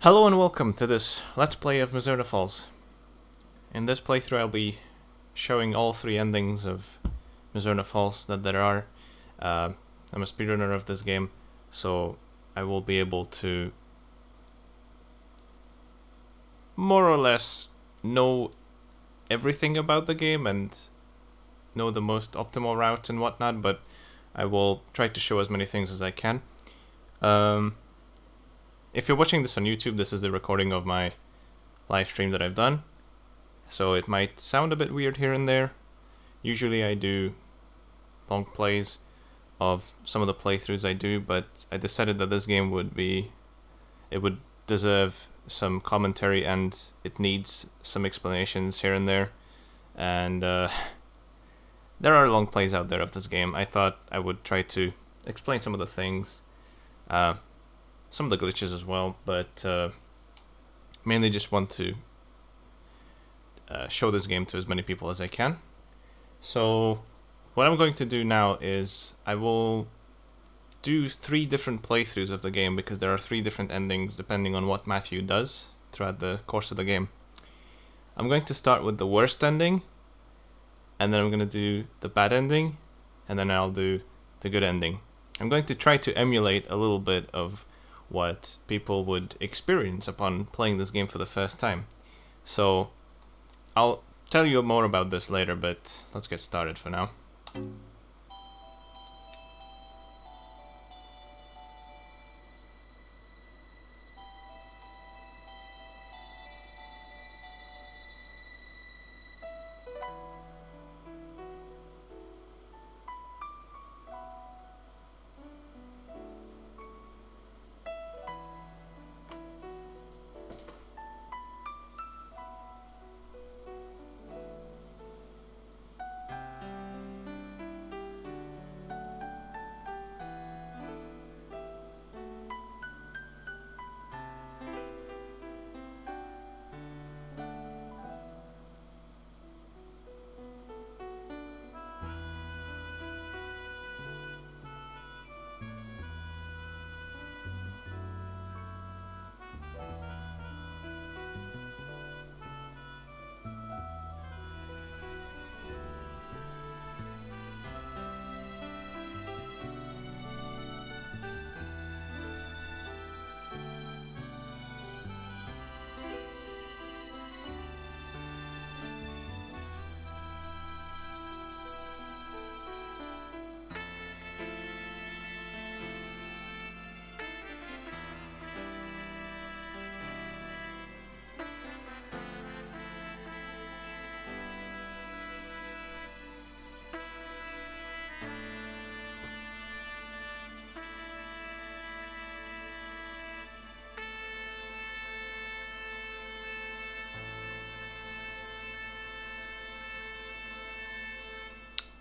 Hello and welcome to this Let's Play of Mizzurna Falls. In this playthrough I'll be showing all three endings of Mizzurna Falls that there are. I'm a speedrunner of this game, so I will be able to more or less know everything about the game and know the most optimal routes and whatnot, but I will try to show as many things as I can. If you're watching this on YouTube, this is the recording of my live stream that I've done, so it might sound a bit weird here and there. Usually I do long plays of some of the playthroughs I do, but I decided that this game would deserve some commentary and it needs some explanations here and there. And there are long plays out there of this game. I thought I would try to explain some of the things, some of the glitches as well, but mainly just want to show this game to as many people as I can. So what I'm going to do now is I will do 3 different playthroughs of the game, because there are 3 different endings depending on what Matthew does throughout the course of the game. I'm going to start with the worst ending, and then I'm going to do the bad ending, and then I'll do the good ending. I'm going to try to emulate a little bit of what people would experience upon playing this game for the first time. So I'll tell you more about this later, but let's get started for now.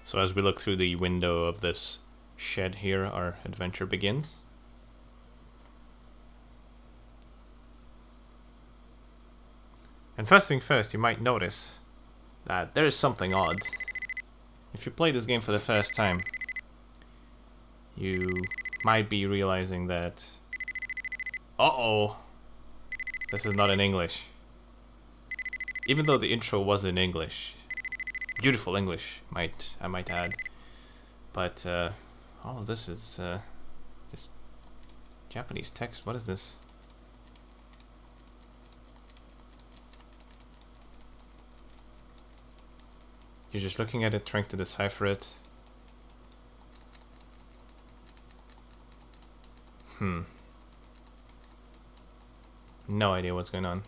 So as we look through the window of this shed here, our adventure begins. And first thing first, you might notice that there is something odd. If you play this game for the first time, you might be realizing that, uh-oh, this is not in English. Even though the intro was in English. Beautiful English, I might add, but all of this is just Japanese text. What is this? You're just looking at it, trying to decipher it. No idea what's going on.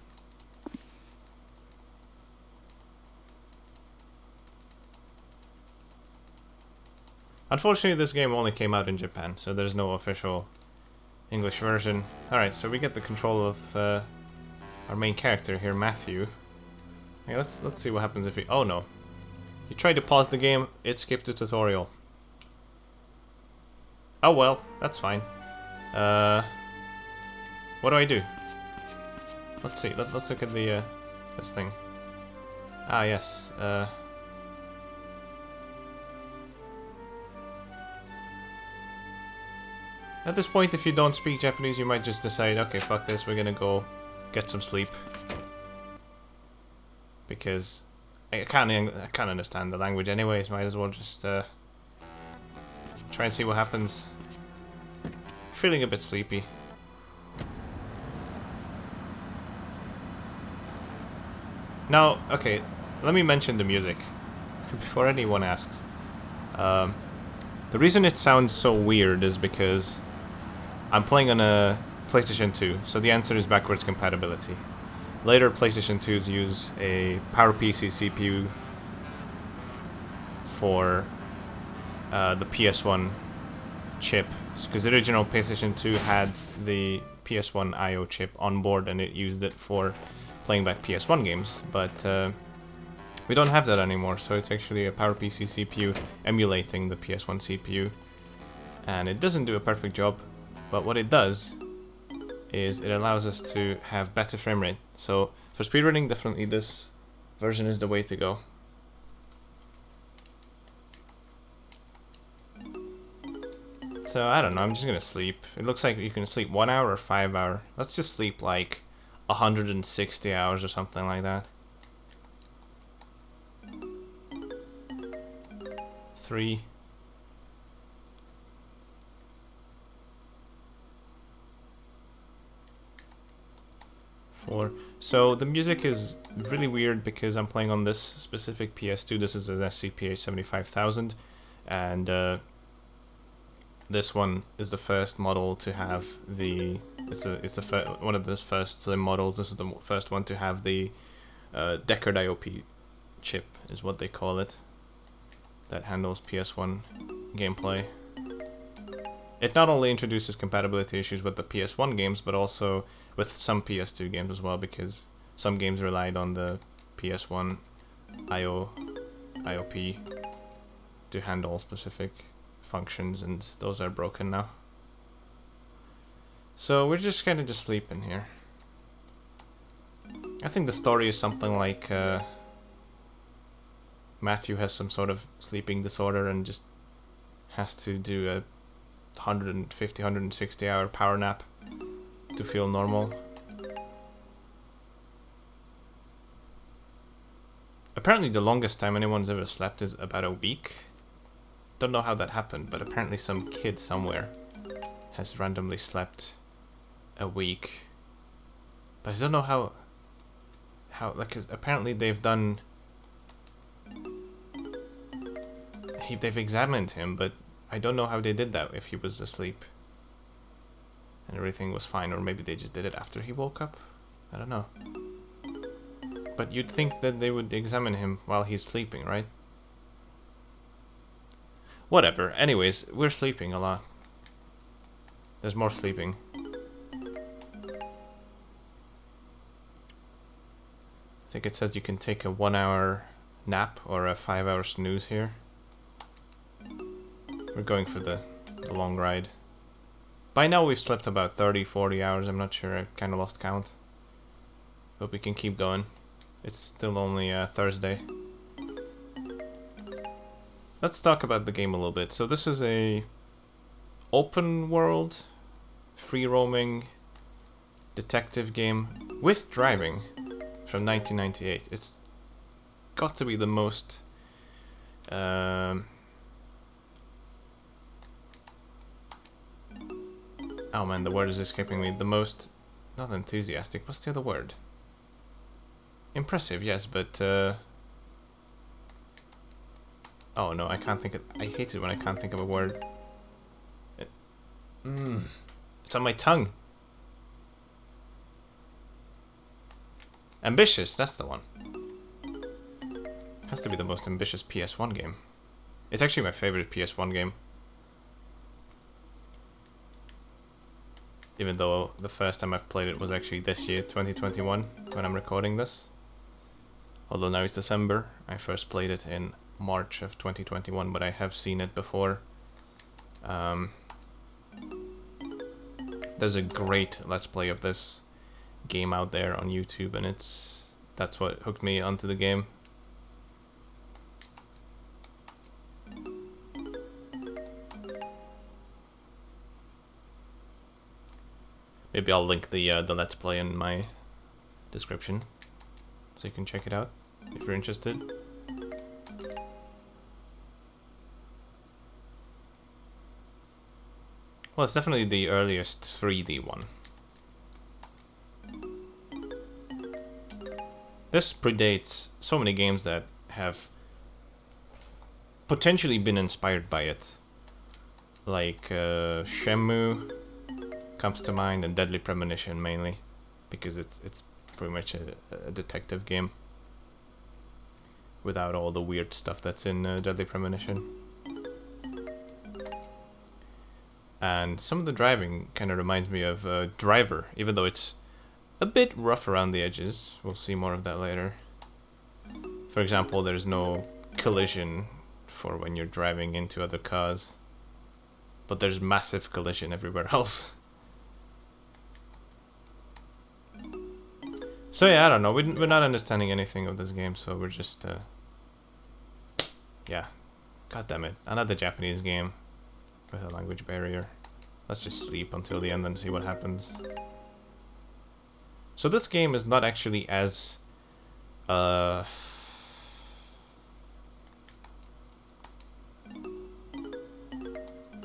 Unfortunately, this game only came out in Japan, so there's no official English version. Alright, so we get the control of our main character here, Matthew. Okay, let's see what happens if we... Oh no. You tried to pause the game, it skipped the tutorial. Oh well, that's fine. What do I do? Let's see, let's look at the this thing. Ah yes, At this point, if you don't speak Japanese, you might just decide, okay, fuck this, we're gonna go get some sleep. Because I can't understand the language anyways, might as well just try and see what happens. Feeling a bit sleepy. Now, okay, let me mention the music before anyone asks. The reason it sounds so weird is because I'm playing on a PlayStation 2, so the answer is backwards compatibility. Later PlayStation 2s use a PowerPC CPU for the PS1 chip, because the original PlayStation 2 had the PS1 I/O chip on board and it used it for playing back PS1 games, but we don't have that anymore, so it's actually a PowerPC CPU emulating the PS1 CPU, and it doesn't do a perfect job, but what it does is it allows us to have better frame rate. So for speedrunning, definitely this version is the way to go. So I don't know, I'm just gonna sleep. It looks like you can sleep 1 hour or 5 hours. Let's just sleep like 160 hours or something like that. 3. 4. So the music is really weird because I'm playing on this specific PS2. This is an SCPH 75000, and this one is the first model to have the. It's one of the first slim models. This is the first one to have the Deckard IOP chip, is what they call it, that handles PS1 gameplay. It not only introduces compatibility issues with the PS1 games, but also with some PS2 games as well, because some games relied on the PS1 IOP to handle specific functions, and those are broken now. So we're just kind of just sleeping here. I think the story is something like Matthew has some sort of sleeping disorder and just has to do a 150, 160 hour power nap to feel normal. Apparently the longest time anyone's ever slept is about a week. Don't know how that happened, but apparently some kid somewhere has randomly slept a week. But I don't know how like, apparently they've done, they've examined him, but I don't know how they did that, if he was asleep and everything was fine, or maybe they just did it after he woke up. I don't know. But you'd think that they would examine him while he's sleeping, right? Whatever. Anyways, we're sleeping a lot. There's more sleeping. I think it says you can take a 1 hour nap or a 5 hour snooze here. We're going for the long ride. By now we've slept about 30, 40 hours, I'm not sure, I kind of lost count. But we can keep going. It's still only Thursday. Let's talk about the game a little bit. So this is a open world, free roaming detective game with driving from 1998. It's got to be the most oh man, the word is escaping me. The most, not enthusiastic, what's the other word? Impressive, yes, but oh no, I can't think of, I hate it when I can't think of a word. It's on my tongue. Ambitious, that's the one. Has to be the most ambitious PS1 game. It's actually my favorite PS1 game. Even though the first time I've played it was actually this year, 2021, when I'm recording this. Although now it's December, I first played it in March of 2021, but I have seen it before. There's a great Let's Play of this game out there on YouTube, and that's what hooked me onto the game. Maybe I'll link the Let's Play in my description, so you can check it out if you're interested. Well, it's definitely the earliest 3D one. This predates so many games that have potentially been inspired by it. Like Shenmue comes to mind, and Deadly Premonition mainly, because it's pretty much a detective game without all the weird stuff that's in Deadly Premonition. And some of the driving kind of reminds me of Driver, even though it's a bit rough around the edges. We'll see more of that later. For example, there's no collision for when you're driving into other cars, but there's massive collision everywhere else. So yeah, I don't know, we're not understanding anything of this game, so we're just yeah, god damn it, another Japanese game with a language barrier. Let's just sleep until the end and see what happens. So this game is not actually as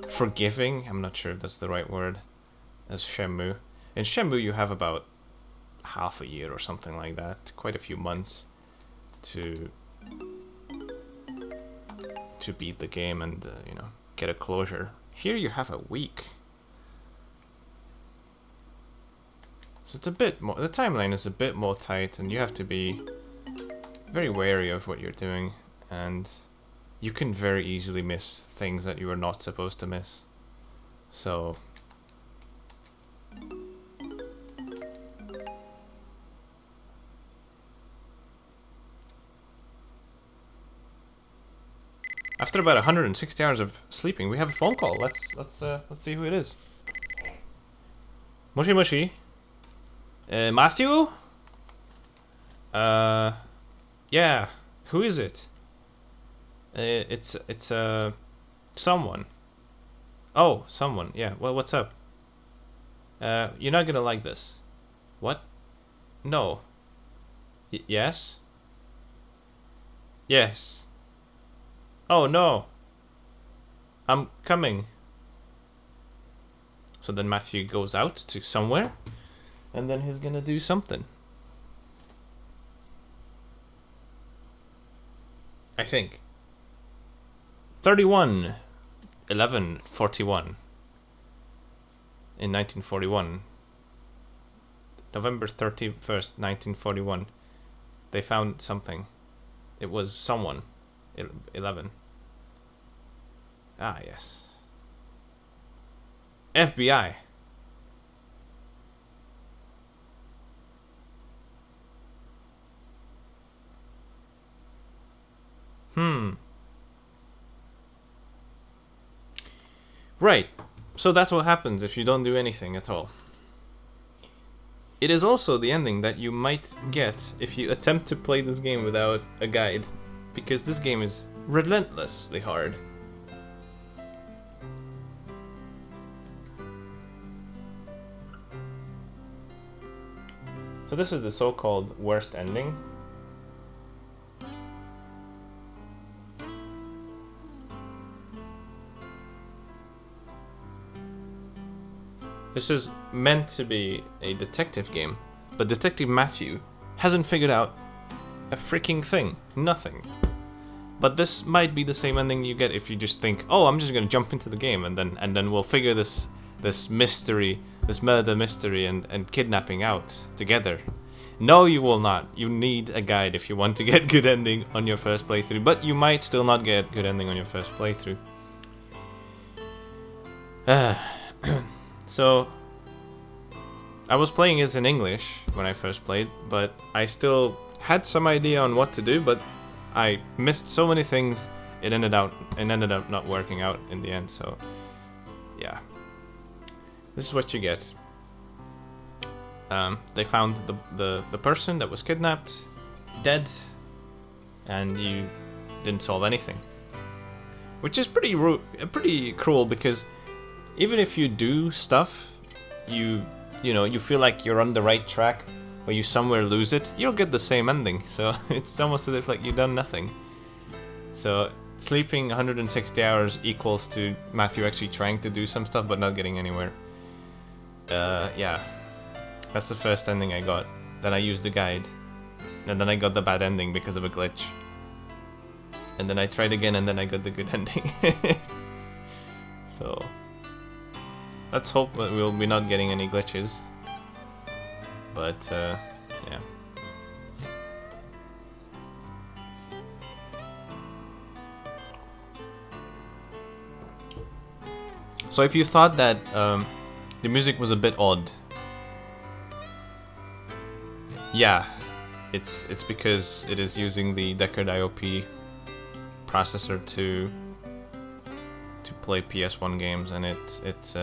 forgiving, I'm not sure if that's the right word, as Shenmue. In Shenmue you have about half a year or something like that, quite a few months to beat the game and you know, get a closure. Here you have a week. So it's a bit more, the timeline is a bit more tight, and you have to be very wary of what you're doing, and you can very easily miss things that you are not supposed to miss. So after about 160 hours of sleeping, we have a phone call. Let's see who it is. Moshi Moshi. Matthew? Yeah. Who is it? It's someone. Oh, someone. Yeah. Well, what's up? You're not gonna like this. What? No. Yes? Yes. Oh no. I'm coming. So then Matthew goes out to somewhere, and then he's gonna do something. I think. 31/11/41 in 1941. November 31st, 1941. They found something. It was someone. 11. Ah, yes. FBI. Right. So that's what happens if you don't do anything at all. It is also the ending that you might get if you attempt to play this game without a guide, because this game is relentlessly hard. So this is the so-called worst ending. This is meant to be a detective game, but Detective Matthew hasn't figured out a freaking thing. Nothing. But this might be the same ending you get if you just think, oh, I'm just gonna jump into the game and then we'll figure this mystery, this murder mystery and kidnapping out together. No, you will not. You need a guide if you want to get good ending on your first playthrough, but you might still not get good ending on your first playthrough. So, I was playing it in English when I first played, but I still had some idea on what to do, but I missed so many things, it ended up not working out in the end, so yeah. This is what you get. They found the person that was kidnapped dead, and you didn't solve anything. Which is pretty cruel, because even if you do stuff, you know, you feel like you're on the right track, or you somewhere lose it, you'll get the same ending. So it's almost as if like you've done nothing. So sleeping 160 hours equals to Matthew actually trying to do some stuff but not getting anywhere. Yeah. That's the first ending I got. Then I used the guide. And then I got the bad ending because of a glitch. And then I tried again and then I got the good ending. So let's hope that we'll be not getting any glitches. But yeah. So if you thought that the music was a bit odd, yeah, it's because it is using the Deckard IOP processor to play PS1 games, and it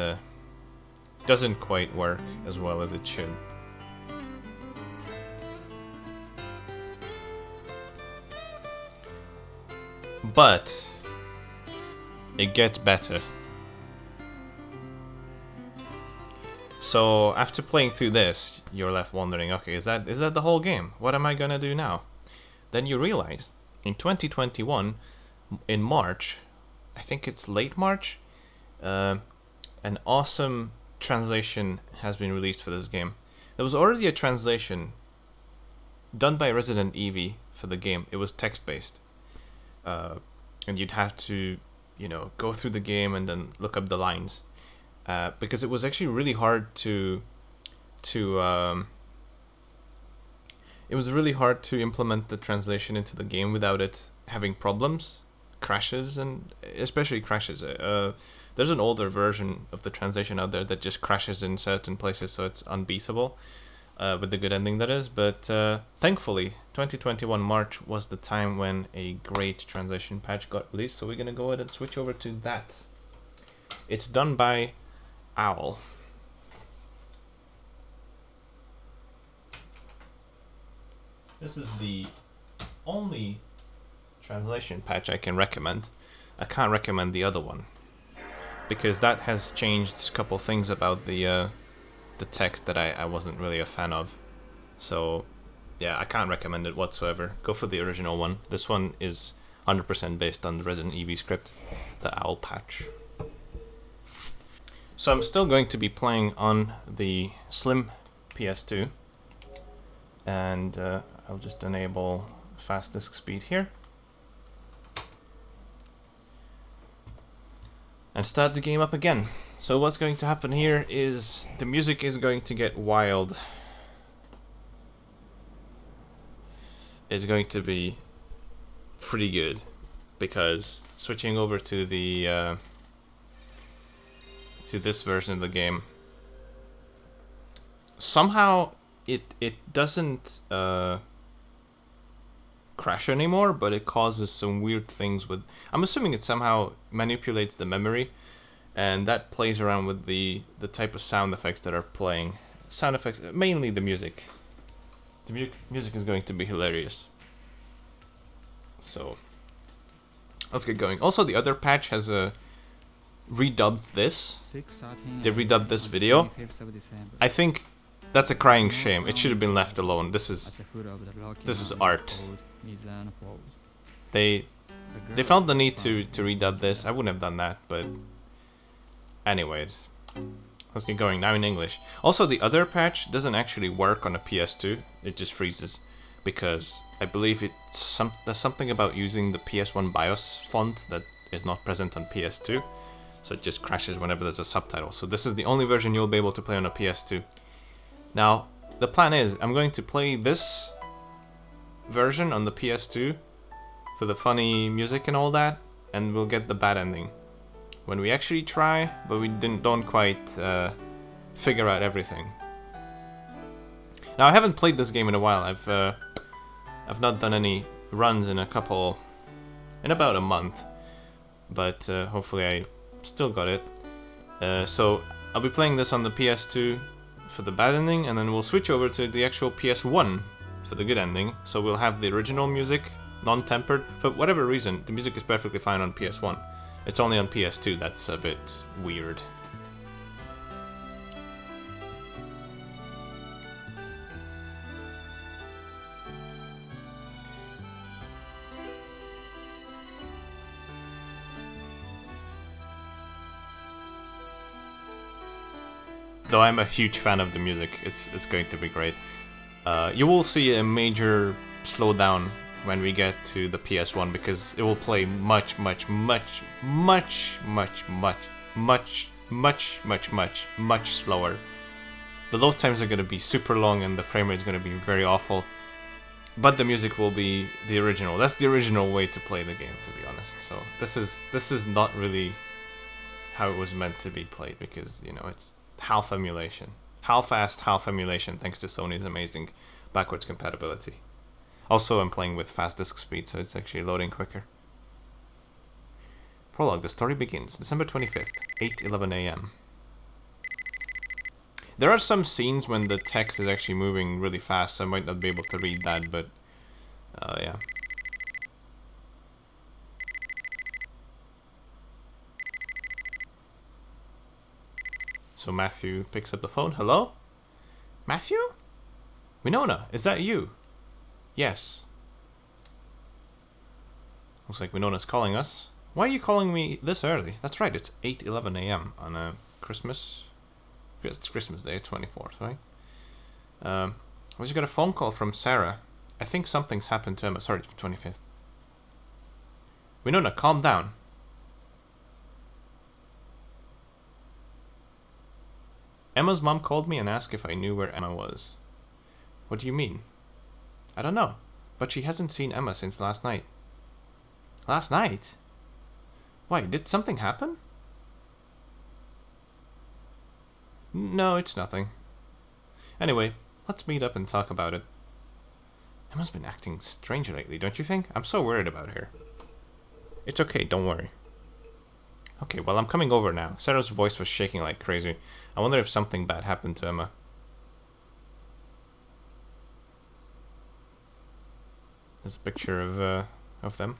doesn't quite work as well as it should. But it gets better. So after playing through this, you're left wondering, okay, is that the whole game? What am I gonna do now? Then you realize in 2021, in March, I think it's late March, an awesome translation has been released for this game. There was already a translation done by Resident Evie for the game. It was text-based, and you'd have to, go through the game and then look up the lines. Because it was actually really hard to implement the translation into the game without it having problems, crashes, and especially crashes. There's an older version of the translation out there that just crashes in certain places, so it's unbeatable, with the good ending that is. But thankfully, 2021 March was the time when a great translation patch got released, so we're gonna go ahead and switch over to that. It's done by Owl. This is the only translation patch I can recommend. I can't recommend the other one because that has changed a couple things about the text that I wasn't really a fan of. So yeah, I can't recommend it whatsoever. Go for the original one. This one is 100% based on the Resident Evie script, the Owl patch. So I'm still going to be playing on the slim PS2, and I'll just enable fast disk speed here and start the game up again. So what's going to happen here is the music is going to get wild. It's going to be pretty good because switching over to the to this version of the game, somehow it doesn't crash anymore, but it causes some weird things with, I'm assuming it somehow manipulates the memory, and that plays around with the type of sound effects that are playing. Sound effects, mainly the music. The music is going to be hilarious. So let's get going. Also, the other patch has redubbed this. They redubbed this video. I think that's a crying shame. It should have been left alone. This is art. They felt the need to redub this. I wouldn't have done that, but anyways, let's get going now in English. Also, the other patch doesn't actually work on a PS2. It just freezes because I believe there's something about using the PS1 BIOS font that is not present on PS2. So it just crashes whenever there's a subtitle. So this is the only version you'll be able to play on a PS2. Now, the plan is I'm going to play this version on the PS2 for the funny music and all that, and we'll get the bad ending when we actually try, but we don't quite figure out everything. Now, I haven't played this game in a while. I've not done any runs in about a month, but hopefully I still got it. So I'll be playing this on the PS2 for the bad ending, and then we'll switch over to the actual PS1 for the good ending. So we'll have the original music, non-tempered. For whatever reason, the music is perfectly fine on PS1. It's only on PS2 that's a bit weird. Though I'm a huge fan of the music, it's going to be great. You will see a major slowdown when we get to the PS1 because it will play much slower. The load times are going to be super long and the frame rate is going to be very awful. But the music will be the original. That's the original way to play the game, to be honest. So this is not really how it was meant to be played because, you know, it's half emulation. Half-assed, half emulation thanks to Sony's amazing backwards compatibility. Also, I'm playing with fast disk speed, so it's actually loading quicker. Prologue, the story begins. December 25th, 8:11 a.m. There are some scenes when the text is actually moving really fast, so I might not be able to read that, but yeah. So Matthew picks up the phone. Hello? Matthew? Winona, is that you? Yes. Looks like Winona's calling us. Why are you calling me this early? That's right, it's 8:11 a.m. on a Christmas... It's Christmas Day, 24th, right? I just got a phone call from Sarah. I think something's happened to Emma. Sorry, 25th. Winona, calm down. Emma's mom called me and asked if I knew where Emma was. What do you mean? I don't know, but she hasn't seen Emma since last night. Last night? Why, did something happen? No, it's nothing. Anyway, let's meet up and talk about it. Emma's been acting strange lately, don't you think? I'm so worried about her. It's okay, don't worry. Okay, well, I'm coming over now. Sarah's voice was shaking like crazy. I wonder if something bad happened to Emma. There's a picture of them.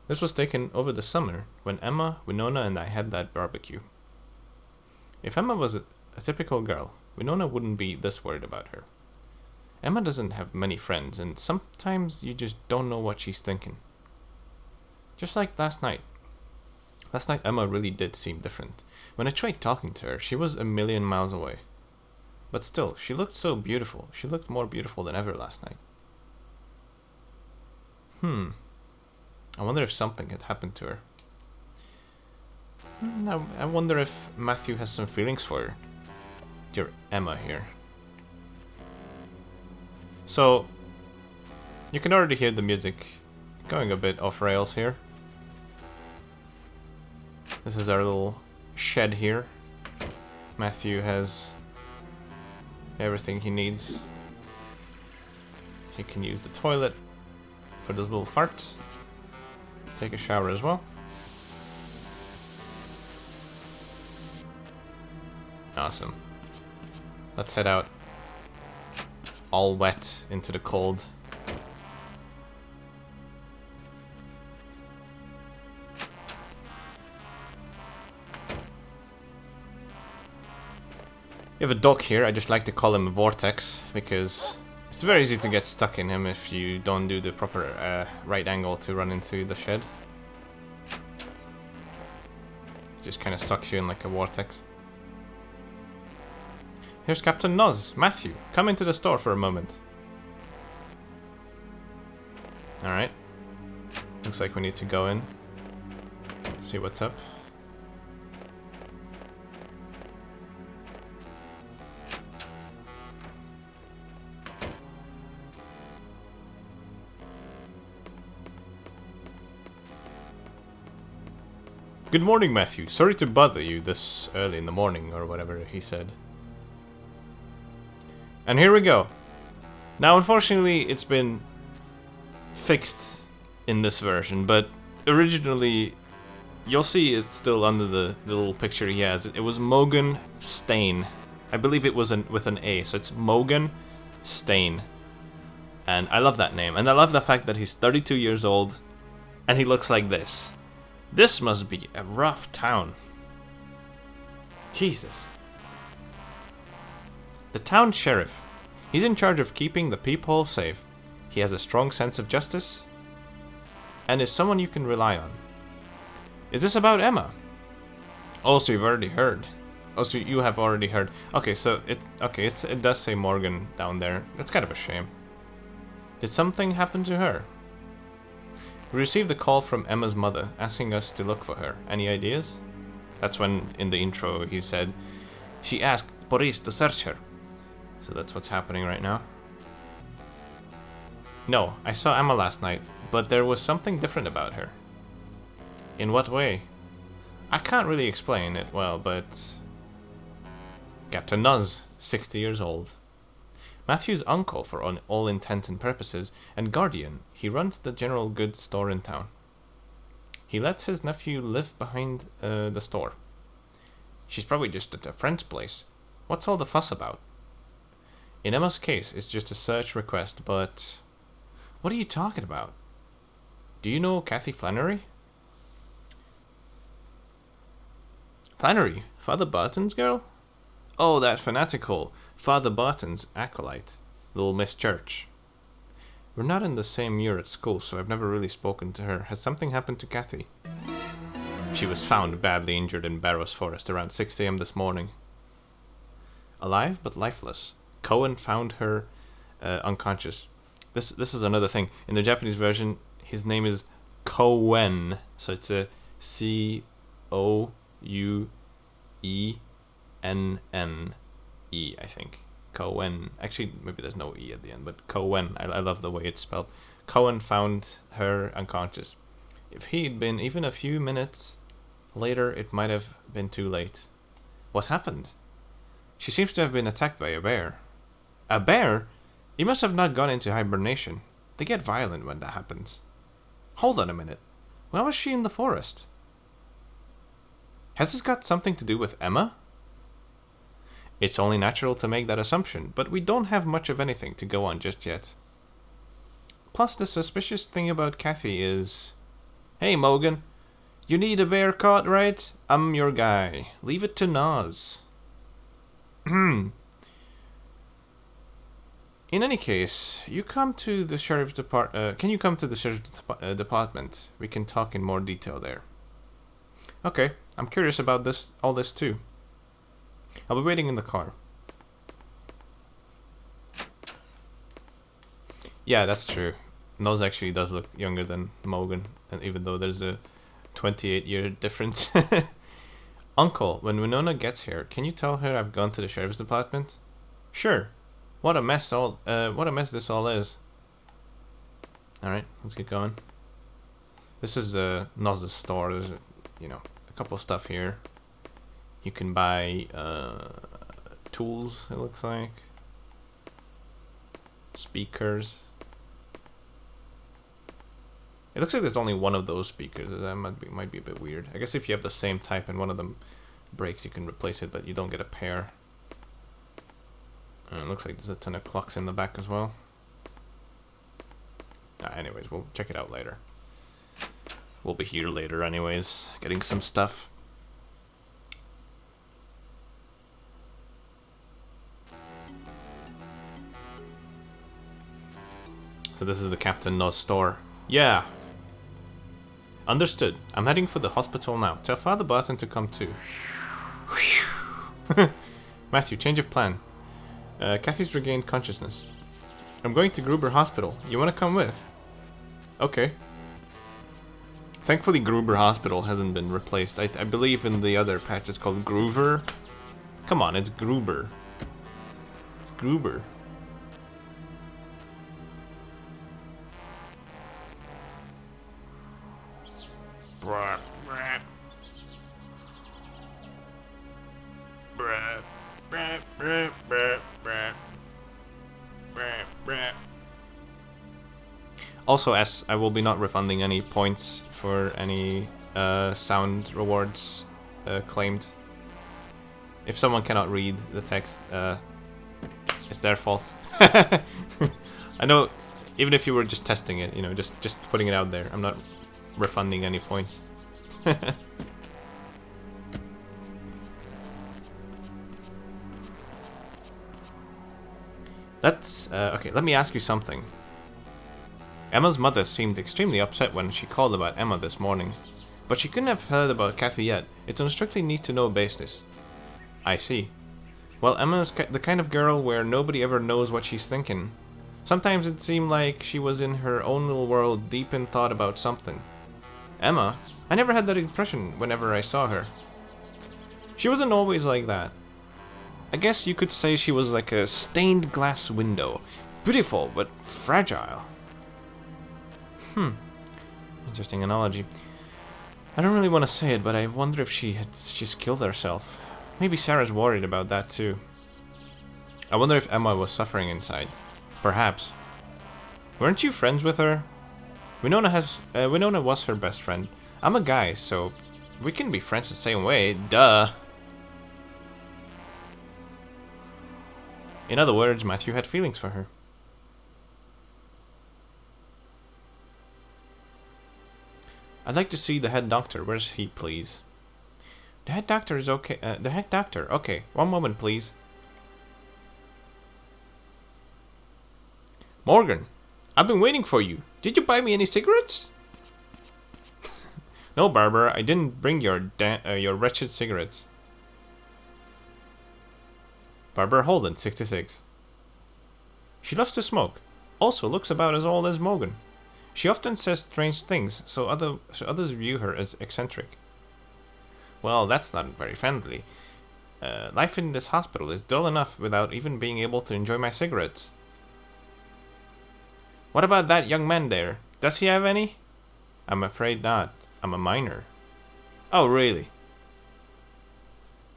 This was taken over the summer when Emma, Winona, and I had that barbecue. If Emma was a typical girl, Winona wouldn't be this worried about her. Emma doesn't have many friends, and sometimes you just don't know what she's thinking. Just like last night. Last night Emma really did seem different. When I tried talking to her, she was a million miles away. But still, she looked so beautiful. She looked more beautiful than ever last night. I wonder if something had happened to her. I wonder if Matthew has some feelings for her. Dear Emma here. So, you can already hear the music going a bit off rails here. This is our little shed here. Matthew has everything he needs. He can use the toilet for those little farts. Take a shower as well. Awesome. Let's head out. All wet into the cold. We have a dog here. I just like to call him Vortex because it's very easy to get stuck in him if you don't do the proper right angle to run into the shed. It just kind of sucks you in like a vortex. Here's Captain Noz. Matthew, come into the store for a moment. Alright. Looks like we need to go in. See what's up. Good morning, Matthew. Sorry to bother you this early in the morning, or whatever he said. And here we go. Now, unfortunately, it's been fixed in this version, but originally, you'll see it's still under the little picture he has. It was Mogan Stain. I believe it was with an A, so it's Mogan Stain. And I love that name, and I love the fact that he's 32 years old, and he looks like this. This must be a rough town. Jesus. The town sheriff. He's in charge of keeping the people safe. He has a strong sense of justice and is someone you can rely on. Is this about Emma? Also, you've already heard. Oh, so you have already heard. Okay, so it does say Morgan down there. That's kind of a shame. Did something happen to her? We received a call from Emma's mother asking us to look for her. Any ideas? That's when, in the intro, he said, she asked police to search her. So that's what's happening right now. No, I saw Emma last night, but there was something different about her. In what way? I can't really explain it well, but... Captain Nuz, 60 years old. Matthew's uncle for all intents and purposes, and guardian. He runs the general goods store in town. He lets his nephew live behind the store. She's probably just at a friend's place. What's all the fuss about? In Emma's case, it's just a search request, but... What are you talking about? Do you know Kathy Flannery? Flannery? Father Barton's girl? Oh, that fanatical Father Barton's acolyte, Little Miss Church. We're not in the same year at school, so I've never really spoken to her. Has something happened to Kathy? She was found badly injured in Barrows Forest around 6 a.m. this morning. Alive but lifeless. Cohen found her unconscious. This is another thing. In the Japanese version, his name is Cohen, so it's a Couenne, I think. Cohen. Actually, maybe there's no E at the end, but Cohen. I love the way it's spelled. Cohen found her unconscious. If he'd been even a few minutes later, it might have been too late. What happened? She seems to have been attacked by a bear. A bear? He must have not gone into hibernation. They get violent when that happens. Hold on a minute. Why was she in the forest? Has this got something to do with Emma? It's only natural to make that assumption, but we don't have much of anything to go on just yet. Plus, the suspicious thing about Kathy is... Hey, Morgan. You need a bear caught, right? I'm your guy. Leave it to Nas. In any case, you come to the sheriff's department. Can you come to the sheriff's department? We can talk in more detail there. Okay, I'm curious about all this too. I'll be waiting in the car. Yeah, that's true. Nose actually does look younger than Morgan, and even though there's a 28-year difference. Uncle, when Winona gets here, can you tell her I've gone to the sheriff's department? Sure. What a mess this all is. Alright, let's get going. This is Noz's store. There's a couple of stuff here. You can buy tools, it looks like. Speakers. It looks like there's only one of those speakers. That might be a bit weird. I guess if you have the same type and one of them breaks, you can replace it, but you don't get a pair. It looks like there's a ton of clocks in the back as well. Anyways, we'll check it out later. We'll be here later anyways, getting some stuff. So this is the Captain Noz store. Yeah. Understood. I'm heading for the hospital now. Tell Father Barton to come too. Matthew, change of plan. Kathy's regained consciousness. I'm going to Gruber Hospital. You want to come with? Okay. Thankfully, Gruber Hospital hasn't been replaced. I believe in the other patch it's called Groover. Come on, it's Gruber. It's Gruber. Bruh. Bruh. Bruh. Bruh. Bruh. Bruh. Bruh. Bruh. Bruh. Also, as I will be not refunding any points for any sound rewards claimed. If someone cannot read the text, it's their fault. I know, even if you were just testing it, just putting it out there, I'm not refunding any points. That's okay. Let me ask you something. Emma's mother seemed extremely upset when she called about Emma this morning, but she couldn't have heard about Kathy yet. It's on a strictly need-to-know basis. I see. Well, Emma's the kind of girl where nobody ever knows what she's thinking. Sometimes it seemed like she was in her own little world, deep in thought about something. Emma? I never had that impression whenever I saw her. She wasn't always like that. I guess you could say she was like a stained glass window. Beautiful, but fragile. Interesting analogy. I don't really want to say it, but I wonder if she had just killed herself. Maybe Sarah's worried about that too. I wonder if Emma was suffering inside. Perhaps. Weren't you friends with her? Winona was her best friend. I'm a guy, so we can be friends the same way. Duh. In other words, Matthew had feelings for her. I'd like to see the head doctor. Where's he, please? The head doctor is okay. The head doctor. Okay, one moment, please. Morgan, I've been waiting for you. Did you buy me any cigarettes? No, Barbara, I didn't bring your wretched cigarettes. Barbara Holden, 66. She loves to smoke. Also looks about as old as Morgan. She often says strange things, so others view her as eccentric. Well, that's not very friendly. Life in this hospital is dull enough without even being able to enjoy my cigarettes. What about that young man there? Does he have any? I'm afraid not. I'm a minor. Oh, really?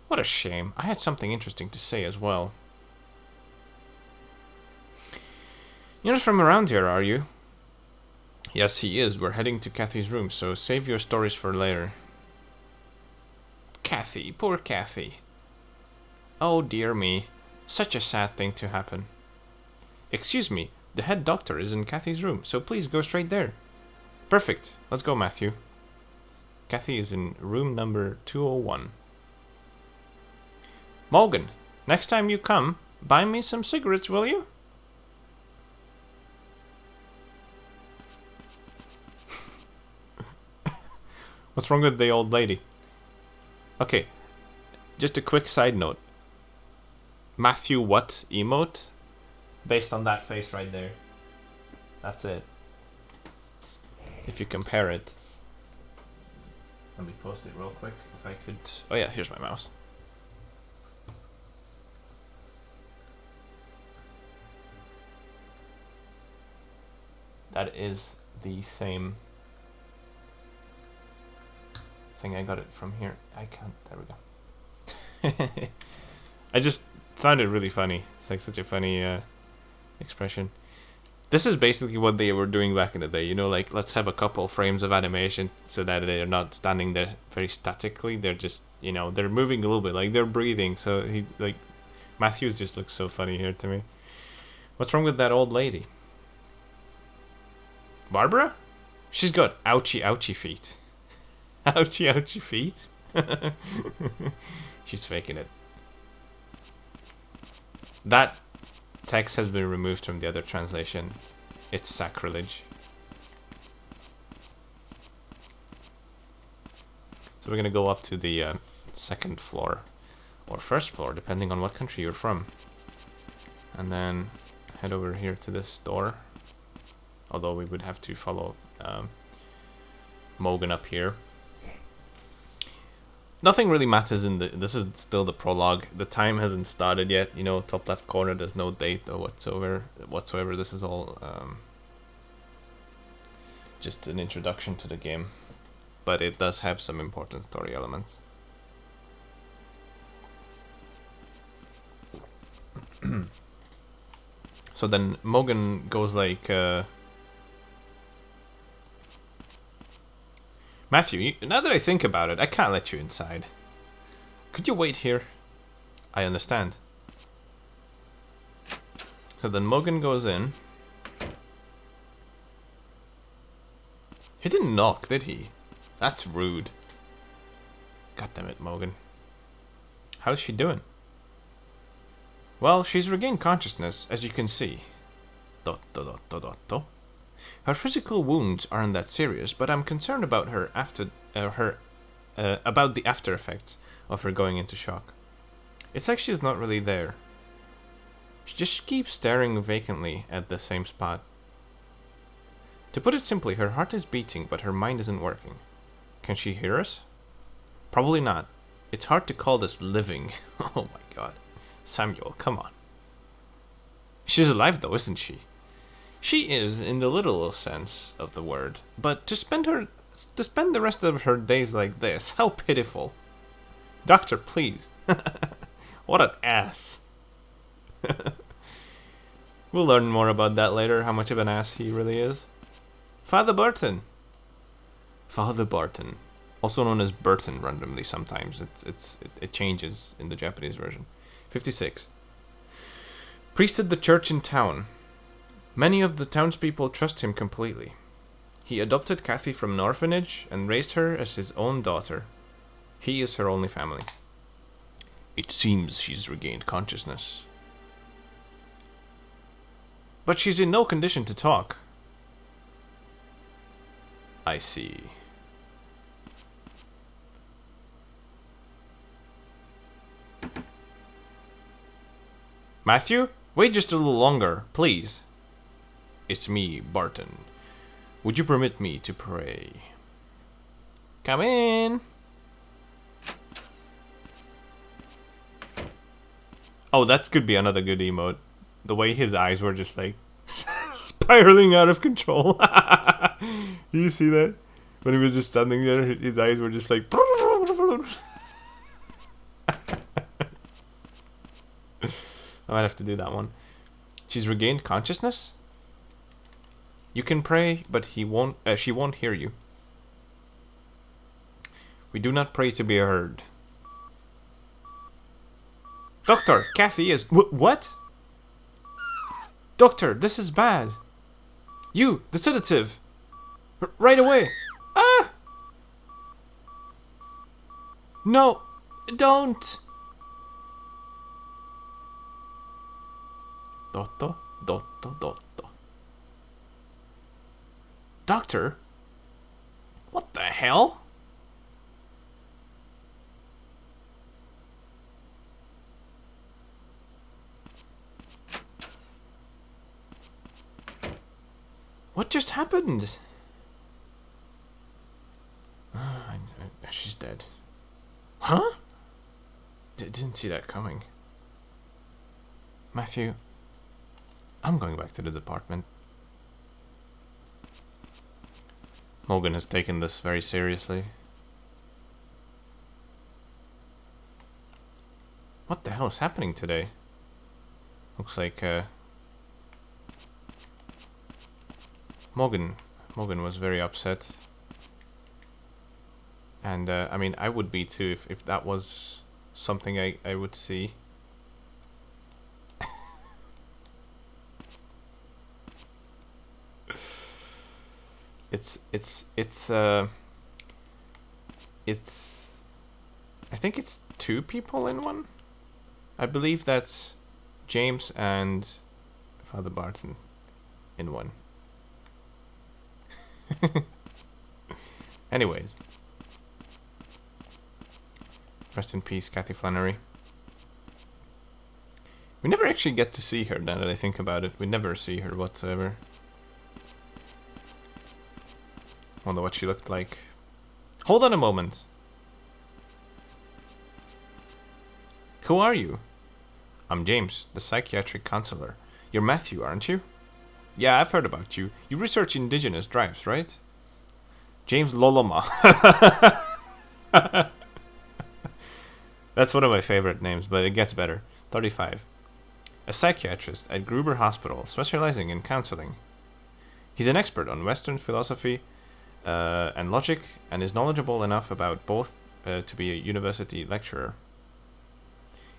What a shame. I had something interesting to say as well. You're not from around here, are you? Yes, he is. We're heading to Kathy's room, so save your stories for later. Kathy, poor Kathy. Oh dear me. Such a sad thing to happen. Excuse me, the head doctor is in Kathy's room, so please go straight there. Perfect. Let's go, Matthew. Kathy is in room number 201. Morgan, next time you come, buy me some cigarettes, will you? What's wrong with the old lady? Okay, just a quick side note. Matthew what emote? Based on that face right there. That's it. If you compare it. Let me post it real quick if I could. Oh yeah, here's my mouse. That is the same thing. I got it from here. I can't. There we go. I just found it really funny. It's like such a funny expression. This is basically what they were doing back in the day. You know, like let's have a couple frames of animation so that they're not standing there very statically. They're just, you know, they're moving a little bit, like they're breathing. So he, like, Matthews just looks so funny here to me. What's wrong with that old lady? Barbara? She's got ouchy ouchy feet. Ouchy ouchy feet? She's faking it. That text has been removed from the other translation. It's sacrilege. So we're gonna go up to the second floor or first floor, depending on what country you're from, and then head over here to this door. Although we would have to follow Morgan up here. Nothing really matters in the. This is still the prologue. The time hasn't started yet. You know, top left corner. There's no date or whatsoever. This is all just an introduction to the game, but it does have some important story elements. So then Morgan goes like, Matthew, now that I think about it, I can't let you inside. Could you wait here? I understand. So then Morgan goes in. He didn't knock, did he? That's rude. God damn it, Morgan. How's she doing? Well, she's regained consciousness, as you can see. Her physical wounds aren't that serious, but I'm concerned about about the after effects of her going into shock. It's like she's not really there. She just keeps staring vacantly at the same spot. To put it simply, her heart is beating, but her mind isn't working. Can she hear us? Probably not. It's hard to call this living. Oh my god. Samuel, come on. She's alive though, isn't she? She is, in the literal sense of the word. But to spend the rest of her days like this, how pitiful. Doctor, please. What an ass. We'll learn more about that later, how much of an ass he really is. Father Burton. Father Barton. Also known as Burton randomly sometimes. It changes in the Japanese version. 56. Priested the church in town. Many of the townspeople trust him completely. He adopted Kathy from an orphanage and raised her as his own daughter. He is her only family. It seems she's regained consciousness. But she's in no condition to talk. I see. Matthew? Wait just a little longer, please. It's me, Barton. Would you permit me to pray? Come in. Oh, that could be another good emote. The way his eyes were just like spiraling out of control. You see that? When he was just standing there, his eyes were just like... I might have to do that one. She's regained consciousness? You can pray, but she won't hear you. We do not pray to be heard. Doctor, Kathy is... What? Doctor, this is bad. You, the sedative. Right away. Ah! No, don't. Dotto, dotto, dotto. Doctor? What the hell? What just happened? She's dead. Huh? Didn't see that coming. Matthew, I'm going back to the department. Morgan has taken this very seriously. What the hell is happening today? Looks like Morgan was very upset. And I mean, I would be too if that was something I would see. It's I think it's two people in one. I believe that's James and Father Barton in one. Anyways. Rest in peace, Kathy Flannery. We never actually get to see her now that I think about it. We never see her whatsoever. Wonder what she looked like. Hold on a moment. Who are you? I'm James, the psychiatric counselor. You're Matthew, aren't you? Yeah, I've heard about you. You research indigenous tribes, right? James Loloma. That's one of my favorite names, but it gets better. 35. A psychiatrist at Gruber Hospital, specializing in counseling. He's an expert on Western philosophy and logic, and is knowledgeable enough about both to be a university lecturer.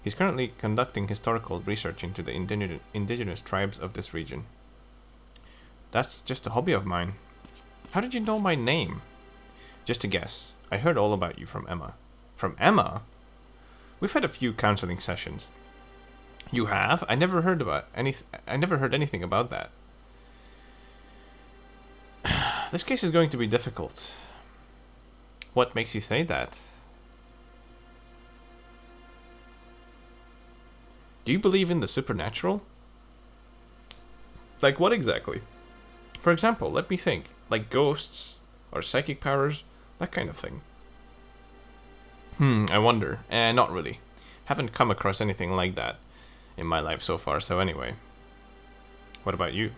He's currently conducting historical research into the indigenous tribes of this region. That's just a hobby of mine. How did you know my name? Just a guess. I heard all about you from Emma. From Emma? We've had a few counseling sessions. You have? I never heard anything about that. This case is going to be difficult. What makes you say that? Do you believe in the supernatural? Like what exactly? For example, let me think. Like ghosts or psychic powers, that kind of thing. I wonder. Not really. Haven't come across anything like that in my life so far, so anyway. What about you?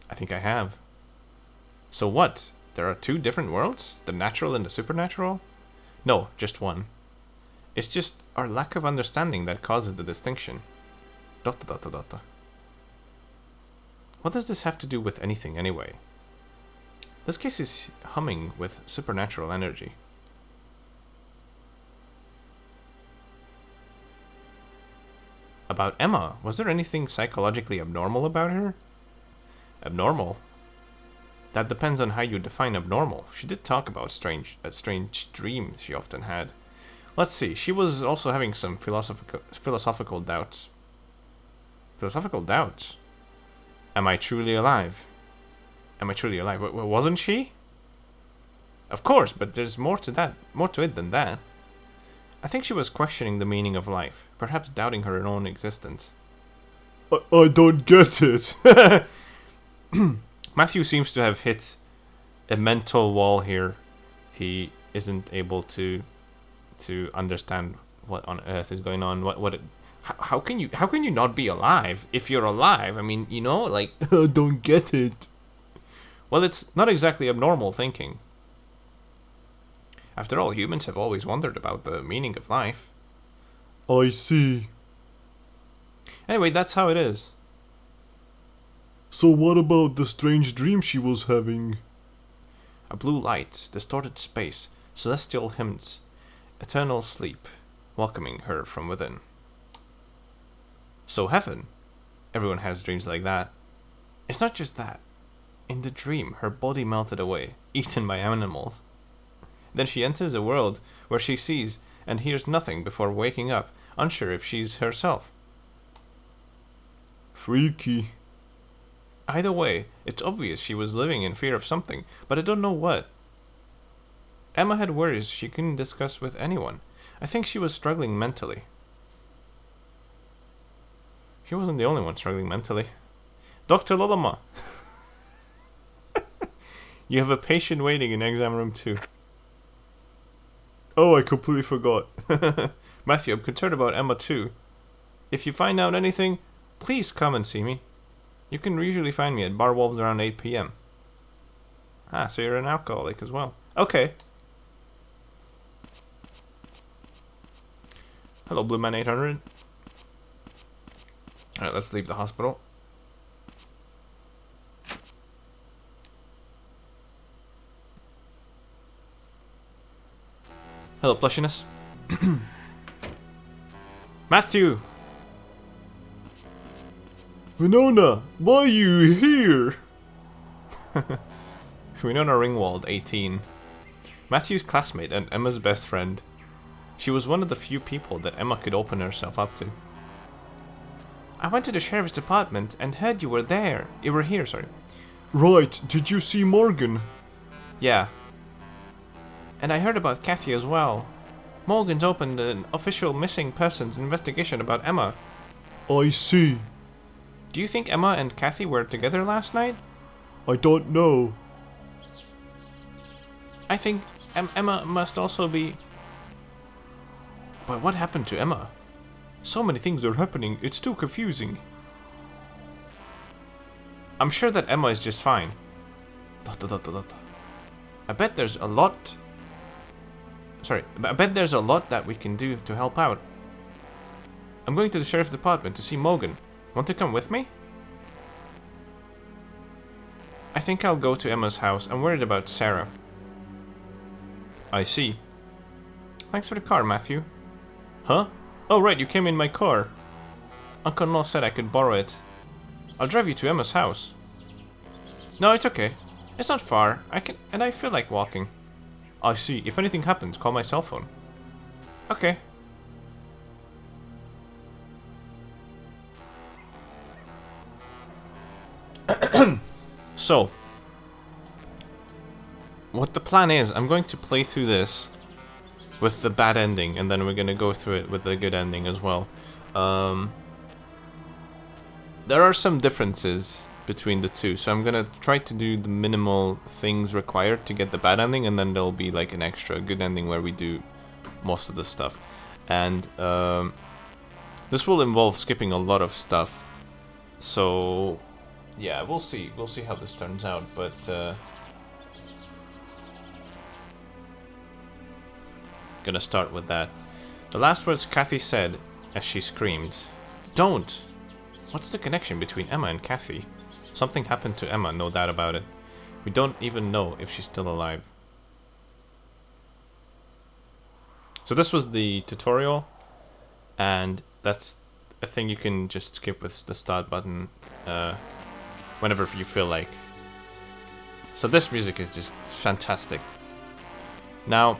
I think I have. So what? There are two different worlds? The natural and the supernatural? No, just one. It's just our lack of understanding that causes the distinction. Dot dot dot dot. What does this have to do with anything anyway? This case is humming with supernatural energy. About Emma, was there anything psychologically abnormal about her? Abnormal? That depends on how you define abnormal. She did talk about strange dreams she often had. Let's see, she was also having some philosophical doubts. Philosophical doubts? Am I truly alive? Am I truly alive? Wasn't she? Of course, but there's more to it than that. I think she was questioning the meaning of life, perhaps doubting her own existence. I don't get it. Matthew seems to have hit a mental wall here. He isn't able to understand what on earth is going on. How can you not be alive if you're alive? I mean, like I don't get it. Well, it's not exactly abnormal thinking. After all, humans have always wondered about the meaning of life. I see. Anyway, that's how it is. So what about the strange dream she was having? A blue light, distorted space, celestial hymns, eternal sleep, welcoming her from within. So heaven. Everyone has dreams like that. It's not just that. In the dream, her body melted away, eaten by animals. Then she enters a world where she sees and hears nothing before waking up, unsure if she's herself. Freaky. Either way, it's obvious she was living in fear of something, but I don't know what. Emma had worries she couldn't discuss with anyone. I think she was struggling mentally. She wasn't the only one struggling mentally. Dr. Lolama! You have a patient waiting in exam room 2. Oh, I completely forgot. Matthew, I'm concerned about Emma too. If you find out anything, please come and see me. You can usually find me at Bar Wolves around 8 p.m. Ah, so you're an alcoholic as well. Okay. Hello, Blue Man 800. Alright, let's leave the hospital. Hello, plushiness. Matthew! Winona, why are you here? Winona Ringwald, 18. Matthew's classmate and Emma's best friend. She was one of the few people that Emma could open herself up to. I went to the sheriff's department and heard you were there. You were here, sorry. Right, did you see Morgan? Yeah. And I heard about Kathy as well. Morgan's opened an official missing persons investigation about Emma. I see. Do you think Emma and Kathy were together last night? I don't know. I think Emma must also be... But what happened to Emma? So many things are happening, it's too confusing. I'm sure that Emma is just fine. I bet there's a lot... I bet there's a lot that we can do to help out. I'm going to the sheriff's department to see Morgan. Want to come with me? I think I'll go to Emma's house. I'm worried about Sarah. I see. Thanks for the car, Matthew. Huh? Oh right, you came in my car. Uncle Noel said I could borrow it. I'll drive you to Emma's house. No, it's okay. It's not far. I feel like walking. I see. If anything happens, call my cell phone. Okay. So, what the plan is, I'm going to play through this with the bad ending, and then we're going to go through it with the good ending as well. There are some differences between the two, so I'm gonna try to do the minimal things required to get the bad ending, and then there'll be like an extra good ending where we do most of the stuff. And this will involve skipping a lot of stuff, so yeah, we'll see how this turns out, but gonna start with that. The last words Kathy said as she screamed, "Don't!" What's the connection between Emma and Kathy? Something happened to Emma, no doubt about it. We don't even know if she's still alive. So this was the tutorial, and that's a thing you can just skip with the start button whenever you feel like. So this music is just fantastic. Now,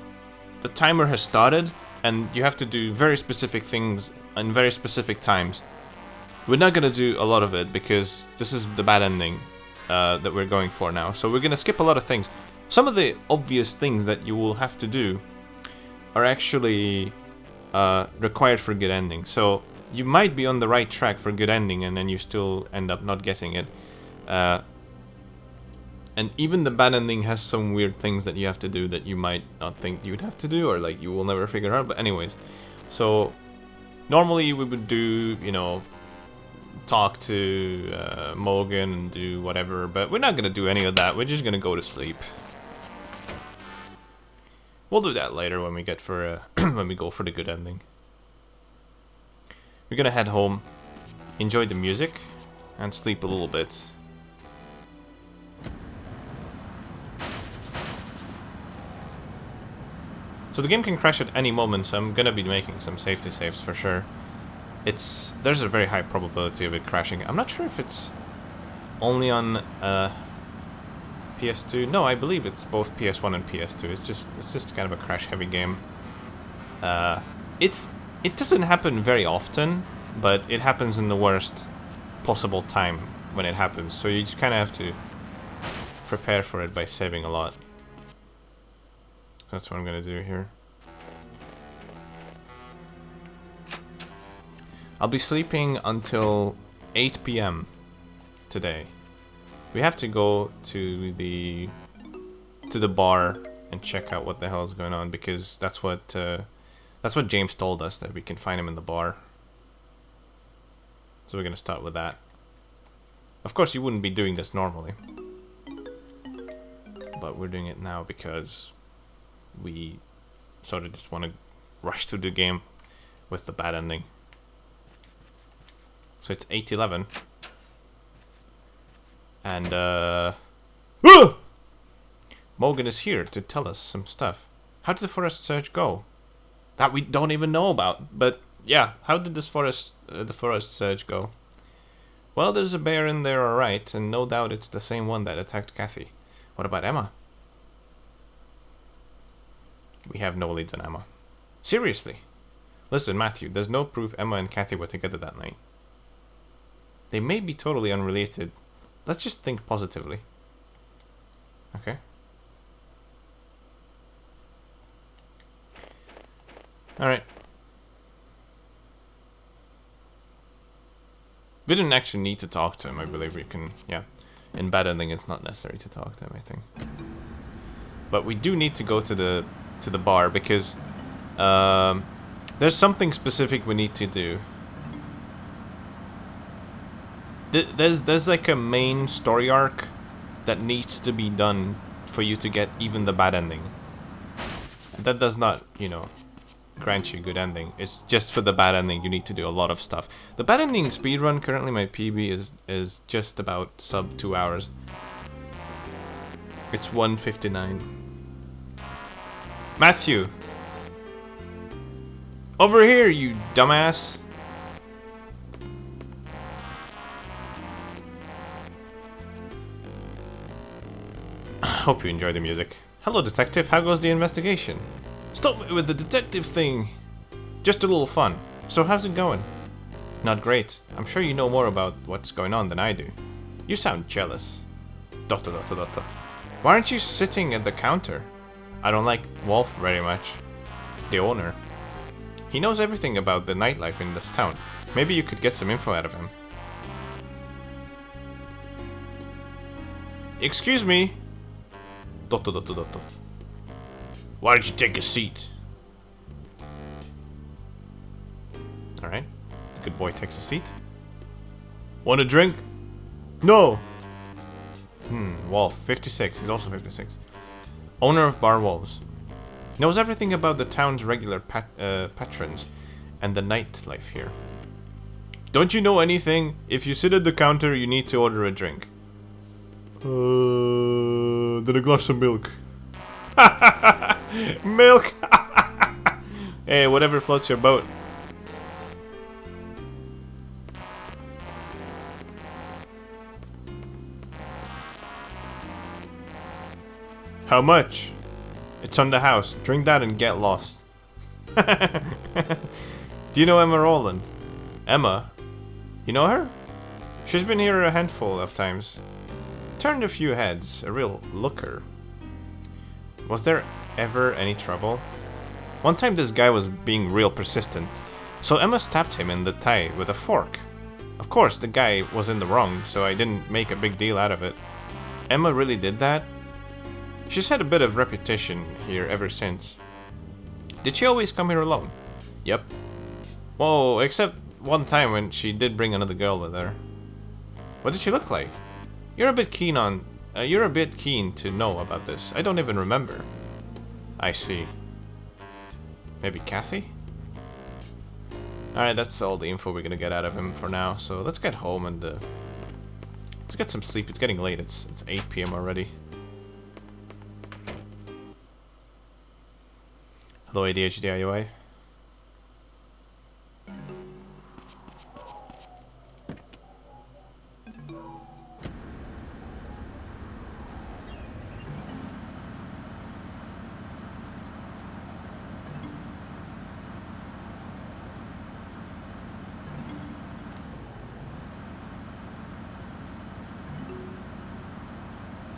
the timer has started, and you have to do very specific things in very specific times. We're not going to do a lot of it because this is the bad ending that we're going for now. So we're going to skip a lot of things. Some of the obvious things that you will have to do are actually required for good ending. So you might be on the right track for good ending and then you still end up not getting it. And even the bad ending has some weird things that you have to do that you might not think you'd have to do, or like you will never figure out. But anyways, so normally we would do, you know, talk to Morgan and do whatever, but we're not gonna do any of that. We're just gonna go to sleep. We'll do that later when we get for when we go for the good ending. We're gonna head home, enjoy the music, and sleep a little bit. So the game can crash at any moment, so I'm gonna be making some safety saves for sure. There's a very high probability of it crashing. I'm not sure if it's only on PS2. No, I believe it's both PS1 and PS2. It's just kind of a crash heavy game. It doesn't happen very often, but it happens in the worst possible time when it happens. So you just kind of have to prepare for it by saving a lot. That's what I'm gonna do here. I'll be sleeping until 8 PM today. We have to go to the bar and check out what the hell is going on, because that's what James told us, that we can find him in the bar. So we're gonna start with that. Of course, you wouldn't be doing this normally, but we're doing it now because we sort of just want to rush through the game with the bad ending. So it's 8:11, and Morgan is here to tell us some stuff. How did the forest search go? That we don't even know about. But yeah, how did this the forest search go? Well, there's a bear in there, alright, and no doubt it's the same one that attacked Kathy. What about Emma? We have no leads on Emma. Seriously? Listen, Matthew, there's no proof Emma and Kathy were together that night. They may be totally unrelated. Let's just think positively. Okay? Alright. We didn't actually need to talk to him. I believe we can, yeah. In bad ending, it's not necessary to talk to him, I think. But we do need to go to the bar because there's something specific we need to do. There's like a main story arc that needs to be done for you to get even the bad ending. That does not, you know, grant you a good ending. It's just for the bad ending you need to do a lot of stuff. The bad ending speedrun, currently my PB is just about sub 2 hours. It's 1:59. Matthew! Over here, you dumbass! Hope you enjoy the music. Hello, detective. How goes the investigation? Stop with the detective thing! Just a little fun. So how's it going? Not great. I'm sure you know more about what's going on than I do. You sound jealous. ... Why aren't you sitting at the counter? I don't like Wolf very much. The owner. He knows everything about the nightlife in this town. Maybe you could get some info out of him. Excuse me. Dotto, dotto, dotto. Why don't you take a seat? Alright. Good boy takes a seat. Want a drink? No! Wolf, 56. He's also 56. Owner of Bar Wolves. Knows everything about the town's regular patrons and the nightlife here. Don't you know anything? If you sit at the counter, you need to order a drink. Then a glass of milk. Milk! Hey, whatever floats your boat. How much? It's on the house. Drink that and get lost. Do you know Emma Rowland? Emma? You know her? She's been here a handful of times. Turned a few heads. A real looker. Was there ever any trouble? One time this guy was being real persistent, so Emma stabbed him in the thigh with a fork. Of course, the guy was in the wrong, so I didn't make a big deal out of it. Emma really did that? She's had a bit of reputation here ever since. Did she always come here alone? Yep. Whoa, except one time when she did bring another girl with her. What did she look like? You're a bit keen to know about this. I don't even remember. I see. Maybe Kathy? Alright, that's all the info we're gonna get out of him for now. So let's get home and let's get some sleep. It's getting late. It's 8 PM already. Hello, ADHD IUI.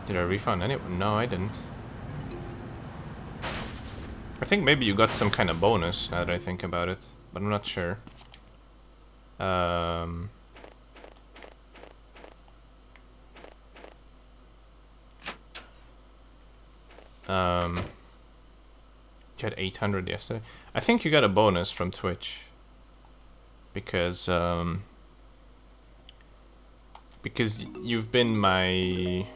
Did I refund anyone? No, I didn't. I think maybe you got some kind of bonus now that I think about it, but I'm not sure. I you had 800 yesterday. I think you got a bonus from Twitch because you've been my, I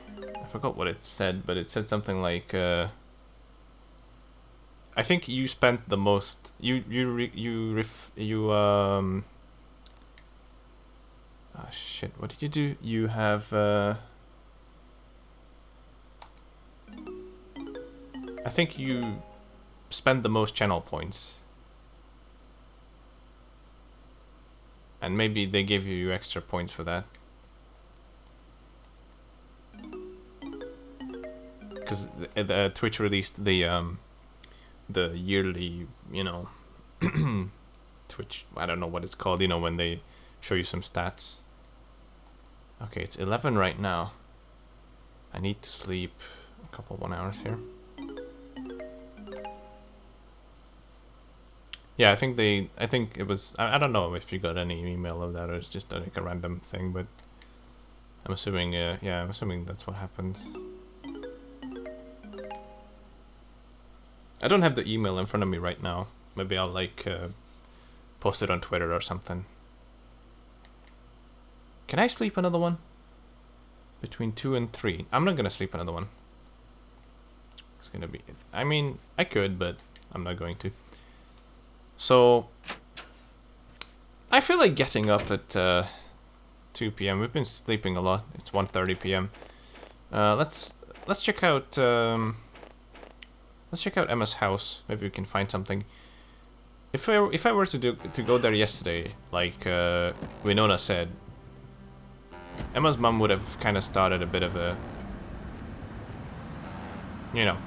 forgot what it said, but it said something like I think you spent the most. Oh shit! What did you do? You have. I think you spent the most channel points, and maybe they gave you extra points for that. Because Twitch released the yearly, you know, Twitch, I don't know what it's called, you know, when they show you some stats. Okay, it's 11 right now. I need to sleep a couple 1 hours here. Yeah, I think it was, I don't know if you got any email of that or it's just like a random thing, but I'm assuming, yeah, I'm assuming that's what happened. I don't have the email in front of me right now. Maybe I'll like post it on Twitter or something. Can I sleep another one? Between 2 and 3. I'm not gonna sleep another one. It's gonna be, I mean, I could, but I'm not going to. So I feel like getting up at 2 PM. We've been sleeping a lot. It's 1:30 PM. Let's check out let's check out Emma's house. Maybe we can find something. If I were to go there yesterday, like Winona said, Emma's mom would have kind of started a bit of a, you know,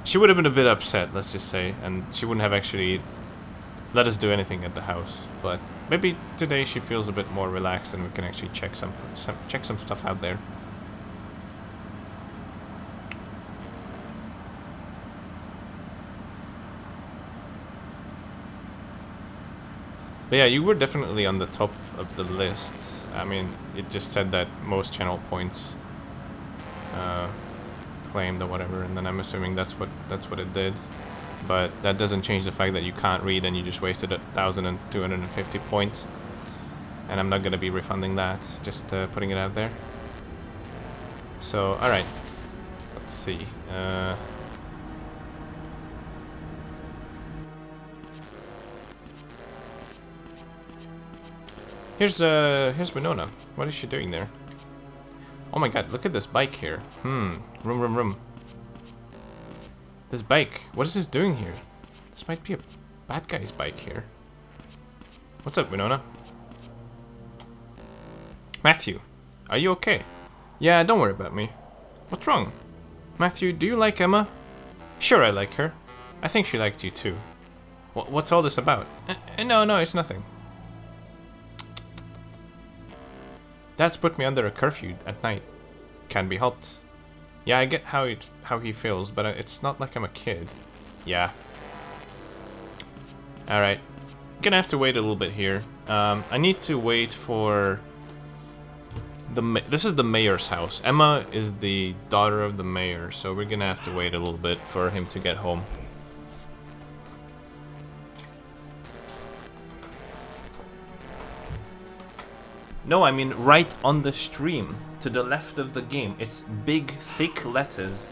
she would have been a bit upset, let's just say, and she wouldn't have actually let us do anything at the house. But maybe today she feels a bit more relaxed and we can actually check some stuff out there. But yeah, you were definitely on the top of the list. I mean, it just said that most channel points claimed or whatever, and then I'm assuming that's what it did. But that doesn't change the fact that you can't read and you just wasted 1,250 points. And I'm not gonna be refunding that, just putting it out there. So, alright. Let's see. Here's Winona. What is she doing there? Oh my god, look at this bike here. Room. This bike. What is this doing here? This might be a bad guy's bike here. What's up, Winona? Matthew, are you okay? Yeah, don't worry about me. What's wrong? Matthew, do you like Emma? Sure, I like her. I think she liked you too. What's all this about? No, it's nothing. Dad's put me under a curfew at night. Can't be helped. Yeah, I get how he feels, but it's not like I'm a kid. Yeah. Alright. Gonna have to wait a little bit here. I need to wait for... This is the mayor's house. Emma is the daughter of the mayor, so we're gonna have to wait a little bit for him to get home. No, I mean right on the stream, to the left of the game. It's big, thick letters.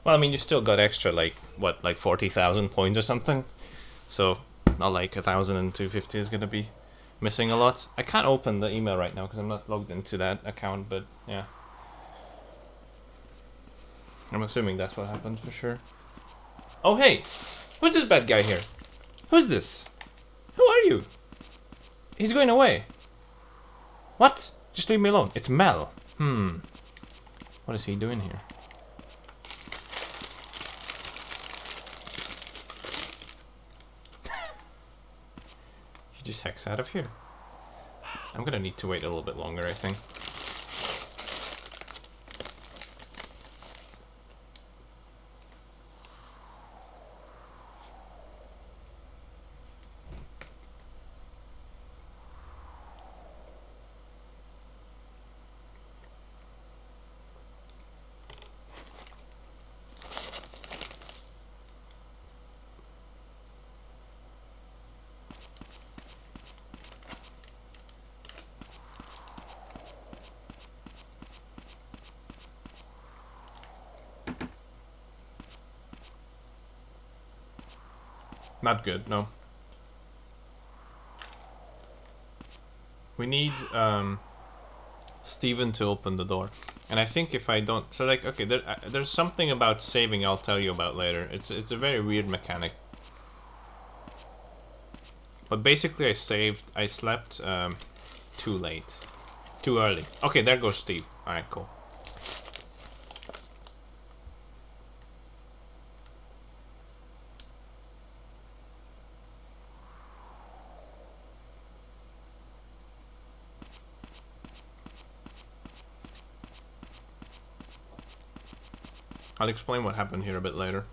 Well, I mean, you still got extra, like, what, like 40,000 points or something? So, not like 1,250 is gonna be missing a lot. I can't open the email right now because I'm not logged into that account, but yeah. I'm assuming that's what happened for sure. Oh, hey! Who's this bad guy here? Who's this? Who are you? He's going away. What? Just leave me alone. It's Mel. What is he doing here? He just hacks out of here. I'm gonna need to wait a little bit longer, I think. Not good, no. We need Steven to open the door. And I think if I don't... So, like, okay, there's something about saving I'll tell you about later. It's a very weird mechanic. But basically I slept too late. Too early. Okay, there goes Steve. Alright, cool. I'll explain what happened here a bit later.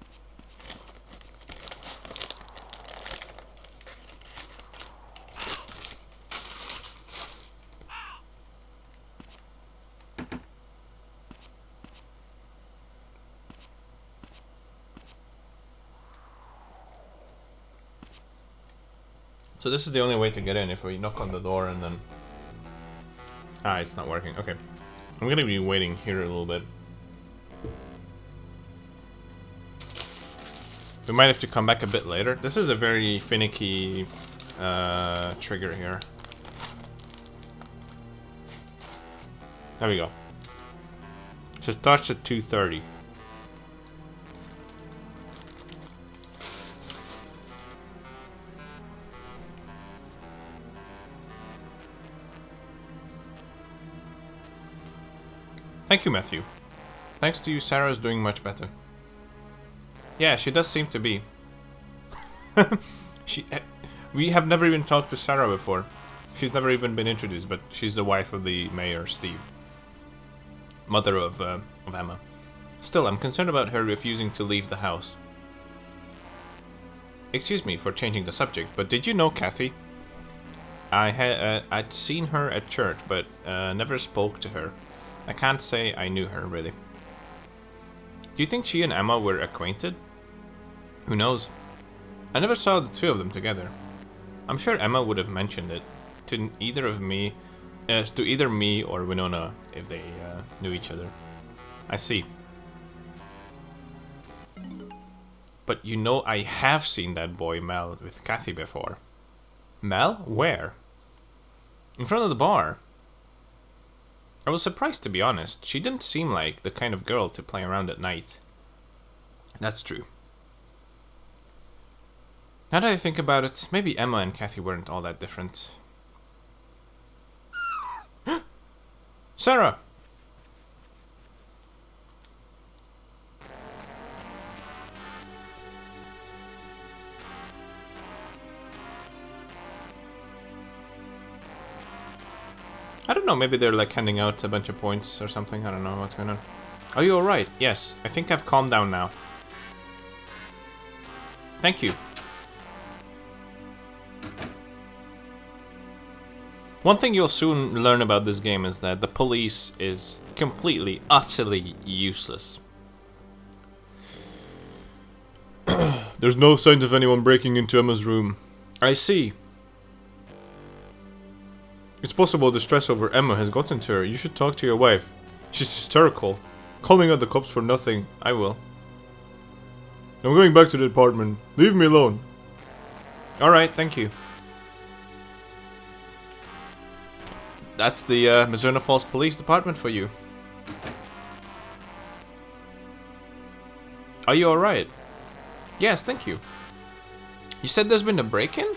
So this is the only way to get in, if we knock on the door and then... Ah, it's not working. Okay. I'm gonna be waiting here a little bit. We might have to come back a bit later. This is a very finicky trigger here. There we go. So it starts at 2:30. Thank you, Matthew. Thanks to you, Sarah is doing much better. Yeah, she does seem to be. We have never even talked to Sarah before. She's never even been introduced, but she's the wife of the mayor, Steve. Mother of Emma. Still, I'm concerned about her refusing to leave the house. Excuse me for changing the subject, but did you know Kathy? I'd seen her at church, but never spoke to her. I can't say I knew her, really. Do you think she and Emma were acquainted? Who knows? I never saw the two of them together. I'm sure Emma would have mentioned it to either me or Winona if they knew each other. I see. But you know I have seen that boy Mel with Kathy before. Mel? Where? In front of the bar. I was surprised, to be honest. She didn't seem like the kind of girl to play around at night. That's true. Now that I think about it, maybe Emma and Kathy weren't all that different. Sarah! I don't know, maybe they're like handing out a bunch of points or something. I don't know what's going on. Are you alright? Yes, I think I've calmed down now. Thank you. One thing you'll soon learn about this game is that the police is completely, utterly useless. There's no signs of anyone breaking into Emma's room. I see. It's possible the stress over Emma has gotten to her. You should talk to your wife. She's hysterical. Calling out the cops for nothing. I will. I'm going back to the apartment. Leave me alone. Alright, thank you. That's the Mizzurna Falls Police Department for you. Are you alright? Yes, thank you. You said there's been a break-in?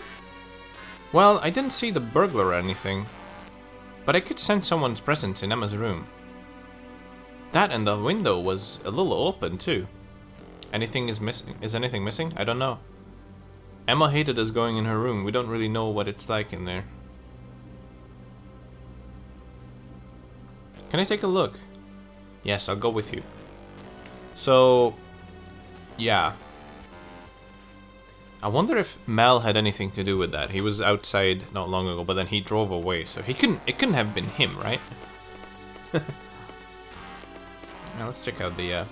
Well, I didn't see the burglar or anything, but I could sense someone's presence in Emma's room. That and the window was a little open too. Anything is missing? Is anything missing? I don't know. Emma hated us going in her room. We don't really know what it's like in there. Can I take a look? Yes, I'll go with you. So, yeah. I wonder if Mel had anything to do with that. He was outside not long ago, but then he drove away, so it couldn't have been him, right? Now let's check out the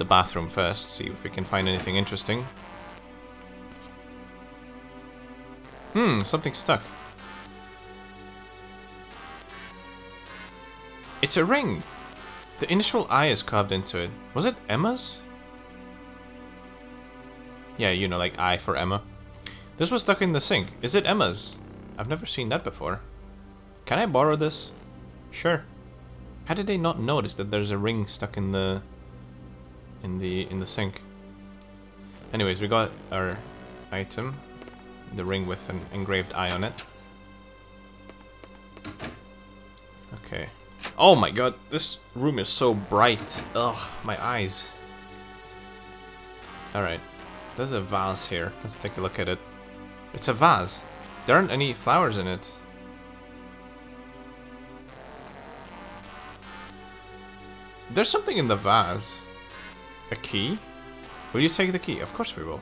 bathroom first, see if we can find anything interesting. Something stuck. It's a ring. The initial I is carved into it. Was it Emma's? Yeah, you know, like I for Emma. This was stuck in the sink. Is it Emma's? I've never seen that before. Can I borrow this? Sure. How did they not notice that there's a ring stuck in the sink? Anyways, we got our item, the ring with an engraved eye on it. Okay. Oh my god, this room is so bright. Ugh, my eyes. Alright. There's a vase here. Let's take a look at it. It's a vase. There aren't any flowers in it. There's something in the vase. A key? Will you take the key? Of course we will.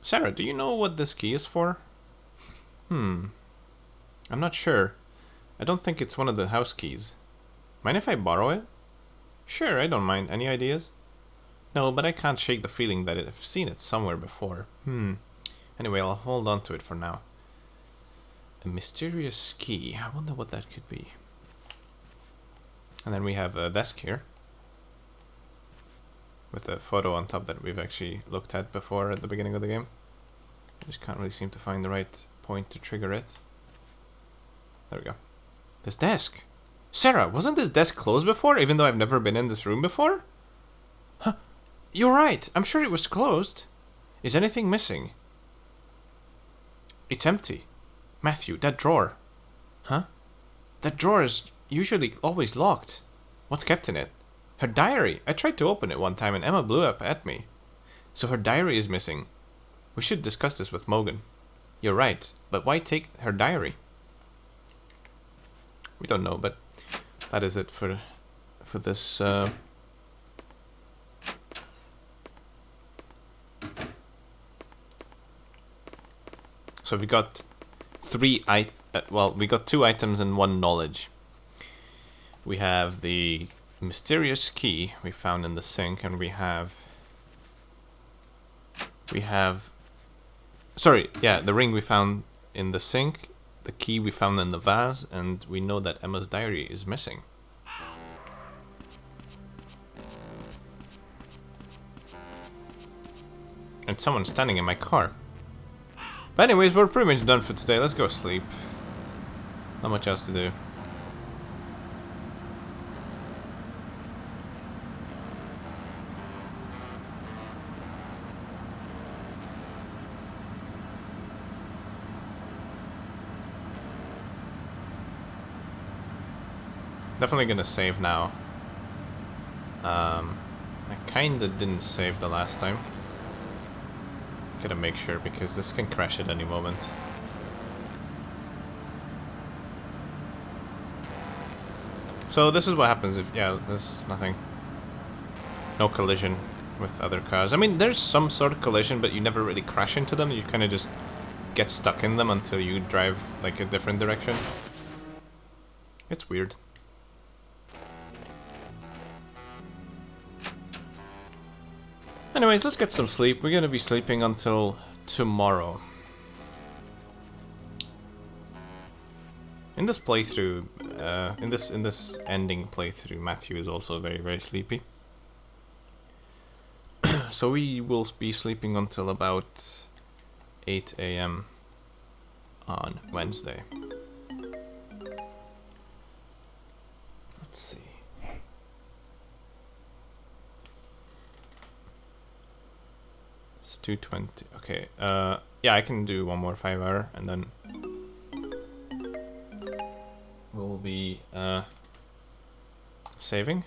Sarah, do you know what this key is for? I'm not sure. I don't think it's one of the house keys. Mind if I borrow it? Sure, I don't mind. Any ideas? No, but I can't shake the feeling that I've seen it somewhere before. Anyway, I'll hold on to it for now. A mysterious key. I wonder what that could be. And then we have a desk here. With a photo on top that we've actually looked at before at the beginning of the game. I just can't really seem to find the right point to trigger it. There we go. This desk. Sarah, wasn't this desk closed before, even though I've never been in this room before? Huh. You're right. I'm sure it was closed. Is anything missing? It's empty. Matthew, that drawer. Huh? That drawer is usually always locked. What's kept in it? Her diary. I tried to open it one time and Emma blew up at me. So her diary is missing. We should discuss this with Morgan. You're right, but why take her diary? We don't know, but that is it for this. So we got we got 2 items and 1 knowledge. We have the mysterious key we found in the sink, and we have the ring we found in the sink, the key we found in the vase, and we know that Emma's diary is missing. And someone's standing in my car. But anyways, we're pretty much done for today. Let's go sleep. Not much else to do. Definitely gonna save now. I kinda didn't save the last time. Gotta make sure because this can crash at any moment. So this is what happens if, there's nothing. No collision with other cars. I mean, there's some sort of collision, but you never really crash into them. You kind of just get stuck in them until you drive like a different direction. It's weird. Anyways, let's get some sleep. We're gonna be sleeping until tomorrow. In this playthrough, in this ending playthrough, Matthew is also very, very sleepy. So we will be sleeping until about 8 a.m. on Wednesday. Let's see. It's 2:20. Okay. Yeah, I can do one more 5-hour, and then we'll be saving.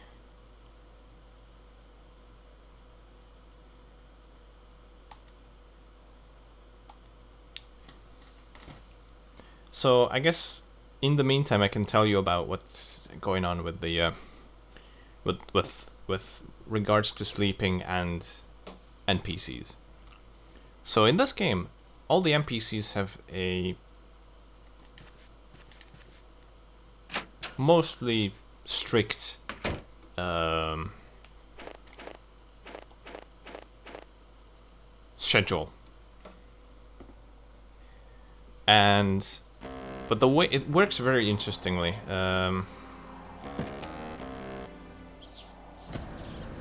So I guess in the meantime, I can tell you about what's going on with the with regards to sleeping and NPCs. So in this game, all the NPCs have a mostly strict schedule, but the way it works very interestingly. I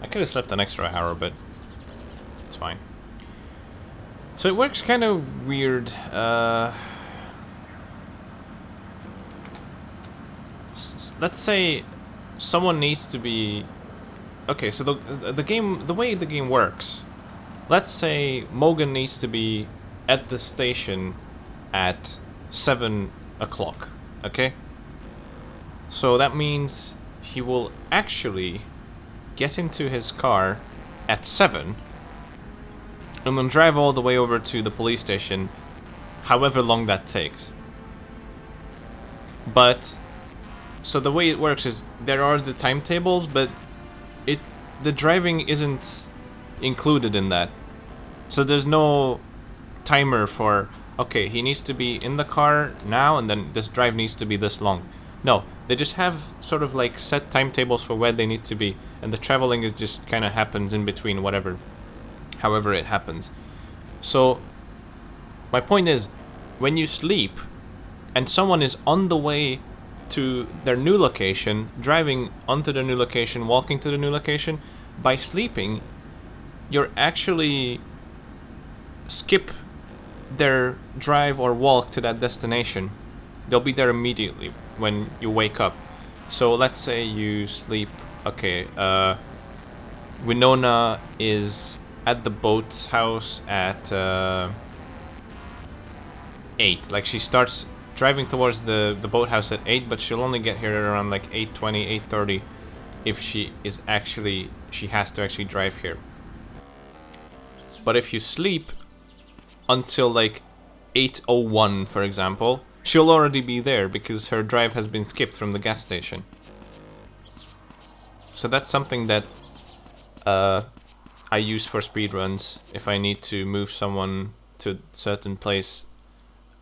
could have slept an extra hour, but it's fine. So it works kind of weird. Let's say someone needs to be... Okay, so the way the game works. Let's say Morgan needs to be at the station at 7 o'clock. Okay? So that means he will actually get into his car at 7 and then drive all the way over to the police station, however long that takes. But so the way it works is there are the timetables, but the driving isn't included in that. So there's no timer for, okay, he needs to be in the car now and then this drive needs to be this long. No, they just have sort of like set timetables for where they need to be, and the traveling is just kind of happens in between however it happens. So my point is, when you sleep and someone is on the way to their new location, driving onto their new location, walking to the new location, by sleeping, you're actually skip their drive or walk to that destination. they'll be there immediately when you wake up. So let's say you sleep. Okay, Winona is at the boathouse at 8. Like, she starts driving towards the boathouse at 8, but she'll only get here around like 8:20, 8:30 if she has to actually drive here. But if you sleep until like 8:01, for example, she'll already be there because her drive has been skipped from the gas station. So that's something that I use for speedruns if I need to move someone to a certain place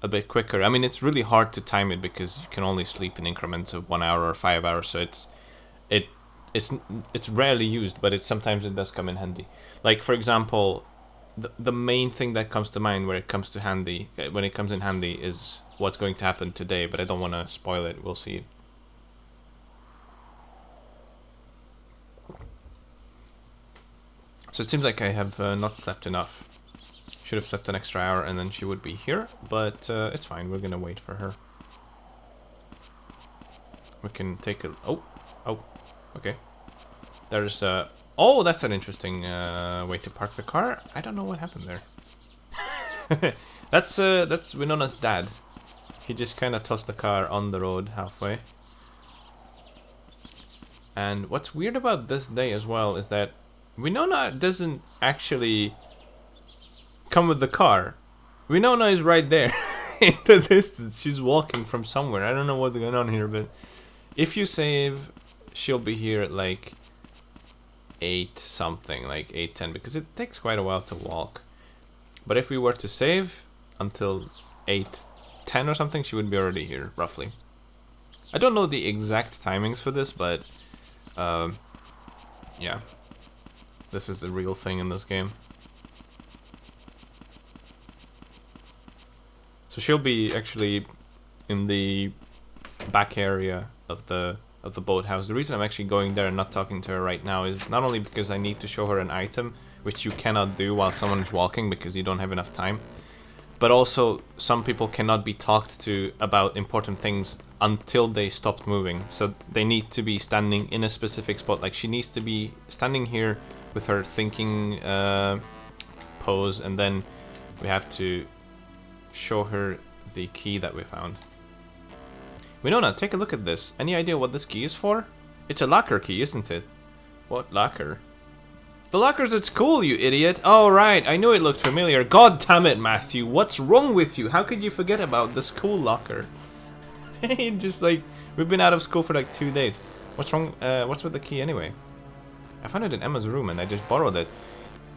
a bit quicker. I mean, it's really hard to time it because you can only sleep in increments of 1 hour or 5 hours, so it's rarely used, but sometimes it does come in handy. Like, for example, the main thing that comes to mind when it comes in handy is what's going to happen today, but I don't want to spoil it. We'll see. So it seems like I have not slept enough. Should have slept an extra hour and then she would be here, but it's fine. We're gonna wait for her. We can take a... Oh, okay. There's oh, that's an interesting way to park the car. I don't know what happened there. That's Winona's dad. He just kind of tossed the car on the road halfway. And what's weird about this day as well is that Winona doesn't actually come with the car. Winona is right there in the distance. She's walking from somewhere. I don't know what's going on here, but if you save, she'll be here at like 8 something, like 8:10, because it takes quite a while to walk. But if we were to save until 8:10 or something, she would be already here, roughly. I don't know the exact timings for this, but yeah, this is the real thing in this game. So she'll be actually in the back area of the boathouse. The reason I'm actually going there and not talking to her right now is not only because I need to show her an item, which you cannot do while someone is walking because you don't have enough time, but also some people cannot be talked to about important things until they stopped moving. So they need to be standing in a specific spot. Like, she needs to be standing here with her thinking pose, and then we have to show her the key that we found. Winona, take a look at this. Any idea what this key is for? It's a locker key, isn't it? What locker? The locker's at school, you idiot! Oh, right, I knew it looked familiar. God damn it, Matthew, what's wrong with you? How could you forget about the school locker? Just like, we've been out of school for like 2 days. What's wrong? What's with the key anyway? I found it in Emma's room and I just borrowed it.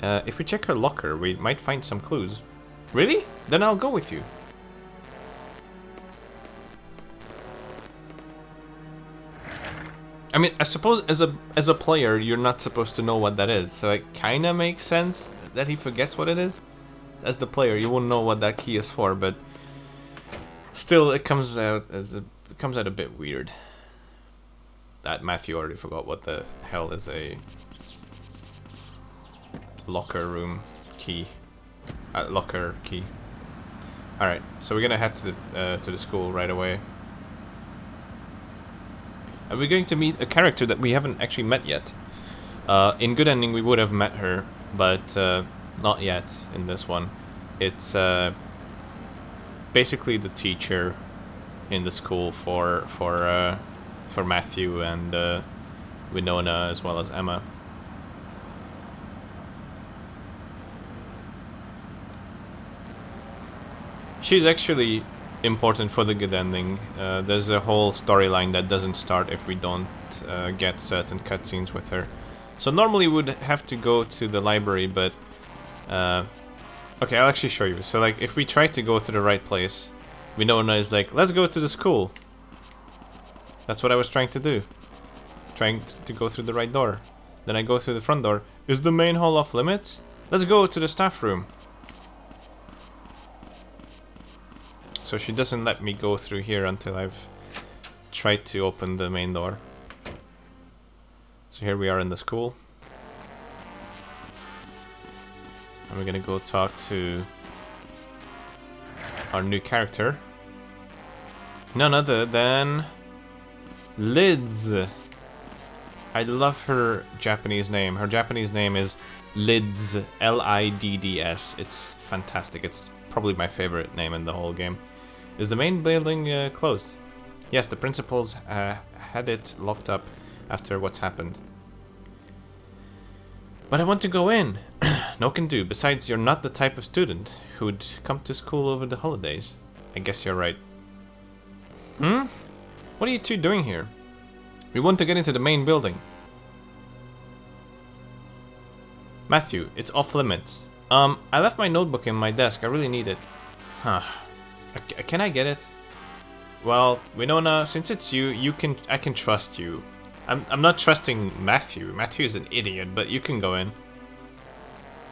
If we check her locker, we might find some clues. Really? Then I'll go with you. I mean, I suppose as a player, you're not supposed to know what that is, so it kind of makes sense that he forgets what it is. As the player, you won't know what that key is for, but still, it comes out a bit weird. That Matthew already forgot what the hell is a locker room key. Locker key. Alright, so we're gonna head to the school right away. And we're going to meet a character that we haven't actually met yet. In Good Ending we would have met her, but not yet in this one. It's basically the teacher in the school for Matthew and Winona as well as Emma. She's actually important for the good ending. There's a whole storyline that doesn't start if we don't get certain cutscenes with her. So normally we would have to go to the library, but okay, I'll actually show you. So like, if we try to go to the right place, Winona is like, let's go to the school. That's what I was trying to do. Trying to go through the right door. Then I go through the front door. Is the main hall off limits? Let's go to the staff room. So she doesn't let me go through here until I've tried to open the main door. So here we are in the school. And we're gonna go talk to our new character. None other than Lids. I love her Japanese name. Her Japanese name is Lids, L-I-D-D-S. It's fantastic. It's probably my favorite name in the whole game. Is the main building closed? Yes, the principals had it locked up after what's happened. But I want to go in. No can do. Besides, you're not the type of student who'd come to school over the holidays. I guess you're right. Hmm? What are you two doing here? We want to get into the main building. Matthew, it's off limits. I left my notebook in my desk. I really need it. Huh. Can I get it? Well, Winona, since it's you, I can trust you. I'm not trusting Matthew. Matthew's an idiot, but you can go in.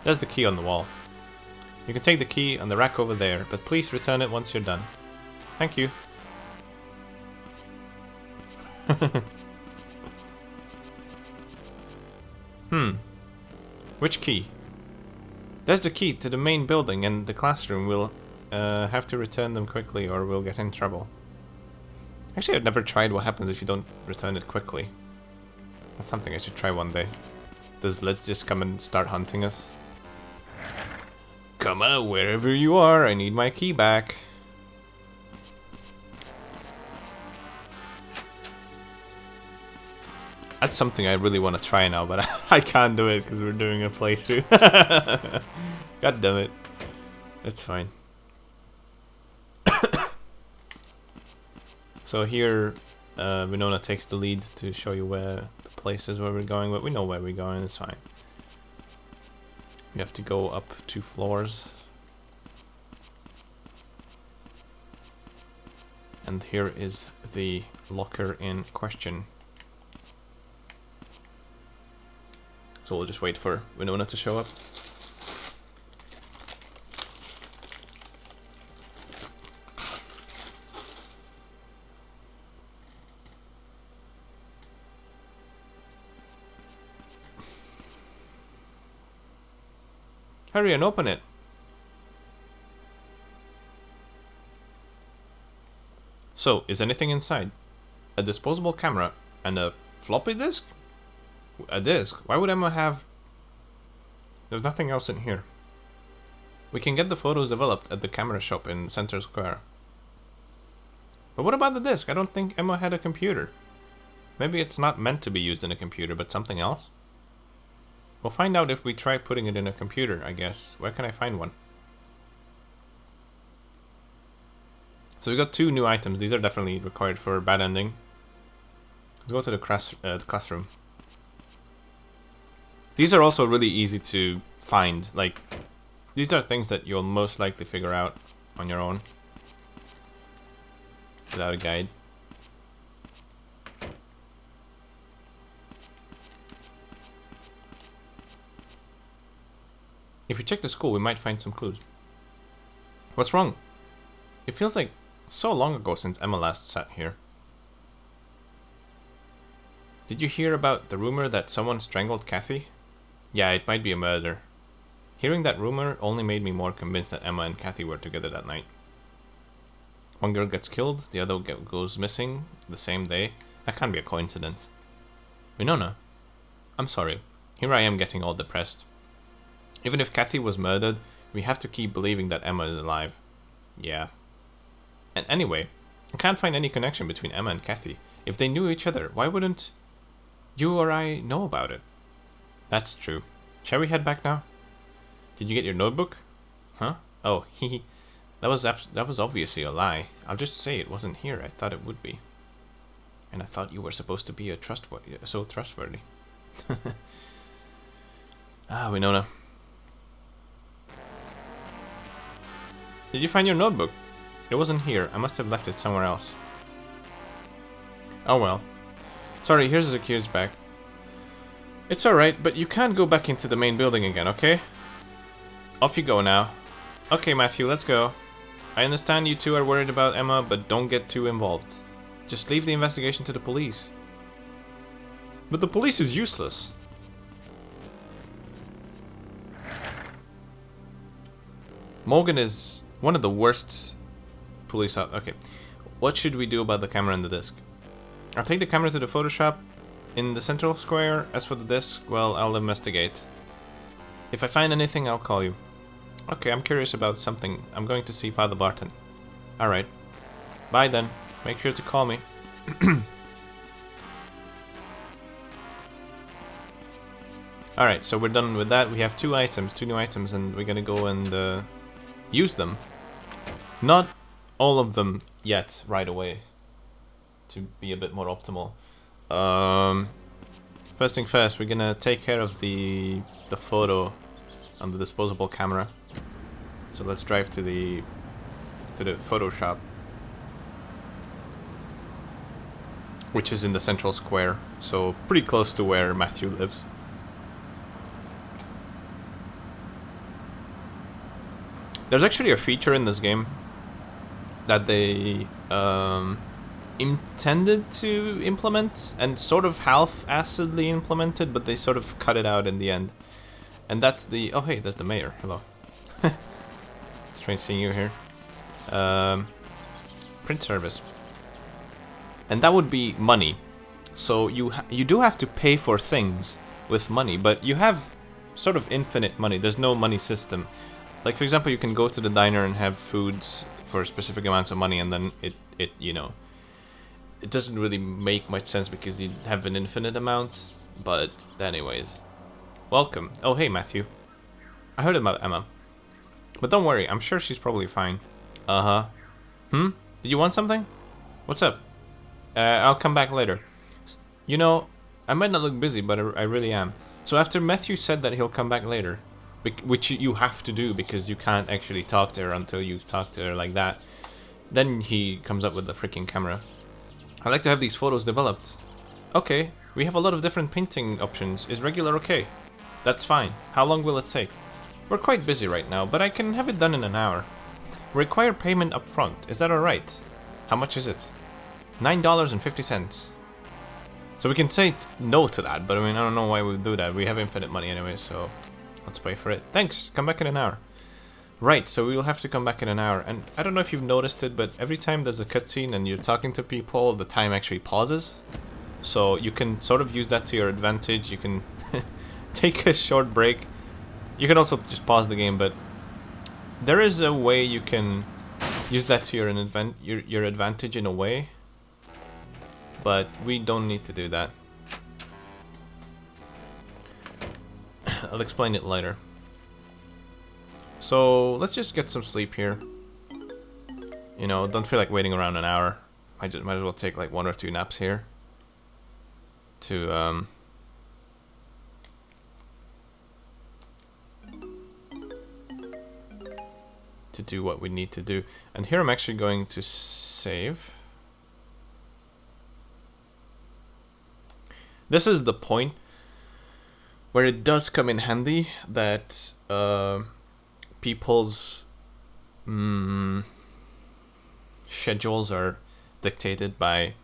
There's the key on the wall. You can take the key on the rack over there, but please return it once you're done. Thank you. Which key? There's the key to the main building and the classroom. We'll have to return them quickly or we'll get in trouble. Actually, I've never tried what happens if you don't return it quickly. That's something I should try one day. Does Liz just come and start hunting us? Come out wherever you are, I need my key back. That's something I really want to try now, but I can't do it because we're doing a playthrough. God damn it. It's fine. So here, Winona takes the lead to show you where the places where we're going, but we know where we're going, it's fine. We have to go up 2 floors. And here is the locker in question. So we'll just wait for Winona to show up. Hurry and open it. So, is anything inside? A disposable camera and a floppy disk? A disk? Why would Emma have... There's nothing else in here. We can get the photos developed at the camera shop in Center Square. But what about the disk? I don't think Emma had a computer. Maybe it's not meant to be used in a computer, but something else? We'll find out if we try putting it in a computer, I guess. Where can I find one? So we got 2 new items. These are definitely required for a bad ending. Let's go to the classroom. These are also really easy to find. Like, these are things that you'll most likely figure out on your own without a guide. If we check the school, we might find some clues. What's wrong? It feels like so long ago since Emma last sat here. Did you hear about the rumor that someone strangled Kathy? Yeah, it might be a murder. Hearing that rumor only made me more convinced that Emma and Kathy were together that night. One girl gets killed, the other goes missing the same day. That can't be a coincidence. Winona, I'm sorry. Here I am getting all depressed. Even if Kathy was murdered, we have to keep believing that Emma is alive. Yeah. And anyway, I can't find any connection between Emma and Kathy. If they knew each other, why wouldn't you or I know about it? That's true. Shall we head back now? Did you get your notebook? Huh? Oh, hehe. That was obviously a lie. I'll just say it wasn't here. I thought it would be. And I thought you were supposed to be so trustworthy. Ah, Winona. Did you find your notebook? It wasn't here. I must have left it somewhere else. Oh well. Sorry, here's Zakir's bag. It's alright, but you can't go back into the main building again, okay? Off you go now. Okay, Matthew, let's go. I understand you two are worried about Emma, but don't get too involved. Just leave the investigation to the police. But the police is useless. Morgan is one of the worst police okay. what should we do about the camera and the disc? I'll take the camera to the Photoshop in the central square. As for the disc, well, I'll investigate. If I find anything, I'll call you. Okay, I'm curious about something. I'm going to see Father Barton. Alright. Bye then. Make sure to call me. Alright, so we're done with that. We have two new items, and we're gonna go and use them. Not all of them yet, right away. To be a bit more optimal. First thing first, we're gonna take care of the photo on the disposable camera. So let's drive to the Photoshop, which is in the central square, so pretty close to where Matthew lives. There's actually a feature in this game that they intended to implement and sort of half-assedly implemented, but they sort of cut it out in the end. And that's the... Oh, hey, there's the mayor. Hello. Strange seeing you here. Print service. And that would be money. So you do have to pay for things with money, but you have sort of infinite money. There's no money system. Like, for example, you can go to the diner and have foods for specific amounts of money, and then it you know, it doesn't really make much sense because you have an infinite amount. But anyways, welcome. Oh, hey, Matthew. I heard about Emma. But don't worry, I'm sure she's probably fine. Uh-huh. Did you want something? What's up? I'll come back later. You know, I might not look busy, but I really am. So after Matthew said that he'll come back later, which you have to do because you can't actually talk to her until you talk to her like that, then he comes up with the freaking camera. I'd like to have these photos developed. Okay, we have a lot of different painting options. Is regular okay? That's fine. How long will it take? We're quite busy right now, but I can have it done in an hour. Require payment up front. Is that alright? How much is it? $9.50. So we can say no to that, but I mean, I don't know why we would do that. We have infinite money anyway, so let's pay for it. Thanks. Come back in an hour. Right, so we will have to come back in an hour. And I don't know if you've noticed it, but every time there's a cutscene and you're talking to people, the time actually pauses. So you can sort of use that to your advantage. You can take a short break. You can also just pause the game, but there is a way you can use that to your advantage in a way. But we don't need to do that. I'll explain it later. So let's just get some sleep here. You know, don't feel like waiting around an hour. Might as well take like 1 or 2 naps here. To do what we need to do. And here I'm actually going to save. This is the point where it does come in handy that people's schedules are dictated by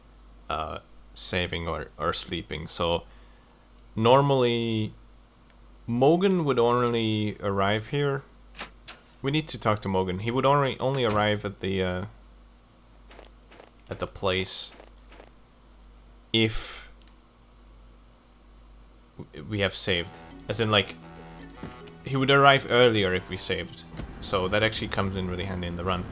saving or sleeping. So normally Mogan would only arrive here. We need to talk to Mogan. He would only arrive at the place if we have saved. As in, like, he would arrive earlier if we saved. So that actually comes in really handy in the run.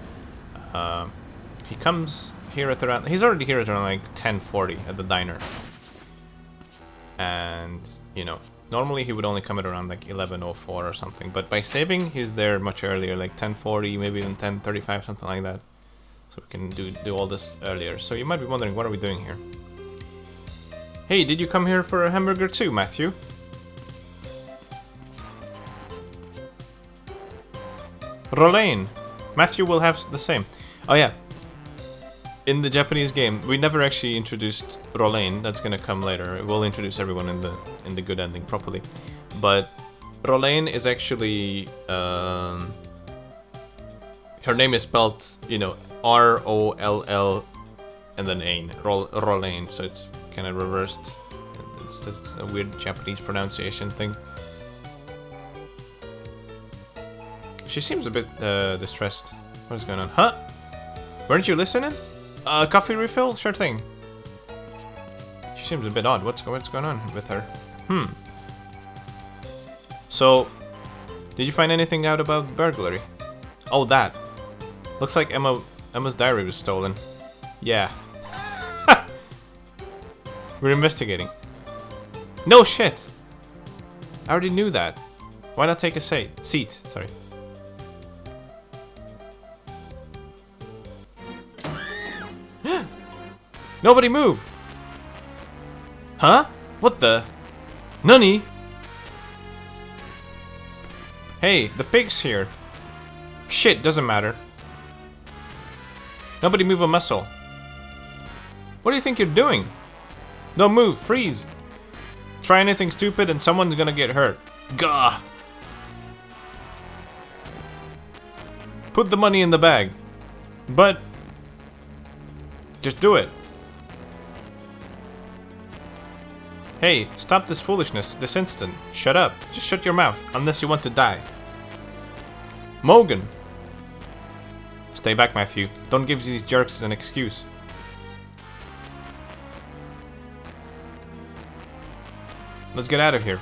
He comes here at around... He's already here at around like 10:40 at the diner. And, you know, normally he would only come at around like 11:04 or something. But by saving, he's there much earlier, like 10:40, maybe even 10:35, something like that. So we can do all this earlier. So you might be wondering, what are we doing here? Hey, did you come here for a hamburger too, Matthew? Rolane. Matthew will have the same. Oh yeah. In the Japanese game, we never actually introduced Rolane. That's gonna come later. We'll introduce everyone in the good ending properly. But Rolane is actually her name is spelled, you know, R-O-L-L and then Ain. Rolane. So it's kind of reversed. It's just a weird Japanese pronunciation thing. She seems a bit distressed. What is going on? Huh? Weren't you listening? Coffee refill? Sure thing. She seems a bit odd. What's going on with her? So, did you find anything out about burglary? Oh, that. Looks like Emma's diary was stolen. Yeah. We're investigating. No shit! I already knew that. Why not take a seat? Sorry. Nobody move! Huh? What the? Nani? Hey, the pig's here. Shit, doesn't matter. Nobody move a muscle. What do you think you're doing? Don't move, freeze. Try anything stupid and someone's gonna get hurt. Gah! Put the money in the bag. But... just do it. Hey, stop this foolishness this instant. Shut up. Just shut your mouth, unless you want to die. Morgan! Stay back, Matthew. Don't give these jerks an excuse. Let's get out of here.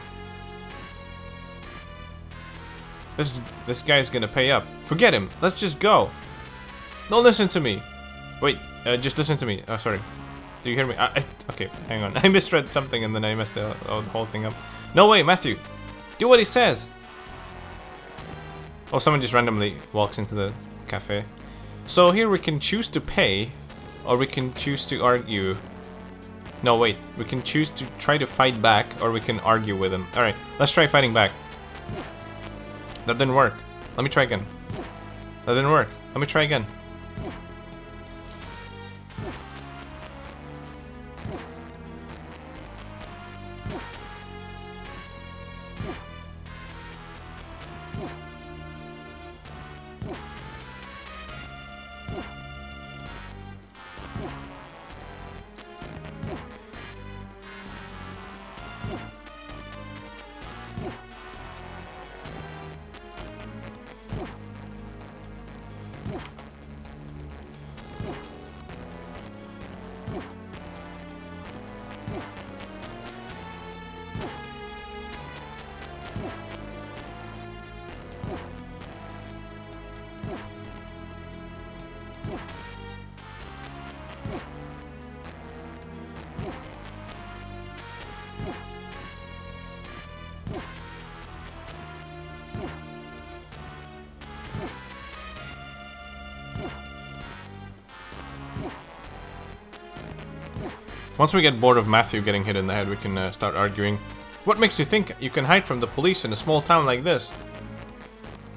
This guy's gonna pay up. Forget him. Let's just go. Don't listen to me. Wait, just listen to me. Oh, sorry. Do you hear me? Okay, hang on. I misread something and then I messed the whole thing up. No way, Matthew. Do what he says. Oh, someone just randomly walks into the cafe. So here we can choose to pay, or we can choose to argue. No, wait. We can choose to try to fight back, or we can argue with him. Alright, let's try fighting back. That didn't work. Let me try again. That didn't work. Let me try again. Once we get bored of Matthew getting hit in the head, we can start arguing. What makes you think you can hide from the police in a small town like this?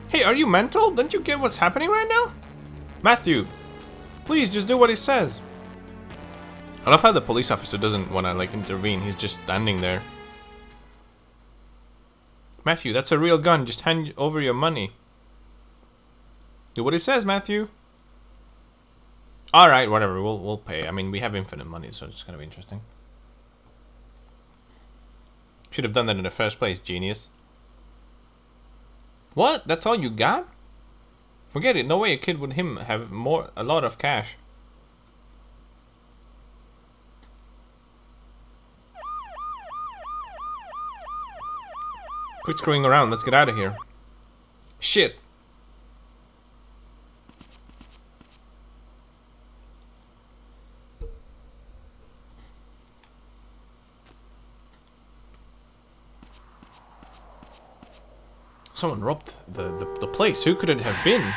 Hey, are you mental? Don't you get what's happening right now? Matthew, please just do what he says. I love how the police officer doesn't want to like intervene. He's just standing there. Matthew, that's a real gun. Just hand over your money. Do what he says, Matthew. Alright, whatever, we'll pay. I mean, we have infinite money, so it's gonna be interesting. Should have done that in the first place, genius. What? That's all you got? Forget it, no way a kid would have a lot of cash. Quit screwing around, let's get out of here. Shit. Someone robbed the place. Who could it have been?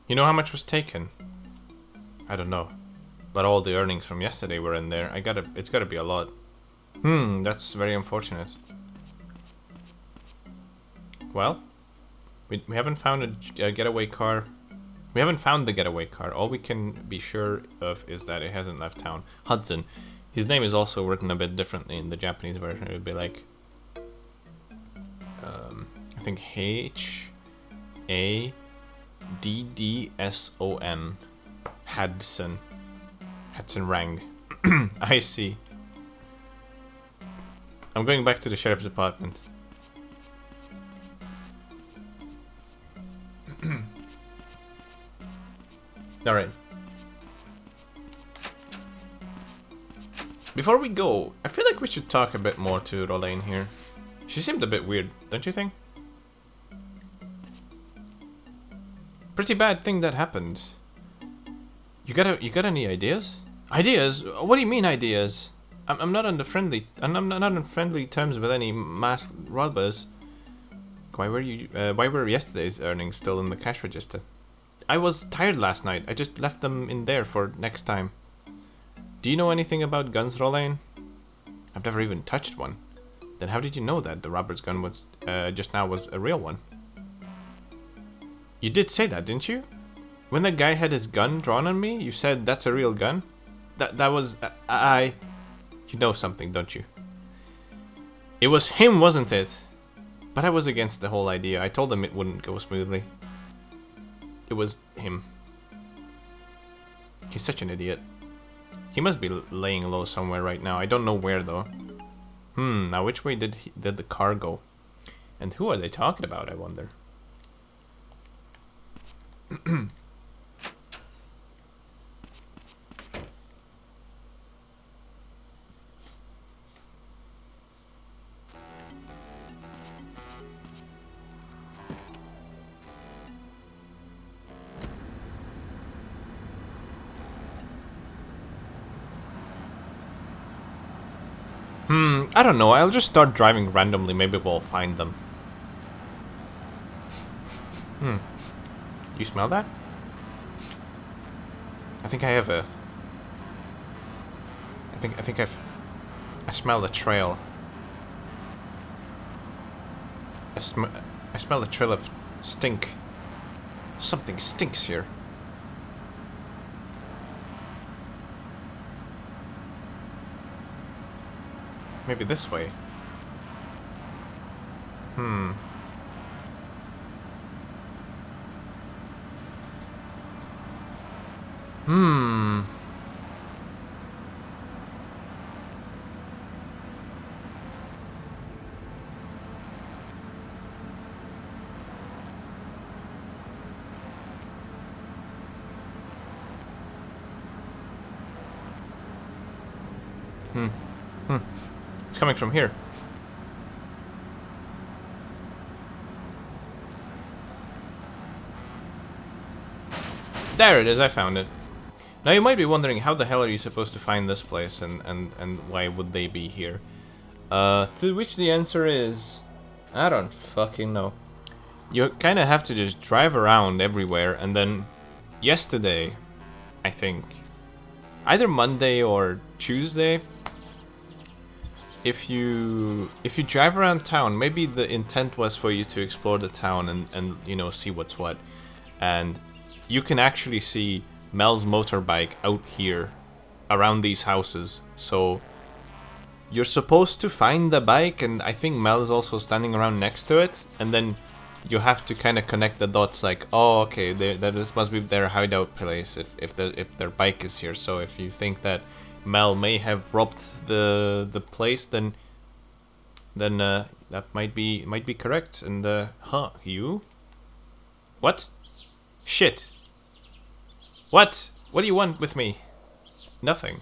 You know how much was taken? I don't know. But all the earnings from yesterday were in there. It's gotta be a lot. That's very unfortunate. Well, we haven't found a getaway car. We haven't found the getaway car. All we can be sure of is that it hasn't left town. Hudson. His name is also written a bit differently in the Japanese version. It would be like, I think H Addson. Hadson. Hadson Rang. I see. I'm going back to the sheriff's department. Alright. Before we go, I feel like we should talk a bit more to Rolane here. She seemed a bit weird, don't you think? Pretty bad thing that happened. You got any ideas? Ideas? What do you mean ideas? I'm not on friendly terms with any masked robbers. Why were yesterday's earnings still in the cash register? I was tired last night. I just left them in there for next time. Do you know anything about guns, Rolane? I've never even touched one. Then how did you know that the robber's gun was just now was a real one? You did say that, didn't you? When that guy had his gun drawn on me, you said that's a real gun? That was You know something, don't you? It was him, wasn't it? But I was against the whole idea. I told him it wouldn't go smoothly. It was him. He's such an idiot. He must be laying low somewhere right now. I don't know where though. Now which way did the car go? And who are they talking about, I wonder? I don't know. I'll just start driving randomly. Maybe we'll find them. You smell that? I think I have a... I smell the trail. I smell the trail of stink. Something stinks here. Maybe this way. It's coming from here. There it is, I found it. Now you might be wondering, how the hell are you supposed to find this place and why would they be here? To which the answer is, I don't fucking know. You kind of have to just drive around everywhere, and then yesterday, I think, either Monday or Tuesday, if you drive around town, maybe the intent was for you to explore the town and you know, see what's what, and you can actually see Mel's motorbike out here around these houses. So you're supposed to find the bike, and I think Mel is also standing around next to it, and then you have to kind of connect the dots, like, oh, okay, this must be their hideout place if their bike is here. So if you think that Mel may have robbed the place, then that might be correct. And you? What? Shit. What do you want with me? Nothing.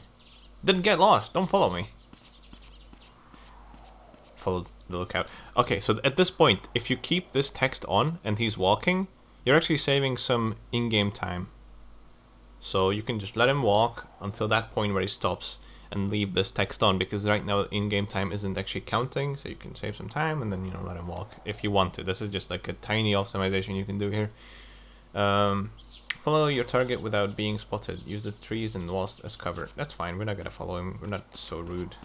Then get lost. Don't follow me. Follow the lookout. Okay, so at this point, if you keep this text on and he's walking, you're actually saving some in-game time. So you can just let him walk until that point where he stops and leave this text on, because right now in-game time isn't actually counting, so you can save some time and then, you know, let him walk if you want to. This is just like a tiny optimization you can do here. Follow your target without being spotted. Use the trees and walls as cover. That's fine. We're not gonna follow him. We're not so rude.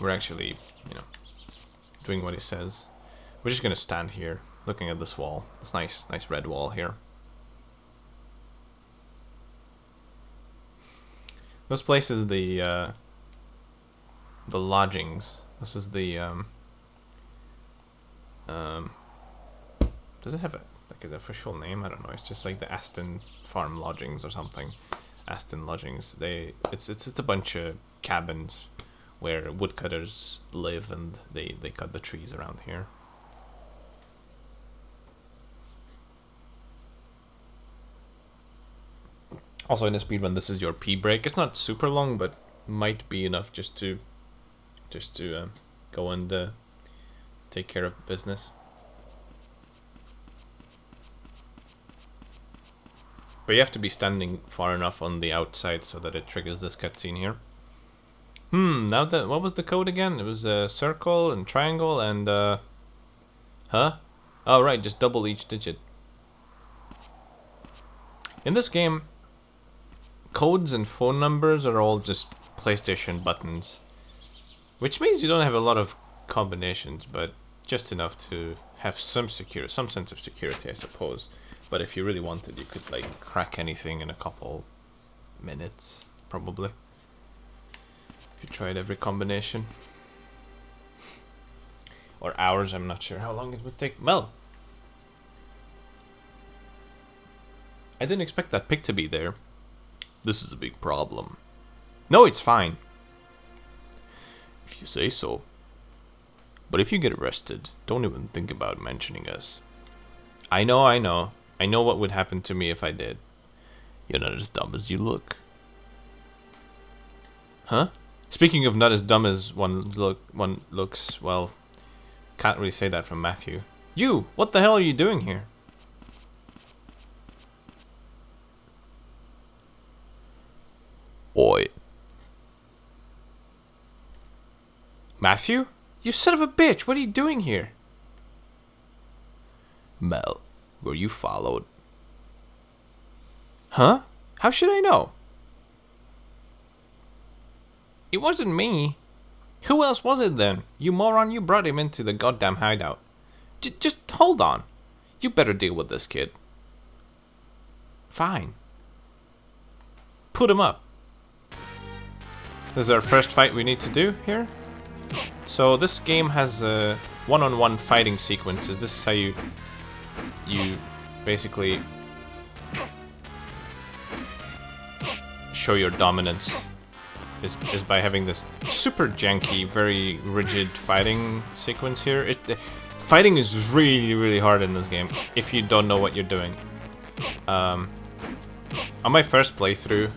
We're actually, you know, doing what he says. We're just gonna stand here, looking at this wall. This nice red wall here. This place is the lodgings. This is the Does it have a like an official name? I don't know. It's just like the Aston Farm Lodgings or something. Aston Lodgings. It's a bunch of cabins where woodcutters live, and they cut the trees around here. Also, in a speedrun, this is your pee break. It's not super long, but might be enough just to go and take care of business. But you have to be standing far enough on the outside so that it triggers this cutscene here. Now that, what was the code again? It was a circle and triangle and huh? Oh right, just double each digit. In this game, codes and phone numbers are all just PlayStation buttons, which means you don't have a lot of combinations, but just enough to have some sense of security, I suppose. But if you really wanted, you could like crack anything in a couple minutes, probably. If you tried every combination. Or hours, I'm not sure how long it would take. Well, I didn't expect that pig to be there. This is a big problem. No, it's fine. If you say so. But if you get arrested, don't even think about mentioning us. I know. I know what would happen to me if I did. You're not as dumb as you look. Huh? Speaking of not as dumb as one looks, well, can't really say that from Matthew. You! What the hell are you doing here? Oi. Matthew? You son of a bitch, what are you doing here? Mel, were you followed? Huh? How should I know? It wasn't me. Who else was it then? You moron, you brought him into the goddamn hideout. Just hold on. You better deal with this kid. Fine. Put him up. This is our first fight we need to do here. So this game has one-on-one fighting sequences. This is how you basically show your dominance. Is by having this super janky, very rigid fighting sequence here. Fighting is really hard in this game if you don't know what you're doing. On my first playthrough,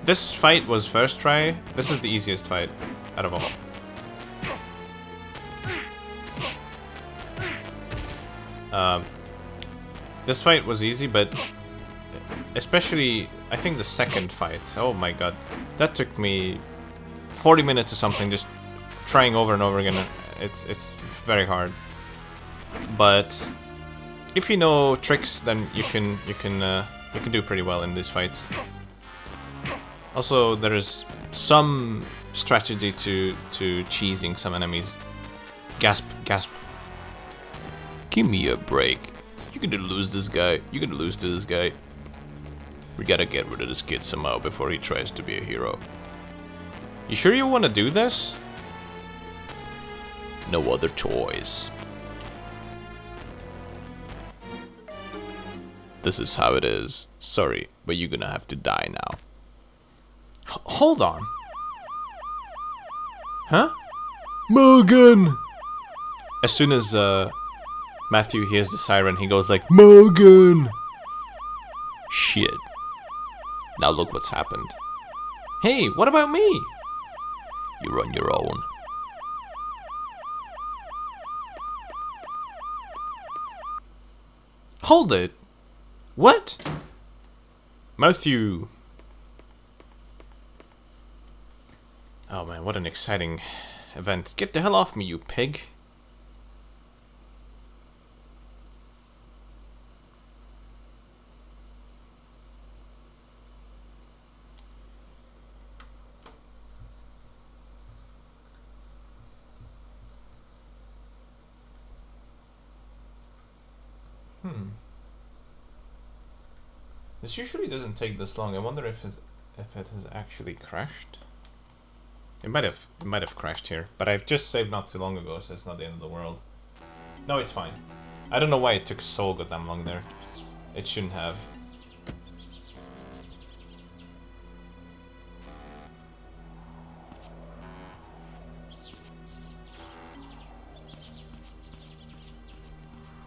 this fight was first try. This is the easiest fight out of all. This fight was easy, but especially, I think the second fight, oh my god, that took me 40 minutes or something, just trying over and over again. It's very hard, but if you know tricks, then you can do pretty well in these fights. Also, there is some strategy to cheesing some enemies. Gasp, gasp. Give me a break. You're gonna lose this guy. You're gonna lose to this guy. We gotta get rid of this kid somehow before he tries to be a hero. You sure you want to do this? No other choice. This is how it is. Sorry, but you're gonna have to die now. Hold on. Huh? Morgan! As soon as Matthew hears the siren, he goes like, Morgan! Shit. Now look what's happened. Hey, what about me? You're on your own. Hold it. What? Matthew. Oh man, what an exciting event. Get the hell off me, you pig. This usually doesn't take this long. I wonder if it has actually crashed. It might have crashed here, but I've just saved not too long ago, so it's not the end of the world. No, it's fine. I don't know why it took so goddamn long there. It shouldn't have.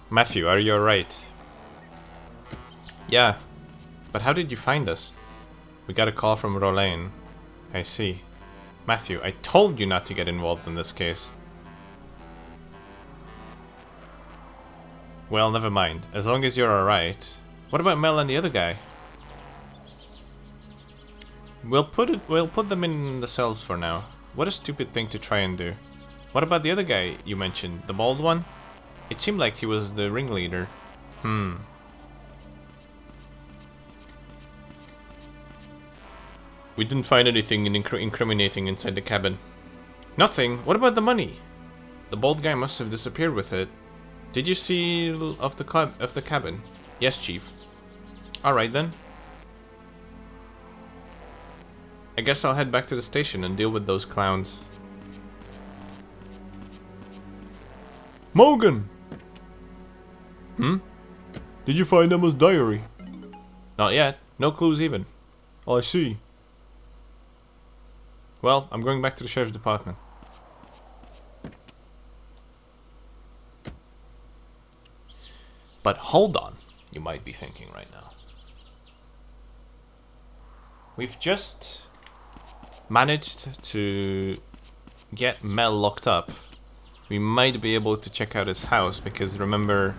Matthew, are you alright? Yeah, but how did you find us? We got a call from Rolane. I see. Matthew, I told you not to get involved in this case. Well, never mind. As long as you're alright. What about Mel and the other guy? We'll put them in the cells for now. What a stupid thing to try and do. What about the other guy you mentioned? The bald one? It seemed like he was the ringleader. We didn't find anything incriminating inside the cabin. Nothing? What about the money? The bald guy must have disappeared with it. Did you see of the cabin? Yes, Chief. Alright then. I guess I'll head back to the station and deal with those clowns. Morgan! Did you find Emma's diary? Not yet. No clues even. I see. Well, I'm going back to the sheriff's department. But hold on, you might be thinking right now. We've just managed to get Mel locked up. We might be able to check out his house because remember,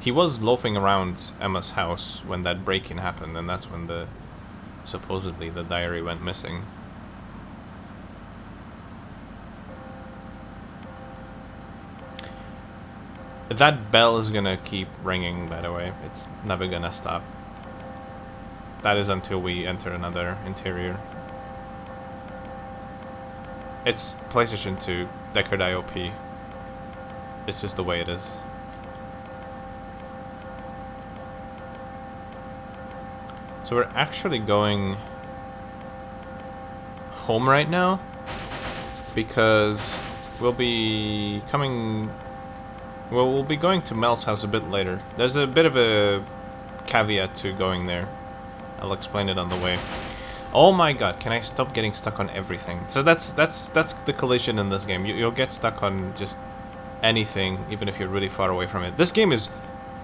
he was loafing around Emma's house when that break-in happened, and that's when supposedly the diary went missing. That bell is gonna keep ringing, by the way. It's never gonna stop. That is until we enter another interior. It's PlayStation 2, Deckard IOP. It's just the way it is. So we're actually going home right now because we'll be coming... Well, we'll be going to Mel's house a bit later. There's a bit of a caveat to going there. I'll explain it on the way. Oh my god, can I stop getting stuck on everything? So that's the collision in this game. You'll get stuck on just anything, even if you're really far away from it. This game is...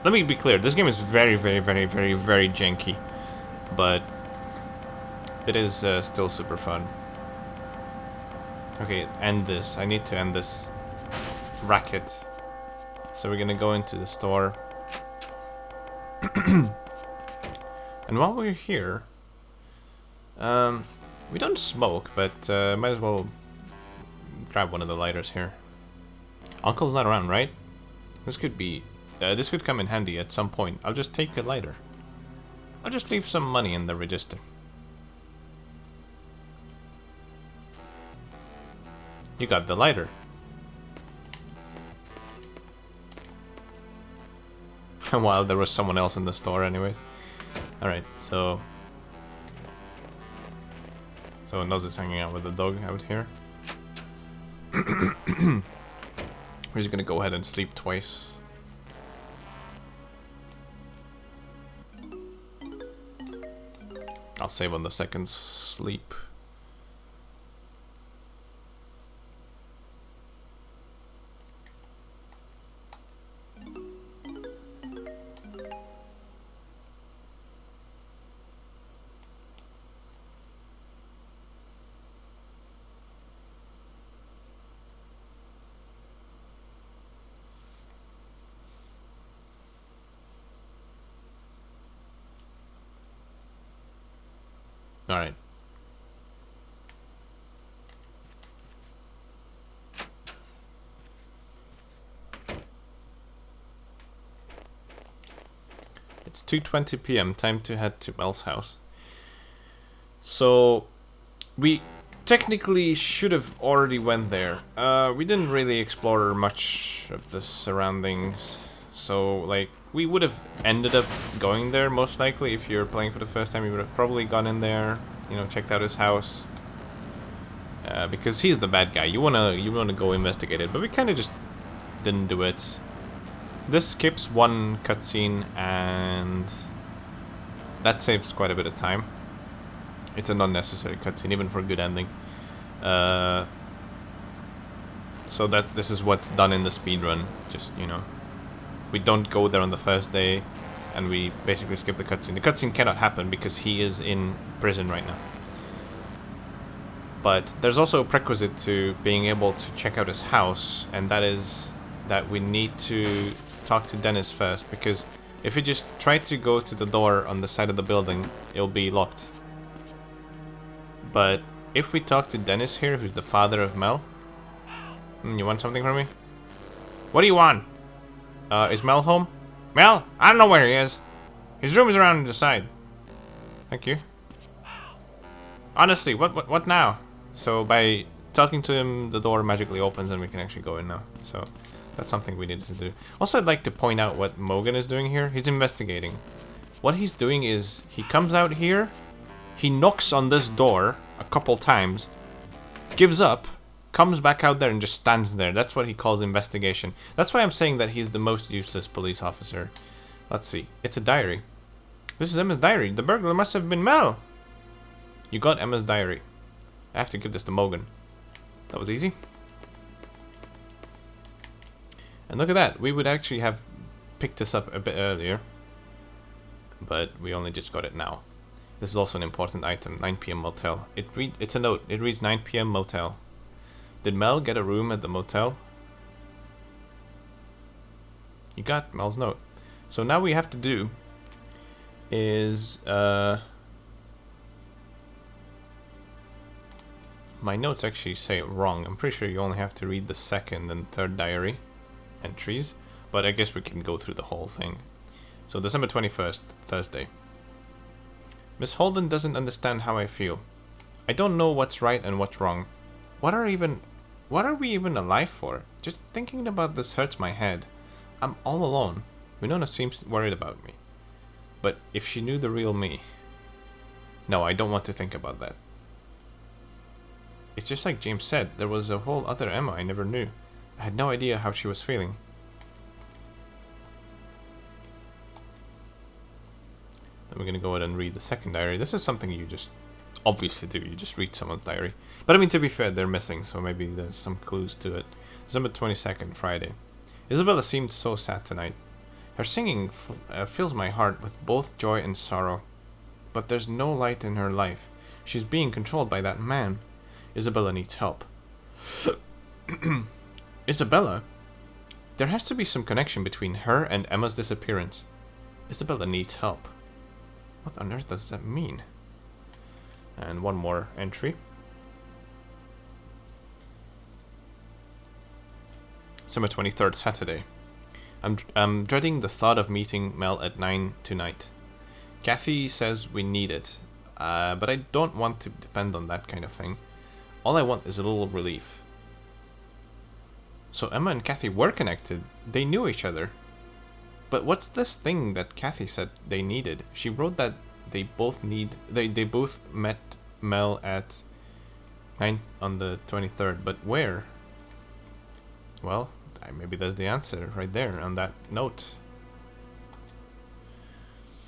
Let me be clear. This game is very, very, very, very, very janky. But it is still super fun. Okay, end this. I need to end this racket. So we're gonna go into the store. And while we're here, we don't smoke, but might as well grab one of the lighters here. Uncle's not around, right? This could come in handy at some point. I'll just take a lighter. I'll just leave some money in the register. You got the lighter. While there was someone else in the store anyways. Alright, so... Someone knows it's hanging out with the dog out here. We're just gonna go ahead and sleep twice. I'll save on the second sleep. All right. It's 2:20 p.m. Time to head to Mel's house. So we technically should have already went there. We didn't really explore much of the surroundings. So like we would have ended up going there most likely. If you're playing for the first time, you would have probably gone in there, you know, checked out his house. because he's the bad guy. You wanna go investigate it, but we kind of just didn't do it. This skips one cutscene, and that saves quite a bit of time. It's an unnecessary cutscene, even for a good ending. So that this is what's done in the speedrun. Just, you know, we don't go there on the first day, and we basically skip the cutscene. The cutscene cannot happen because he is in prison right now. But there's also a prerequisite to being able to check out his house, and that is that we need to talk to Dennis first, because if we just try to go to the door on the side of the building, it'll be locked. But if we talk to Dennis here, who's the father of Mel... you want something from me? What do you want? Is Mel home? Mel? I don't know where he is. His room is around the side. Thank you. Honestly, what now? So by talking to him, the door magically opens and we can actually go in now. So that's something we needed to do. Also, I'd like to point out what Mogan is doing here. He's investigating. What he's doing is he comes out here, he knocks on this door a couple times, gives up, comes back out there and just stands there. That's what he calls investigation. That's why I'm saying that he's the most useless police officer. Let's see. It's a diary. This is Emma's diary. The burglar must have been Mel. You got Emma's diary. I have to give this to Mogan. That was easy. And look at that. We would actually have picked this up a bit earlier, but we only just got it now. This is also an important item. 9 p.m. motel. It's a note. It reads 9 p.m. motel. Did Mel get a room at the motel? You got Mel's note. So now what we have to do is my notes actually say it wrong. I'm pretty sure you only have to read the second and third diary entries, but I guess we can go through the whole thing. So December 21st, Thursday. Miss Holden doesn't understand how I feel. I don't know what's right and what's wrong. What are we even alive for? Just thinking about this hurts my head. I'm all alone. Winona seems worried about me. But if she knew the real me... No, I don't want to think about that. It's just like James said, there was a whole other Emma I never knew. I had no idea how she was feeling. Then we're gonna go ahead and read the second diary. This is something you just obviously do. You just read someone's diary. But I mean, to be fair, they're missing, so maybe there's some clues to it. December 22nd, Friday. Isabella seemed so sad tonight. Her singing fills my heart with both joy and sorrow. But there's no light in her life. She's being controlled by that man. Isabella needs help. Isabella? There has to be some connection between her and Emma's disappearance. Isabella needs help. What on earth does that mean? And one more entry. December 23rd, Saturday. I'm dreading the thought of meeting Mel at 9 tonight. Kathy says we need it, but I don't want to depend on that kind of thing. All I want is a little relief. So Emma and Kathy were connected. They knew each other. But what's this thing that Kathy said they needed? She wrote that they both met Mel at 9 on the 23rd, but where? Well, maybe that's the answer right there on that note.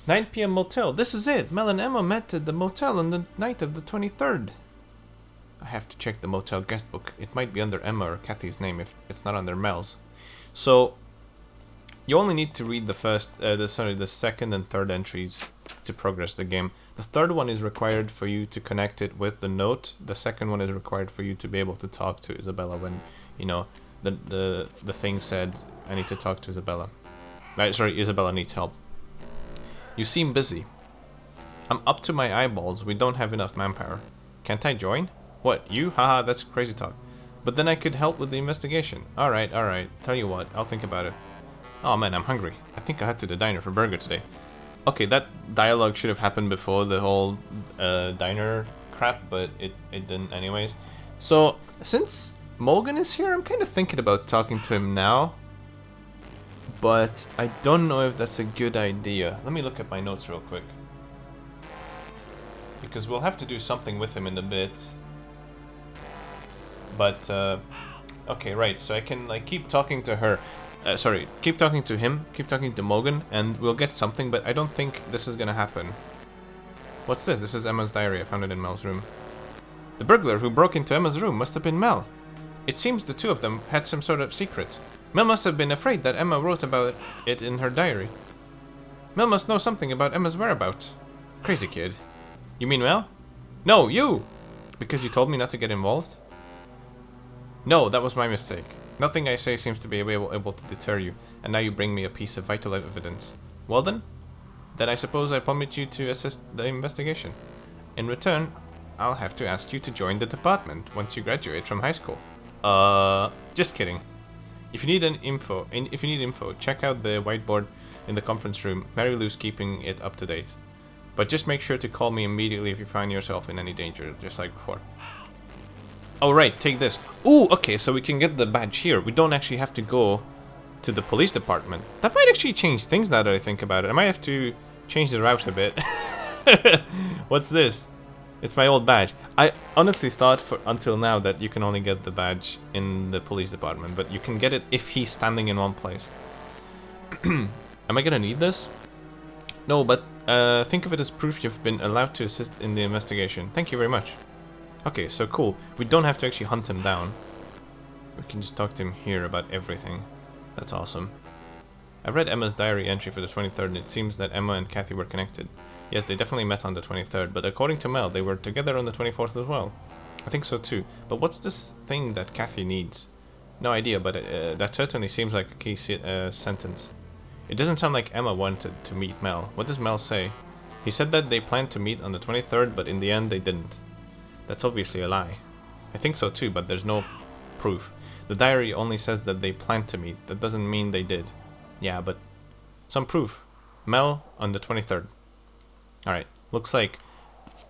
9 p.m. motel. This is it. Mel and Emma met at the motel on the night of the 23rd. I have to check the motel guest book. It might be under Emma or Kathy's name if it's not under Mel's. So you only need to read the second and third entries to progress the game. The third one is required for you to connect it with the note. The second one is required for you to be able to talk to Isabella when, you know, the thing said, I need to talk to Isabella. Sorry, Isabella needs help. You seem busy. I'm up to my eyeballs. We don't have enough manpower. Can't I join? What, you? Haha, that's crazy talk. But then I could help with the investigation. Alright. Tell you what, I'll think about it. Oh man, I'm hungry. I think I'll head to the diner for burger today. Okay, that dialogue should have happened before the whole diner crap, but it didn't anyways. So, since Morgan is here, I'm kind of thinking about talking to him now. But I don't know if that's a good idea. Let me look at my notes real quick. Because we'll have to do something with him in a bit. But, okay, right, so I can, like, keep talking to her. Sorry, keep talking to him, keep talking to Morgan, and we'll get something, but I don't think this is gonna happen. What's this? This is Emma's diary. I found it in Mel's room. The burglar who broke into Emma's room must have been Mel. It seems the two of them had some sort of secret. Mel must have been afraid that Emma wrote about it in her diary. Mel must know something about Emma's whereabouts. Crazy kid. You mean Mel? No, you! Because you told me not to get involved? No, that was my mistake. Nothing I say seems to be able to deter you, and now you bring me a piece of vital evidence. Well then I suppose I permit you to assist the investigation. In return, I'll have to ask you to join the department once you graduate from high school. Just kidding. If you need info, check out the whiteboard in the conference room. Mary Lou's keeping it up to date. But just make sure to call me immediately if you find yourself in any danger, just like before. Oh right, take this. Ooh, okay, so we can get the badge here. We don't actually have to go to the police department. That might actually change things now that I think about it. I might have to change the route a bit. What's this? It's my old badge. I honestly thought until now that you can only get the badge in the police department, but you can get it if he's standing in one place. Am I gonna need this? No, but think of it as proof you've been allowed to assist in the investigation. Thank you very much. Okay, so cool. We don't have to actually hunt him down. We can just talk to him here about everything. That's awesome. I read Emma's diary entry for the 23rd, and it seems that Emma and Kathy were connected. Yes, they definitely met on the 23rd, but according to Mel, they were together on the 24th as well. I think so too. But what's this thing that Kathy needs? No idea, but that certainly seems like a key sentence. It doesn't sound like Emma wanted to meet Mel. What does Mel say? He said that they planned to meet on the 23rd, but in the end they didn't. That's obviously a lie. I think so too, but there's no proof. The diary only says that they planned to meet. That doesn't mean they did. Yeah, but some proof. Mel on the 23rd. Alright, looks like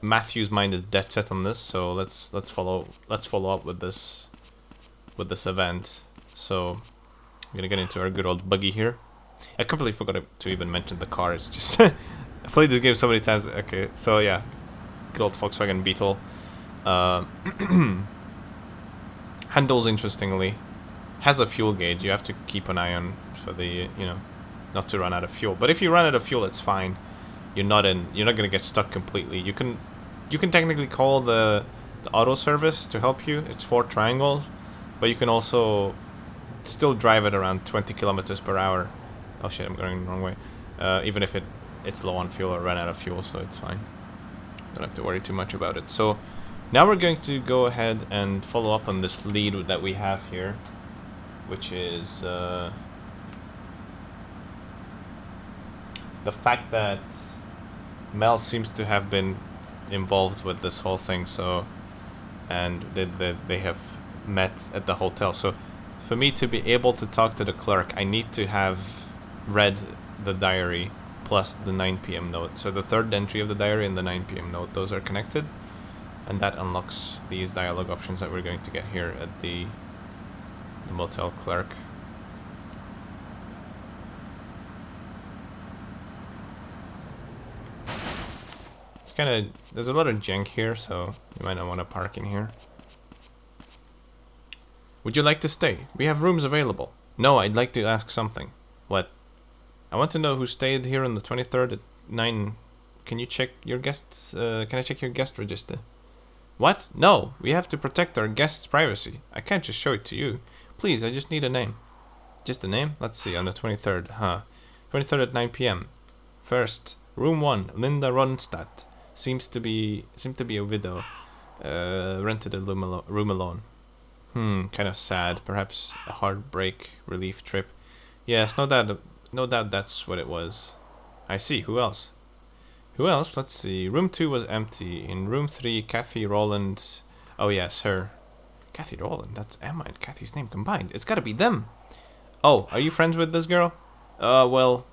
Matthew's mind is dead set on this, so let's follow up with this event. So I'm gonna get into our good old buggy here. I completely forgot to even mention the car. It's just I played this game so many times. Okay, so yeah, good old Volkswagen Beetle. Handles interestingly. Has a fuel gauge. You have to keep an eye on for the not to run out of fuel. But if you run out of fuel, it's fine. You're not gonna get stuck completely. You can technically call the auto service to help you. It's 4 triangles, but you can also still drive it around 20 kilometers per hour. Oh shit, I'm going the wrong way. Even if it's low on fuel or ran out of fuel, so it's fine. Don't have to worry too much about it. So now we're going to go ahead and follow up on this lead that we have here, which is the fact that Mel seems to have been involved with this whole thing. So, and they have met at the hotel. So for me to be able to talk to the clerk, I need to have read the diary plus the 9 p.m. note. So the third entry of the diary and the 9 p.m. note, those are connected, and that unlocks these dialogue options that we're going to get here at the motel clerk. It's kind of, there's a lot of junk here, so you might not want to park in here. Would you like to stay? We have rooms available. No, I'd like to ask something. What? I want to know who stayed here on the 23rd at 9. Can you check your guests? Can I check your guest register? What? No, we have to protect our guests' privacy. I can't just show it to you. Please, I just need a name. Just a name? Let's see, on the 23rd, huh? 23rd at 9 p.m. First, room 1, Linda Ronstadt. Seems to be a widow. Rented a room alone. Kind of sad. Perhaps a heartbreak relief trip. Yes, no doubt that's what it was. I see. Who else? Let's see. Room 2 was empty. In room 3, Kathy Rowland. Oh yes, her. Kathy Rowland. That's Emma and Kathy's name combined. It's gotta be them. Oh, are you friends with this girl? Well,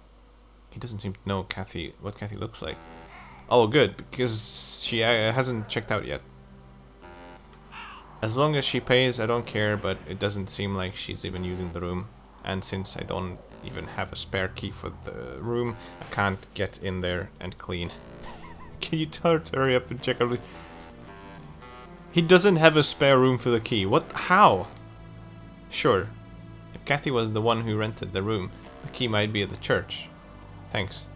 he doesn't seem to know what Kathy looks like. Oh, good, because she hasn't checked out yet. As long as she pays, I don't care, but it doesn't seem like she's even using the room. And since I don't even have a spare key for the room, I can't get in there and clean. Can you tell her to hurry up and check out? He doesn't have a spare room for the key. What? How? Sure. If Kathy was the one who rented the room, the key might be at the church. Thanks.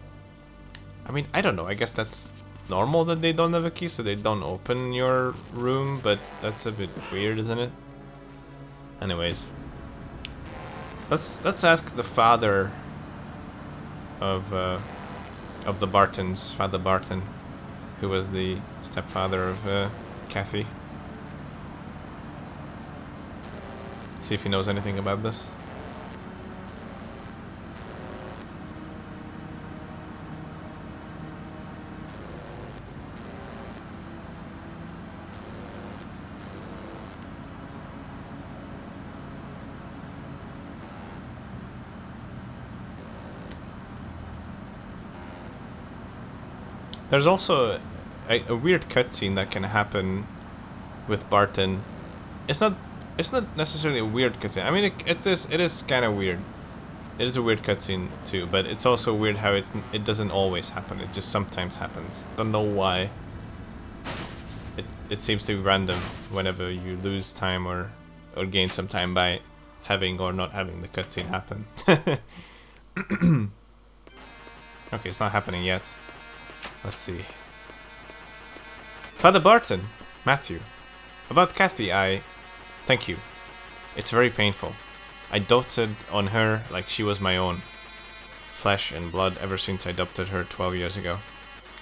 I mean, I don't know. I guess that's normal that they don't have a key, so they don't open your room, but that's a bit weird, isn't it? Anyways. Let's ask the father of the Bartons, Father Barton, who was the stepfather of Kathy. See if he knows anything about this. There's also a weird cutscene that can happen with Barton. It's not necessarily a weird cutscene. I mean, it is kind of weird. It is a weird cutscene too, but it's also weird how it doesn't always happen. It just sometimes happens. Don't know why. It seems to be random whenever you lose time or gain some time by having or not having the cutscene happen. Okay, it's not happening yet. Let's see. Father Barton, Matthew. About Kathy, thank you. It's very painful. I doted on her like she was my own flesh and blood ever since I adopted her 12 years ago.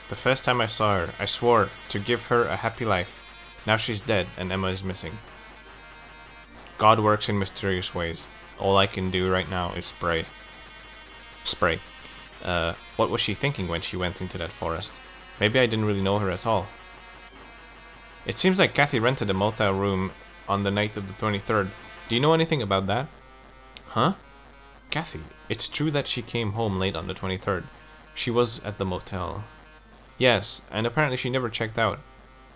The first time I saw her, I swore to give her a happy life. Now she's dead and Emma is missing. God works in mysterious ways. All I can do right now is spray. What was she thinking when she went into that forest? Maybe I didn't really know her at all. It seems like Kathy rented a motel room on the night of the 23rd. Do you know anything about that? Huh? Kathy, it's true that she came home late on the 23rd. She was at the motel. Yes, and apparently she never checked out.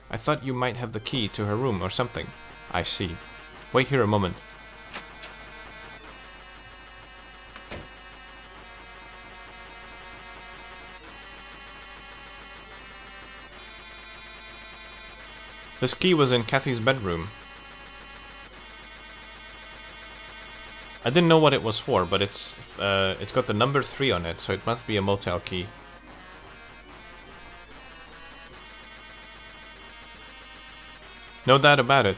I thought you might have the key to her room or something. I see. Wait here a moment. This key was in Kathy's bedroom. I didn't know what it was for, but it's got the number 3 on it, so it must be a motel key. No doubt about it.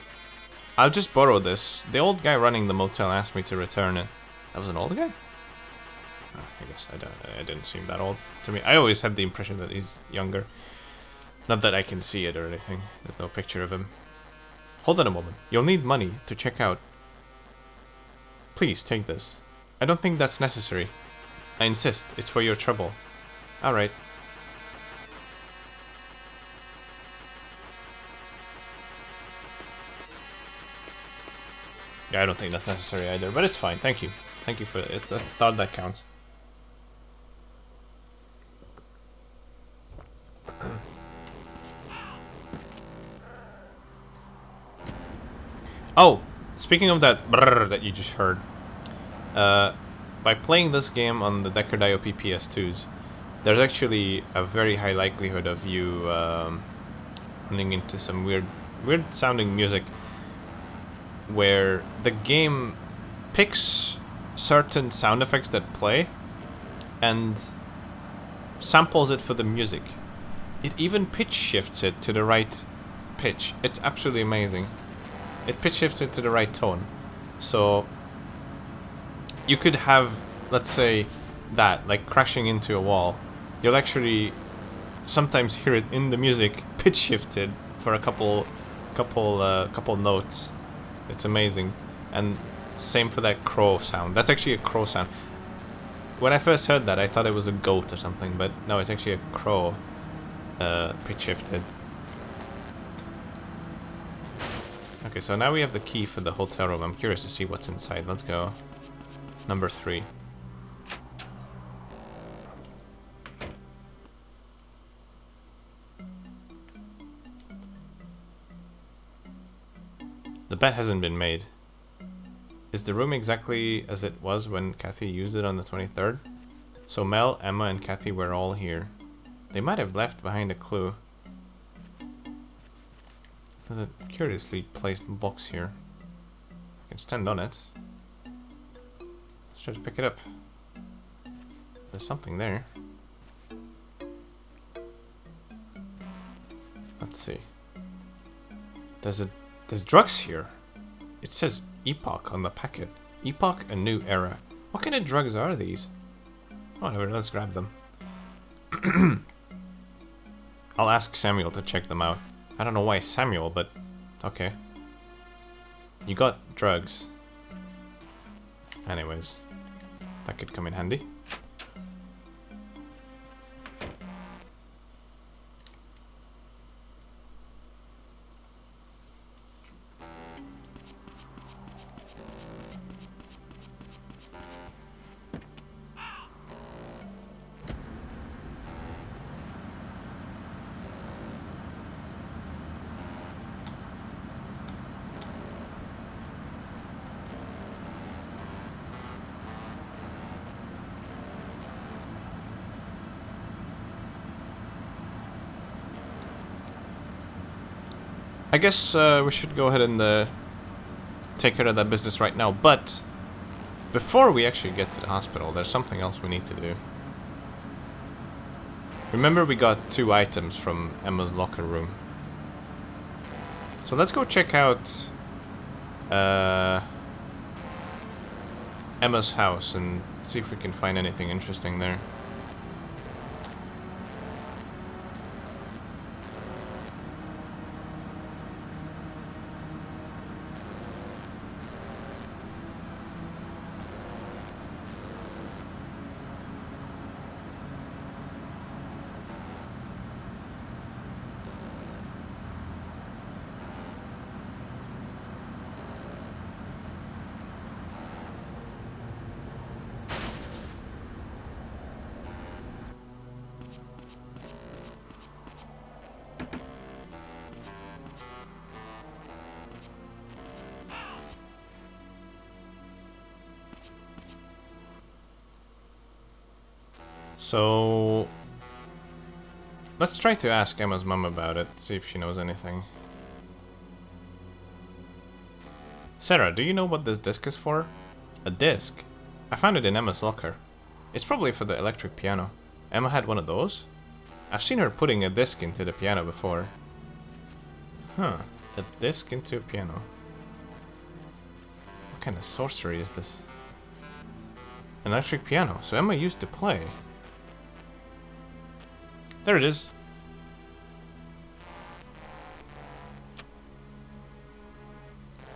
I'll just borrow this. The old guy running the motel asked me to return it. That was an old guy? Oh, I guess I didn't seem that old to me. I always had the impression that he's younger. Not that I can see it or anything. There's no picture of him. Hold on a moment. You'll need money to check out. Please, take this. I don't think that's necessary. I insist. It's for your trouble. Alright. Yeah, I don't think that's necessary either, but it's fine. Thank you. Thank you for it. It's a thought that counts. Oh, speaking of that brrr that you just heard, by playing this game on the Deckard IOP PS2s, there's actually a very high likelihood of you running into some weird sounding music where the game picks certain sound effects that play and samples it for the music. It even pitch shifts it to the right pitch. It's absolutely amazing. It pitch shifts it to the right tone. So you could have, let's say, that, like crashing into a wall. You'll actually sometimes hear it in the music pitch shifted for a couple notes. It's amazing. And same for that crow sound. That's actually a crow sound. When I first heard that, I thought it was a goat or something, but no, it's actually a crow pitch shifted. Okay, so now we have the key for the hotel room. I'm curious to see what's inside. Let's go. Number 3. The bet hasn't been made. Is the room exactly as it was when Kathy used it on the 23rd? So Mel, Emma, and Kathy were all here. They might have left behind a clue. There's a curiously placed box here. I can stand on it. Let's try to pick it up. There's something there. Let's see. There's drugs here. It says Epoch on the packet. Epoch, a new era. What kind of drugs are these? Whatever, let's grab them. I'll ask Samuel to check them out. I don't know why Samuel, but okay. You got drugs. Anyways, that could come in handy. I guess we should go ahead and take care of that business right now, but before we actually get to the hospital, there's something else we need to do. Remember, we got 2 items from Emma's locker room. So let's go check out Emma's house and see if we can find anything interesting there. So let's try to ask Emma's mom about it, see if she knows anything. Sarah, do you know what this disc is for? A disc? I found it in Emma's locker. It's probably for the electric piano. Emma had one of those? I've seen her putting a disc into the piano before. Huh, a disc into a piano. What kind of sorcery is this? An electric piano, so Emma used to play. There it is.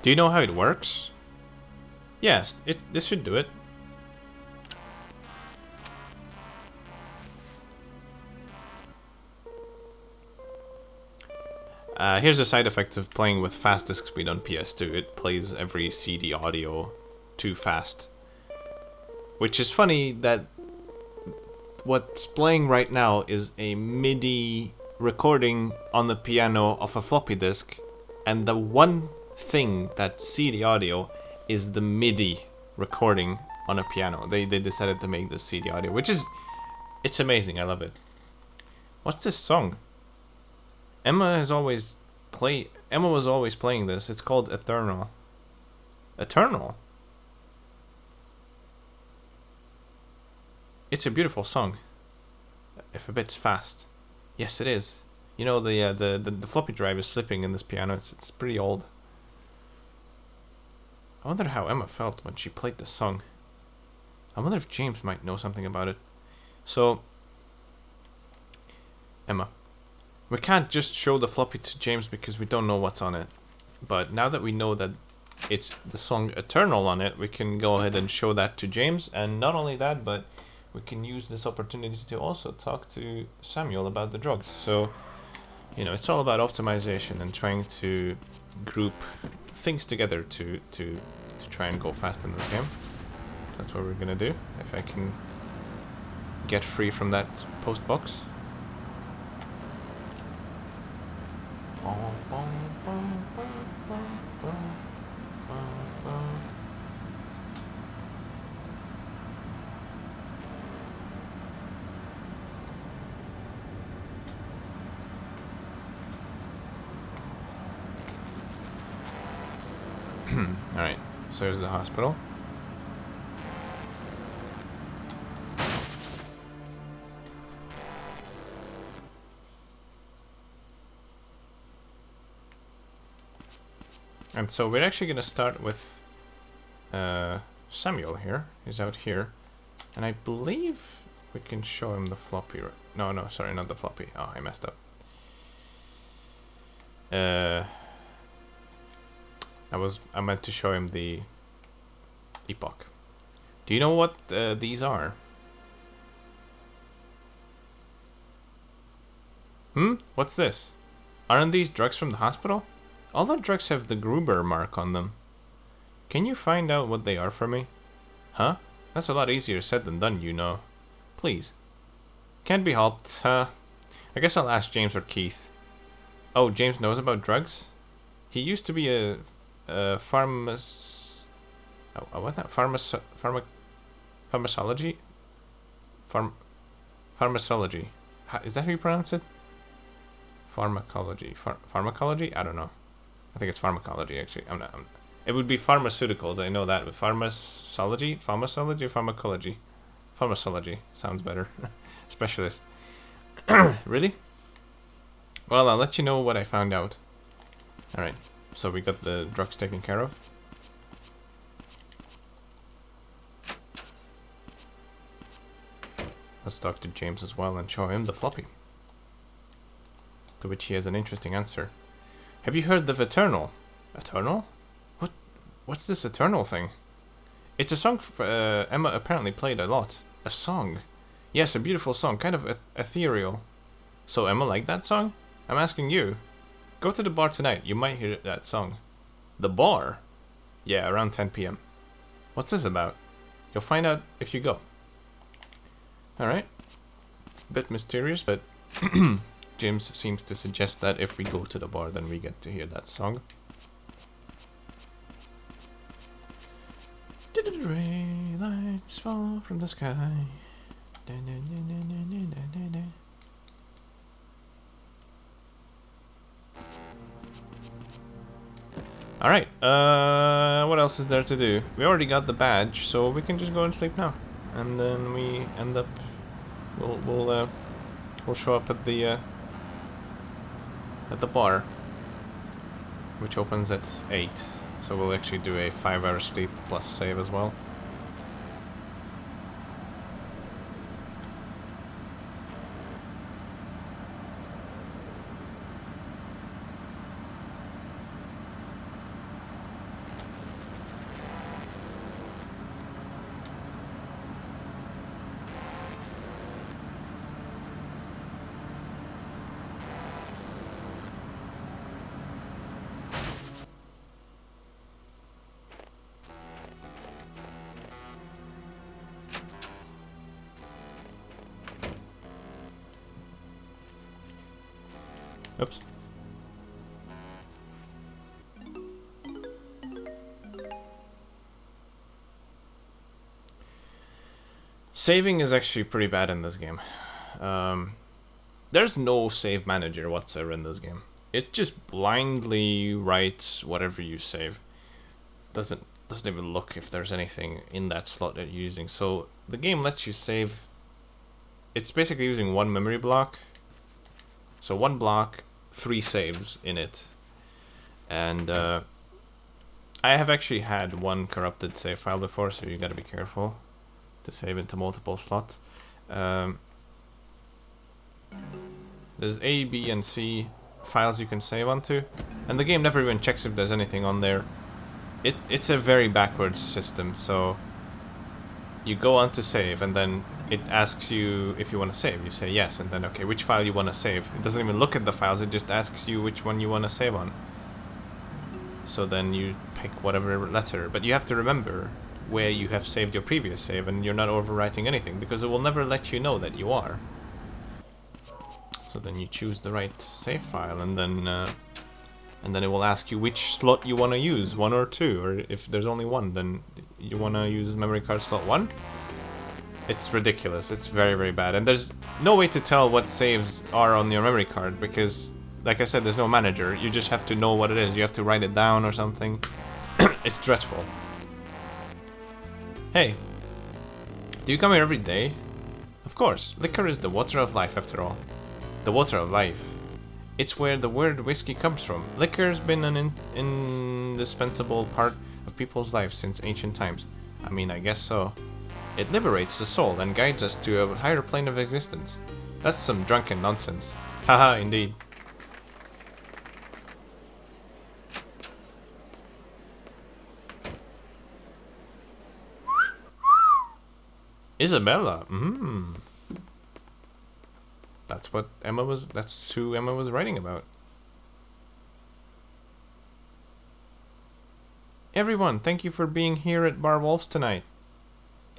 Do you know how it works? Yes, this should do it. Here's a side effect of playing with fast disk speed on PS2. It plays every CD audio too fast. Which is funny that what's playing right now is a MIDI recording on the piano of a floppy disk, and the one thing that's CD audio is the MIDI recording on a piano. They decided to make this CD audio, which is, it's amazing. I love it. What's this song? Emma was always playing this. It's called Eternal. Eternal? It's a beautiful song, if a bit fast. Yes, it is. You know, the floppy drive is slipping in this piano. It's pretty old. I wonder how Emma felt when she played this song. I wonder if James might know something about it. So, Emma, we can't just show the floppy to James because we don't know what's on it. But now that we know that it's the song Eternal on it, we can go ahead and show that to James. And not only that, but we can use this opportunity to also talk to Samuel about the drugs. So, you know, it's all about optimization and trying to group things together to try and go fast in this game. That's what we're gonna do. If I can get free from that post box. Alright, so here's the hospital. And so we're actually going to start with Samuel here. He's out here. And I believe we can show him the floppy. No, sorry, not the floppy. Oh, I messed up. I meant to show him the epoch. Do you know what these are? What's this? Aren't these drugs from the hospital? All the drugs have the Gruber mark on them. Can you find out what they are for me? Huh? That's a lot easier said than done, you know. Please. Can't be helped. I guess I'll ask James or Keith. Oh, James knows about drugs? He used to be a pharmacology? Pharmacology. Is that how you pronounce it? Pharmacology. Pharmacology? I don't know. I think it's pharmacology, actually. It would be pharmaceuticals, I know that. But pharmacology? Pharmacology? Pharmacology? Pharmacology. Sounds better. Specialist. Really? Well, I'll let you know what I found out. Alright, so we got the drugs taken care of. Let's talk to James as well and show him the floppy. To which he has an interesting answer. Have you heard of Eternal? Eternal? What's this Eternal thing? It's a song Emma apparently played a lot. A song? Yes, a beautiful song, kind of ethereal. So Emma liked that song? I'm asking you. Go to the bar tonight, you might hear that song. The bar? Yeah, around 10 p.m. What's this about? You'll find out if you go. Alright. Bit mysterious, but James seems to suggest that if we go to the bar, then we get to hear that song. Ray lights fall from the sky. Alright, what else is there to do? We already got the badge, so we can just go and sleep now. And then we end up... We'll show up at the bar, which opens at 8. So we'll actually do a 5-hour sleep plus save as well. Oops. Saving is actually pretty bad in this game. There's no save manager whatsoever in this game. It just blindly writes whatever you save. Doesn't even look if there's anything in that slot that you're using. So the game lets you save. It's basically using one memory block. So one block, 3 saves in it. And I have actually had one corrupted save file before, so you gotta be careful to save into multiple slots. There's A, B, and C files you can save onto, and the game never even checks if there's anything on there. It's a very backwards system, so you go on to save, and then it asks you if you want to save. You say yes, and then okay, which file you want to save. It doesn't even look at the files, it just asks you which one you want to save on. So then you pick whatever letter, but you have to remember where you have saved your previous save, and you're not overwriting anything, because it will never let you know that you are. So then you choose the right save file, and then it will ask you which slot you want to use, 1 or 2, or if there's only 1, then you want to use memory card slot 1? It's ridiculous. It's very, very bad. And there's no way to tell what saves are on your memory card, because, like I said, there's no manager. You just have to know what it is. You have to write it down or something. It's dreadful. Hey, do you come here every day? Of course, liquor is the water of life after all. The water of life. It's where the word whiskey comes from. Liquor's been an indispensable part of people's lives since ancient times. I mean, I guess so. It liberates the soul and guides us to a higher plane of existence. That's some drunken nonsense. Haha, indeed. Isabella. That's who Emma was writing about. Everyone, thank you for being here at Bar Wolf's tonight.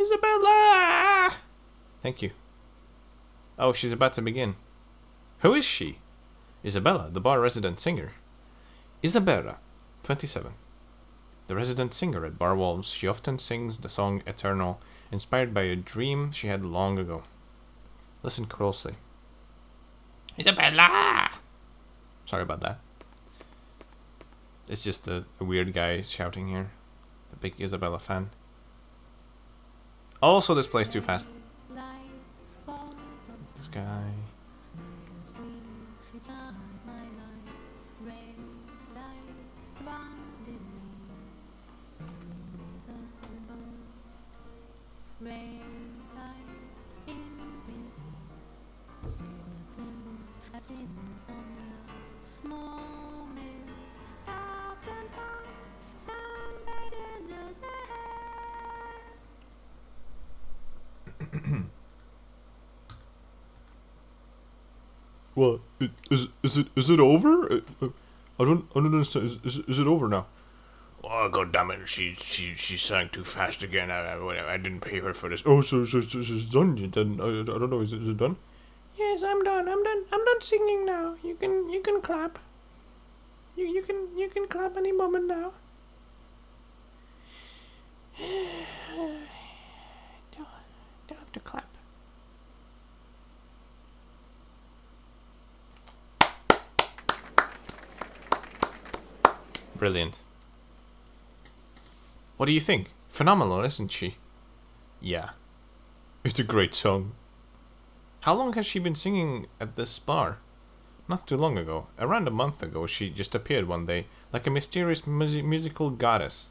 Isabella! Thank you. Oh, she's about to begin. Who is she? Isabella, the bar resident singer. Isabella, 27. The resident singer at Bar Wolf's, she often sings the song Eternal, inspired by a dream she had long ago. Listen closely. Isabella! Sorry about that. It's just a weird guy shouting here. A big Isabella fan. Also, this plays too fast. This guy. What? Is it over? I don't understand. Is it over now? Oh, God damn it! She sang too fast again. I didn't pay her for this. Oh, so she's done. Then I don't know. Is it done? Yes, I'm done. I'm done singing now. You can clap. You can clap any moment now. Don't have to clap. Brilliant. What do you think? Phenomenal, isn't she? Yeah. It's a great song. How long has she been singing at this bar? Not too long ago. Around a month ago, she just appeared one day, like a mysterious musical goddess.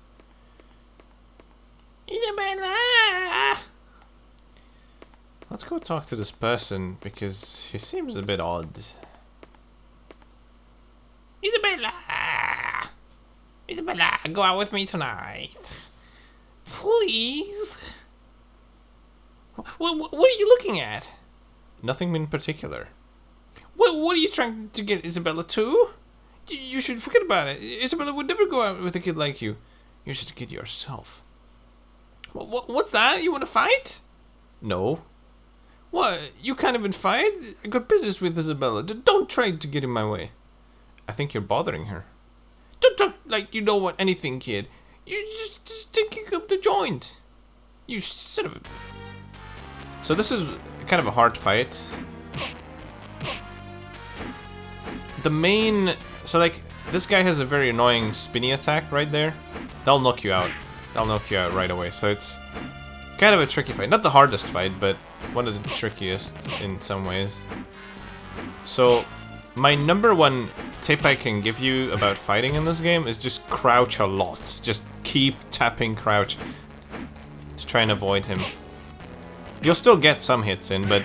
Isabella! Let's go talk to this person, because he seems a bit odd. Isabella! Isabella, go out with me tonight. Please? What are you looking at? Nothing in particular. What are you trying to get Isabella to? You should forget about it. Isabella would never go out with a kid like you. You're just a kid yourself. What's that? You want to fight? No. What? You can't even fight? I got business with Isabella. Don't try to get in my way. I think you're bothering her. Don't talk like you don't want anything, kid. You just taking up the joint. You son of a... So this is kind of a hard fight. The main... So like, this guy has a very annoying spinny attack right there. That'll knock you out. That'll knock you out right away. So it's kind of a tricky fight. Not the hardest fight, but one of the trickiest in some ways. So... my number one tip I can give you about fighting in this game is just crouch a lot. Just keep tapping crouch to try and avoid him. You'll still get some hits in, but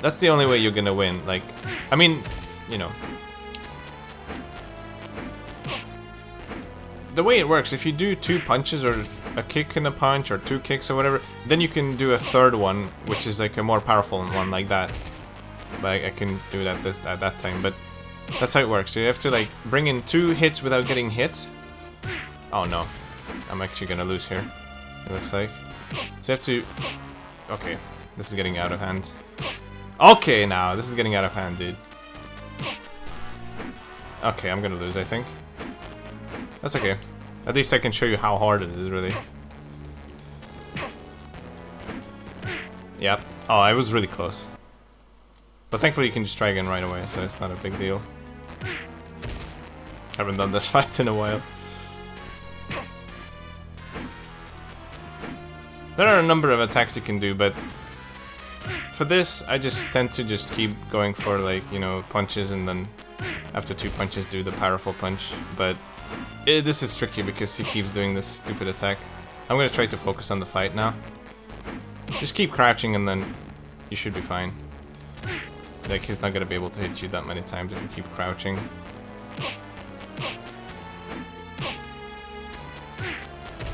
that's the only way you're gonna win. Like, I mean, you know. The way it works, if you do 2 punches or a kick and a punch or 2 kicks or whatever, then you can do a third one, which is like a more powerful one like that. But I can do that at that time, but that's how it works. So you have to like bring in 2 hits without getting hit. Oh no, I'm actually gonna lose here, it looks like. So you have to... Okay, this is getting out of hand. Okay, now, this is getting out of hand, dude. Okay, I'm gonna lose, I think. That's okay. At least I can show you how hard it is, really. Yep. Oh, I was really close. But thankfully you can just try again right away, so it's not a big deal. Haven't done this fight in a while. There are a number of attacks you can do, but for this, I just tend to just keep going for, like, you know, punches, and then after 2 punches do the powerful punch. But this is tricky because he keeps doing this stupid attack. I'm gonna try to focus on the fight now. Just keep crouching and then you should be fine. Like, he's not gonna be able to hit you that many times if you keep crouching.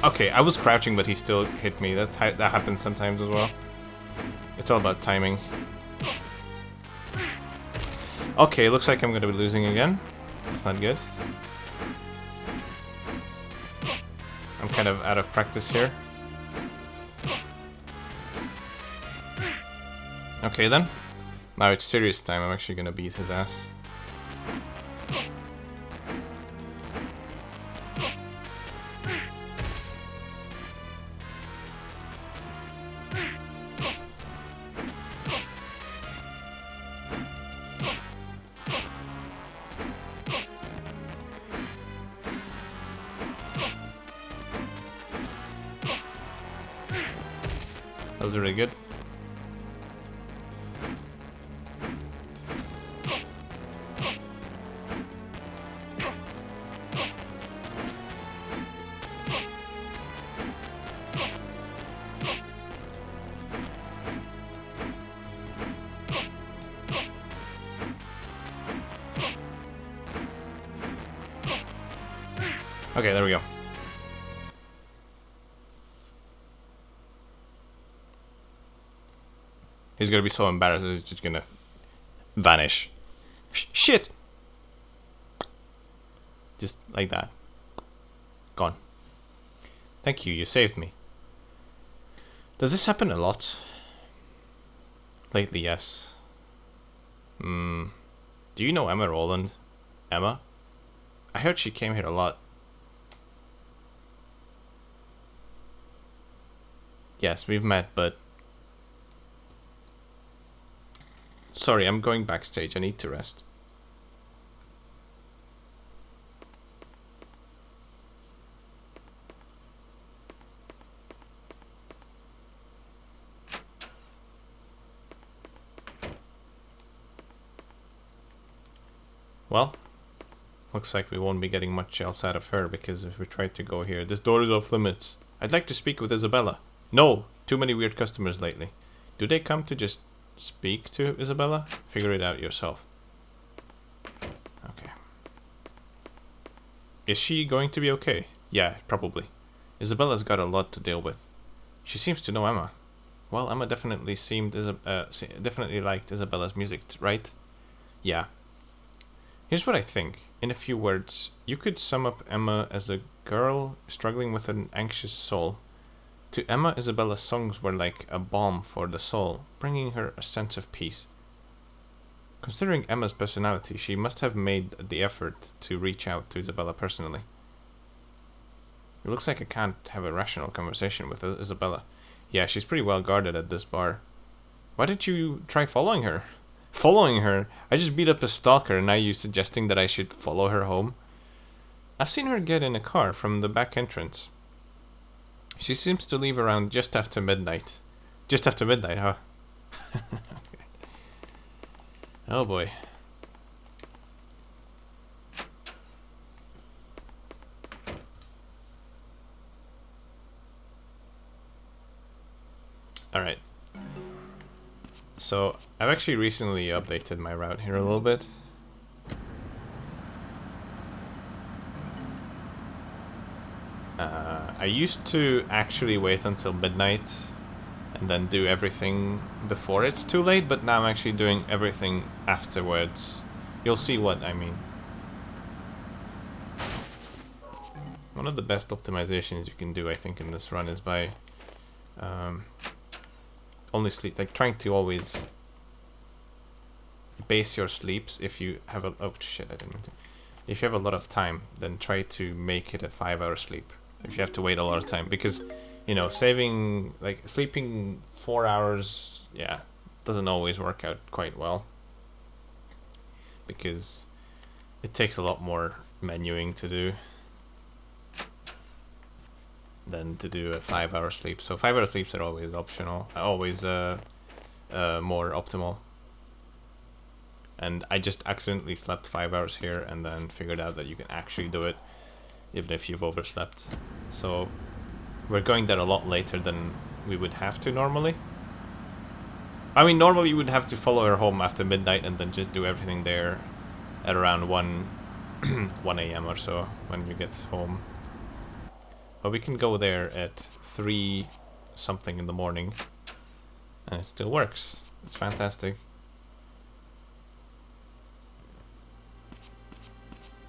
Okay, I was crouching, but he still hit me. That happens sometimes as well. It's all about timing. Okay, looks like I'm gonna be losing again. That's not good. I'm kind of out of practice here. Okay then. Now it's serious time. I'm actually gonna beat his ass. That was really good. Okay, there we go. He's gonna be so embarrassed that he's just gonna vanish. Shit! Just like that. Gone. Thank you, you saved me. Does this happen a lot? Lately, yes. Do you know Emma Roland? Emma? I heard she came here a lot. Yes, we've met, but... Sorry, I'm going backstage. I need to rest. Well, looks like we won't be getting much else out of her, because if we try to go here... This door is off limits. I'd like to speak with Isabella. No! Too many weird customers lately. Do they come to just speak to Isabella? Figure it out yourself. Okay. Is she going to be okay? Yeah, probably. Isabella's got a lot to deal with. She seems to know Emma. Well, Emma definitely definitely liked Isabella's music, right? Yeah. Here's what I think. In a few words, you could sum up Emma as a girl struggling with an anxious soul. To Emma, Isabella's songs were like a balm for the soul, bringing her a sense of peace. Considering Emma's personality, she must have made the effort to reach out to Isabella personally. It looks like I can't have a rational conversation with Isabella. Yeah, she's pretty well guarded at this bar. Why did you try following her? Following her? I just beat up a stalker and now you're suggesting that I should follow her home? I've seen her get in a car from the back entrance. She seems to leave around just after midnight. Just after midnight, huh? Oh boy. Alright. So, I've actually recently updated my route here a little bit. I used to actually wait until midnight and then do everything before it's too late, but now I'm actually doing everything afterwards. You'll see what I mean. One of the best optimizations you can do, I think, in this run is by only sleep, like trying to always base your sleeps. If you have a if you have a lot of time, then try to make it a 5-hour sleep. If you have to wait a lot of time, because you know, sleeping 4 hours, yeah, doesn't always work out quite well, because it takes a lot more menuing to do. than to do a 5-hour sleep. So 5-hour sleeps are always optional, always more optimal. And I just accidentally slept 5 hours here and then figured out that you can actually do it even if you've overslept. So we're going there a lot later than we would have to normally. I mean, normally you would have to follow her home after midnight and then just do everything there at around 1 a.m. or so when you get home. But we can go there at 3 something in the morning and it still works. It's fantastic.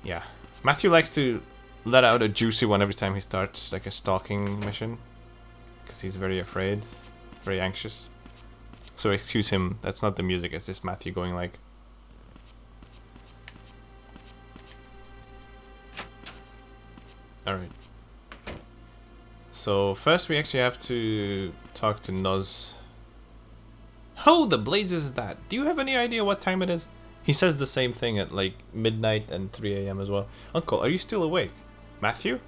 Yeah. Matthew likes to let out a juicy one every time he starts like a stalking mission. Because he's very afraid, very anxious. So excuse him, that's not the music, it's just Matthew going like... Alright. So first we actually have to talk to Nuz. How the blazes is that? Do you have any idea what time it is? He says the same thing at like midnight and 3 a.m. as well. Uncle, are you still awake? Matthew?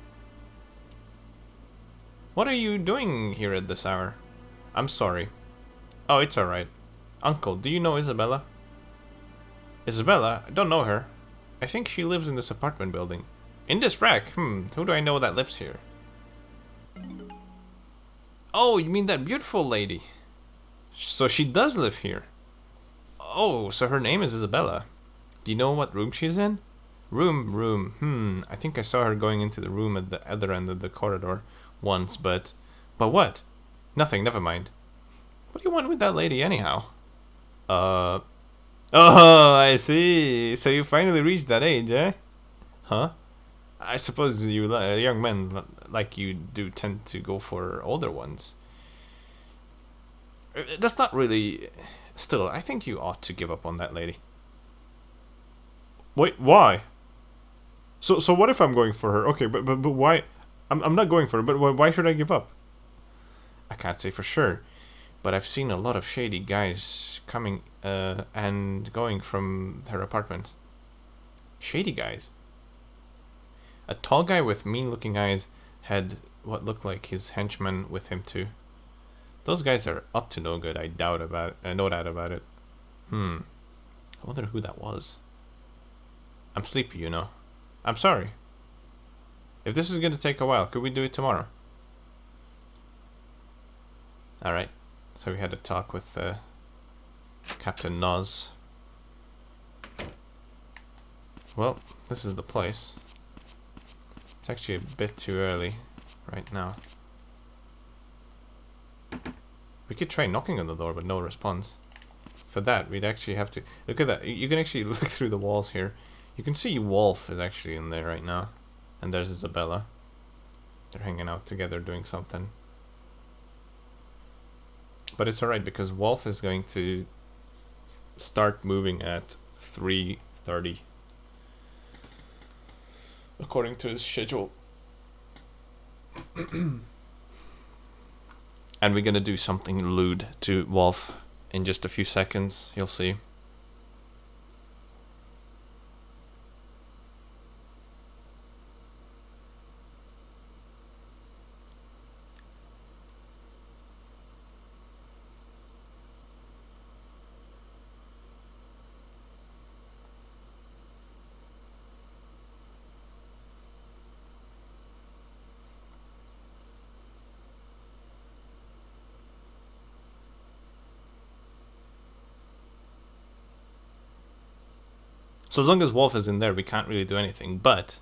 What are you doing here at this hour? I'm sorry. Oh, it's alright. Uncle, do you know Isabella? Isabella? I don't know her. I think she lives in this apartment building. In this wreck? Who do I know that lives here? Oh, you mean that beautiful lady? So she does live here. Oh, so her name is Isabella. Do you know what room she's in? Room. I think I saw her going into the room at the other end of the corridor once, but what? Nothing, never mind. What do you want with that lady anyhow? Oh, I see. So you finally reached that age, eh? Huh? I suppose you young men like you do tend to go for older ones. That's not really... Still, I think you ought to give up on that lady. Wait, why? So what if I'm going for her? Okay, but why? I'm not going for her, but why should I give up? I can't say for sure, but I've seen a lot of shady guys coming and going from her apartment. Shady guys? A tall guy with mean-looking eyes had what looked like his henchman with him too. Those guys are up to no good, I doubt about it. No doubt about it. I wonder who that was. I'm sleepy, you know. I'm sorry. If this is gonna take a while, could we do it tomorrow? Alright. So we had a talk with Captain Nuz. Well, this is the place. It's actually a bit too early right now. We could try knocking on the door, but no response. For that, we'd actually have to... Look at that. You can actually look through the walls here. You can see Wolf is actually in there right now. And there's Isabella. They're hanging out together doing something. But it's alright because Wolf is going to start moving at 3:30. According to his schedule. And we're gonna do something lewd to Wolf in just a few seconds, you'll see. So as long as Wolf is in there, we can't really do anything, but...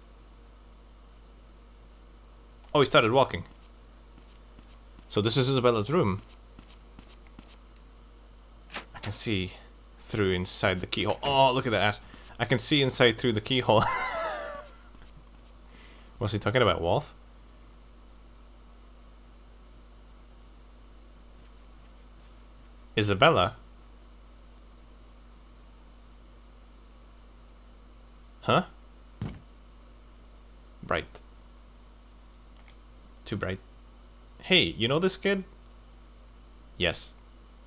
Oh, he started walking. So this is Isabella's room. I can see through inside the keyhole. Oh, look at that ass. I can see inside through the keyhole. Was he talking about Wolf? Isabella? Huh? Bright. Too bright. Hey, you know this kid? Yes.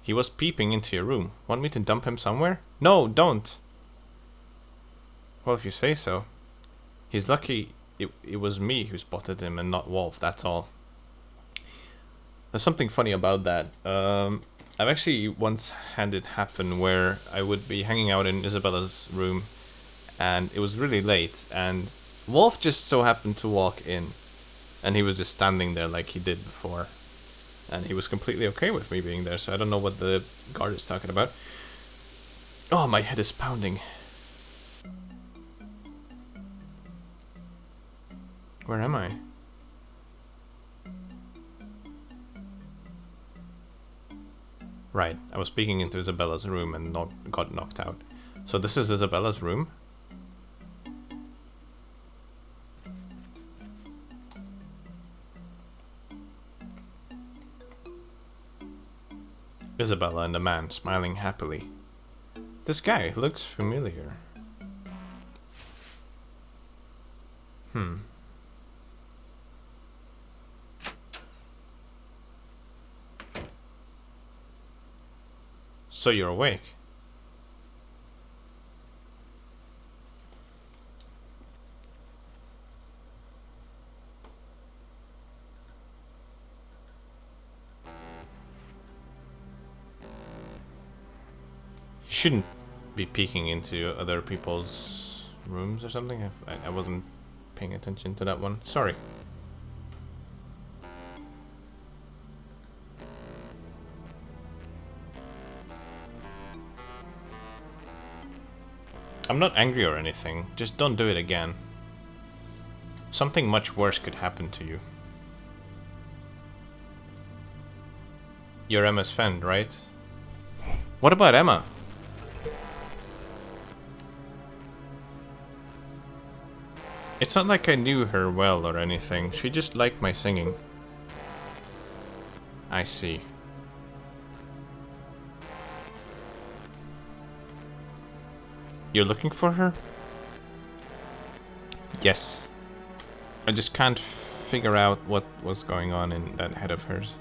He was peeping into your room. Want me to dump him somewhere? No, don't! Well, if you say so. He's lucky it was me who spotted him and not Wolf, that's all. There's something funny about that. I've actually once had it happen where I would be hanging out in Isabella's room, and it was really late, and Wolf just so happened to walk in, and he was just standing there like he did before, and he was completely okay with me being there, so I don't know what the guard is talking about. Oh, my head is pounding. Where am I? Right, I was peeking into Isabella's room and got knocked out. So this is Isabella's room? Isabella and the man smiling happily. This guy looks familiar. So you're awake? You shouldn't be peeking into other people's rooms or something. I wasn't paying attention to that one. Sorry. I'm not angry or anything, just don't do it again. Something much worse could happen to you. You're Emma's friend, right? What about Emma? It's not like I knew her well or anything, she just liked my singing. I see. You're looking for her? Yes. I just can't figure out what was going on in that head of hers.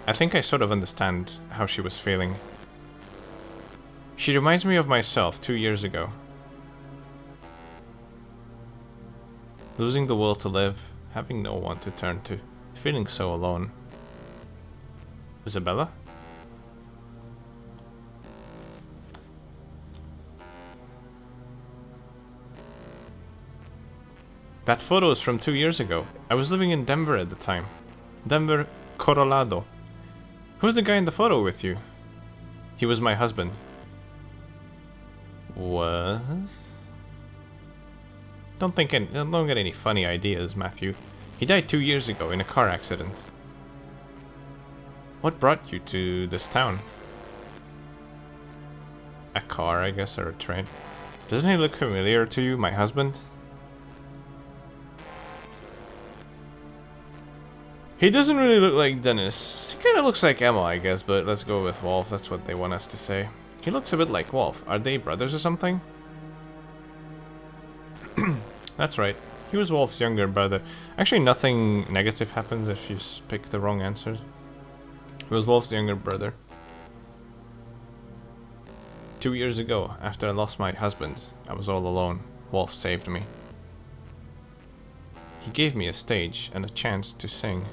I think I sort of understand how she was feeling. She reminds me of myself 2 years ago. Losing the will to live, having no one to turn to, feeling so alone. Isabella? That photo is from 2 years ago. I was living in Denver at the time. Denver, Colorado. Who's the guy in the photo with you? He was my husband. Was? Don't get any funny ideas, Matthew. He died 2 years ago in a car accident. What brought you to this town? A car, I guess, or a train. Doesn't he look familiar to you, my husband? He doesn't really look like Dennis. He kind of looks like Emma, I guess, but let's go with Wolf. That's what they want us to say. He looks a bit like Wolf. Are they brothers or something? That's right. He was Wolf's younger brother. Actually, nothing negative happens if you pick the wrong answers. He was Wolf's younger brother. 2 years ago, after I lost my husband, I was all alone. Wolf saved me. He gave me a stage and a chance to sing.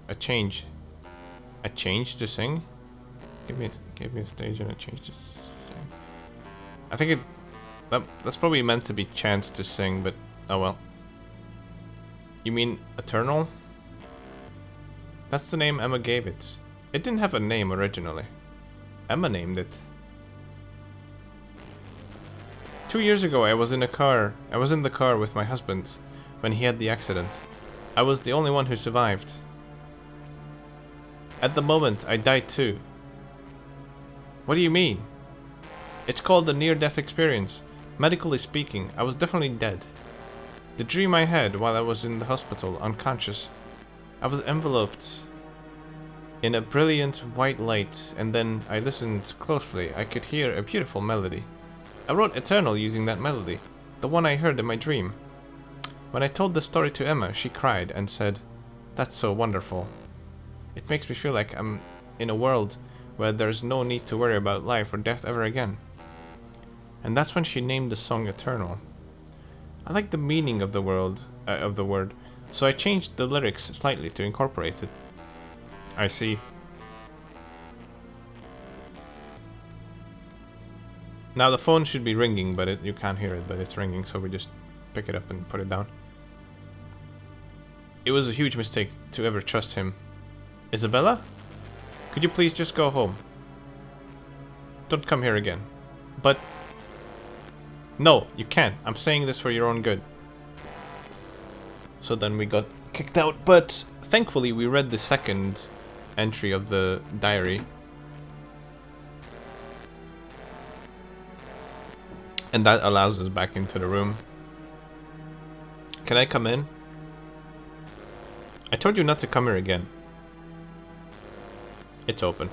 A change to sing? Gave me a stage and a change to sing. I think that's probably meant to be chance to sing, but oh well. You mean Eternal? That's the name Emma gave it. It didn't have a name originally. Emma named it. 2 years ago I was in the car with my husband when he had the accident. I was the only one who survived. At the moment, I died too. What do you mean? It's called the near-death experience. Medically speaking, I was definitely dead. The dream I had while I was in the hospital, unconscious, I was enveloped in a brilliant white light, and then I listened closely. I could hear a beautiful melody. I wrote Eternal using that melody, the one I heard in my dream. When I told the story to Emma, she cried and said, "That's so wonderful. It makes me feel like I'm in a world where there's no need to worry about life or death ever again." And that's when she named the song Eternal. I like the meaning of the word. So I changed the lyrics slightly to incorporate it. I see. Now the phone should be ringing, but you can't hear it, but it's ringing, so we just pick it up and put it down. It was a huge mistake to ever trust him. Isabella? Could you please just go home? Don't come here again. But... No, you can't. I'm saying this for your own good. So then we got kicked out, but thankfully we read the second entry of the diary. And that allows us back into the room. Can I come in? I told you not to come here again. It's open.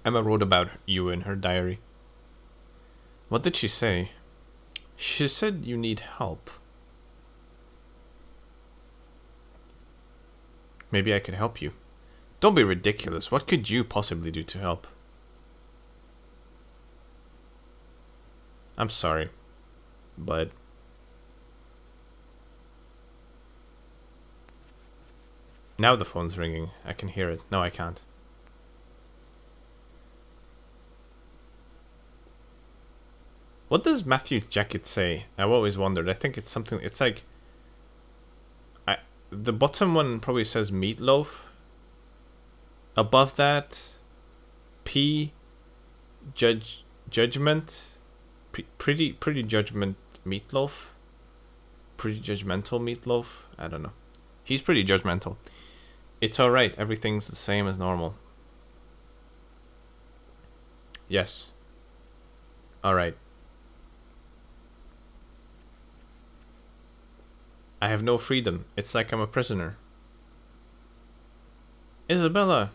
Emma wrote about you in her diary. What did she say? She said you need help. Maybe I could help you. Don't be ridiculous. What could you possibly do to help? I'm sorry, but... Now the phone's ringing. I can hear it. No, I can't. What does Matthew's jacket say? I've always wondered. I think it's something... It's like... The bottom one probably says meatloaf. Above that... P... Judgment... Pretty judgment meatloaf? Pretty judgmental meatloaf? I don't know. He's pretty judgmental. It's alright. Everything's the same as normal. Yes. Alright. I have no freedom. It's like I'm a prisoner. Isabella!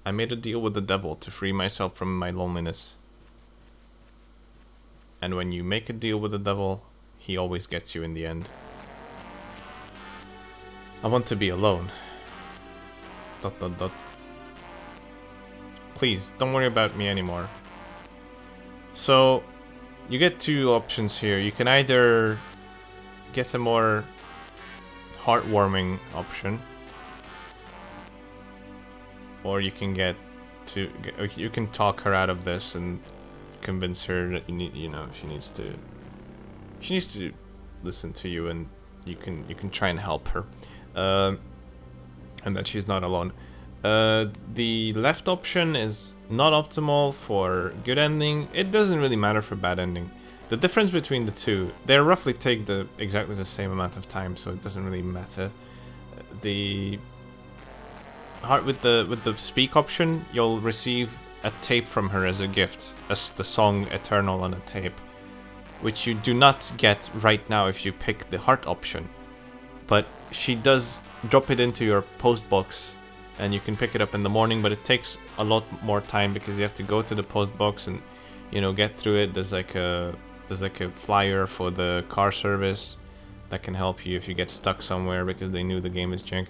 I made a deal with the devil to free myself from my loneliness. And when you make a deal with the devil, he always gets you in the end. I want to be alone. ... Please, don't worry about me anymore. So, you get two options here. You can either get a more heartwarming option, or you can you can talk her out of this and convince her that she needs to listen to you, and you can try and help her, and that she's not alone. The left option is not optimal for good ending. It doesn't really matter for bad ending. The difference between the two, they roughly take exactly the same amount of time, so it doesn't really matter. With the speak option, you'll receive a tape from her as a gift, as the song Eternal on a tape, which you do not get right now if you pick the heart option. But she does drop it into your post box, and you can pick it up in the morning, but it takes a lot more time because you have to go to the post box and get through it. There's like a flyer for the car service that can help you if you get stuck somewhere because they knew the game is jank,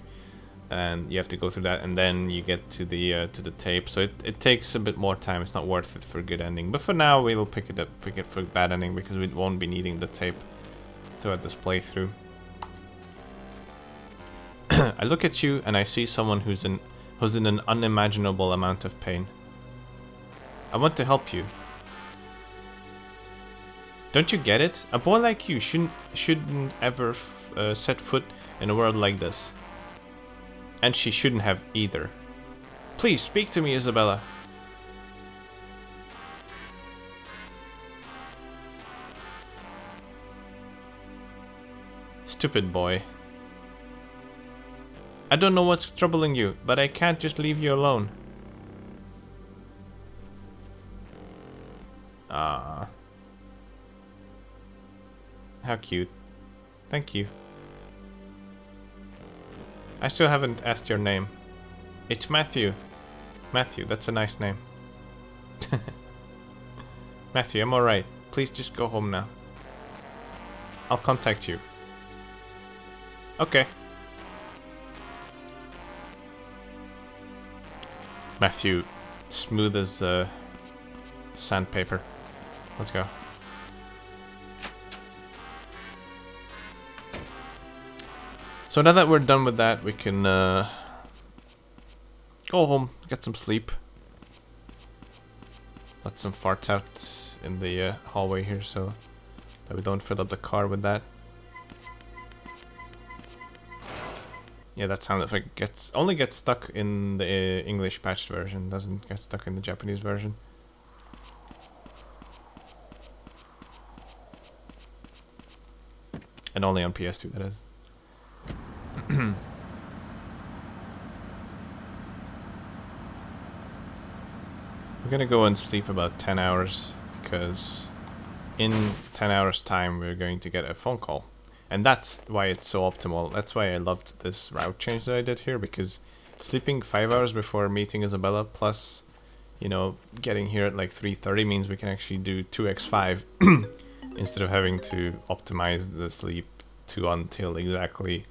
and you have to go through that, and then you get to the tape. So it takes a bit more time. It's not worth it for good ending, but for now we'll pick it for bad ending because we won't be needing the tape throughout this playthrough. I look at you and I see someone who's in an unimaginable amount of pain. I want to help you. Don't you get it? A boy like you shouldn't ever set foot in a world like this. And she shouldn't have either. Please, speak to me, Isabella. Stupid boy. I don't know what's troubling you, but I can't just leave you alone. Ah. How cute. Thank you. I still haven't asked your name. It's Matthew. Matthew, that's a nice name. Matthew, I'm alright. Please just go home now. I'll contact you. Okay. Matthew Smooth as sandpaper. Let's go. So now that we're done with that, we can go home, get some sleep. Let some farts out in the hallway here so that we don't fill up the car with that. Yeah, that sound effect only gets stuck in the English patched version, doesn't get stuck in the Japanese version. And only on PS2, that is. We're gonna go and sleep about 10 hours because in 10 hours time we're going to get a phone call. And that's why it's so optimal. That's why I loved this route change that I did here, because sleeping 5 hours before meeting Isabella plus, you know, getting here at like 3:30 means we can actually do 2x5 instead of having to optimize the sleep to until exactly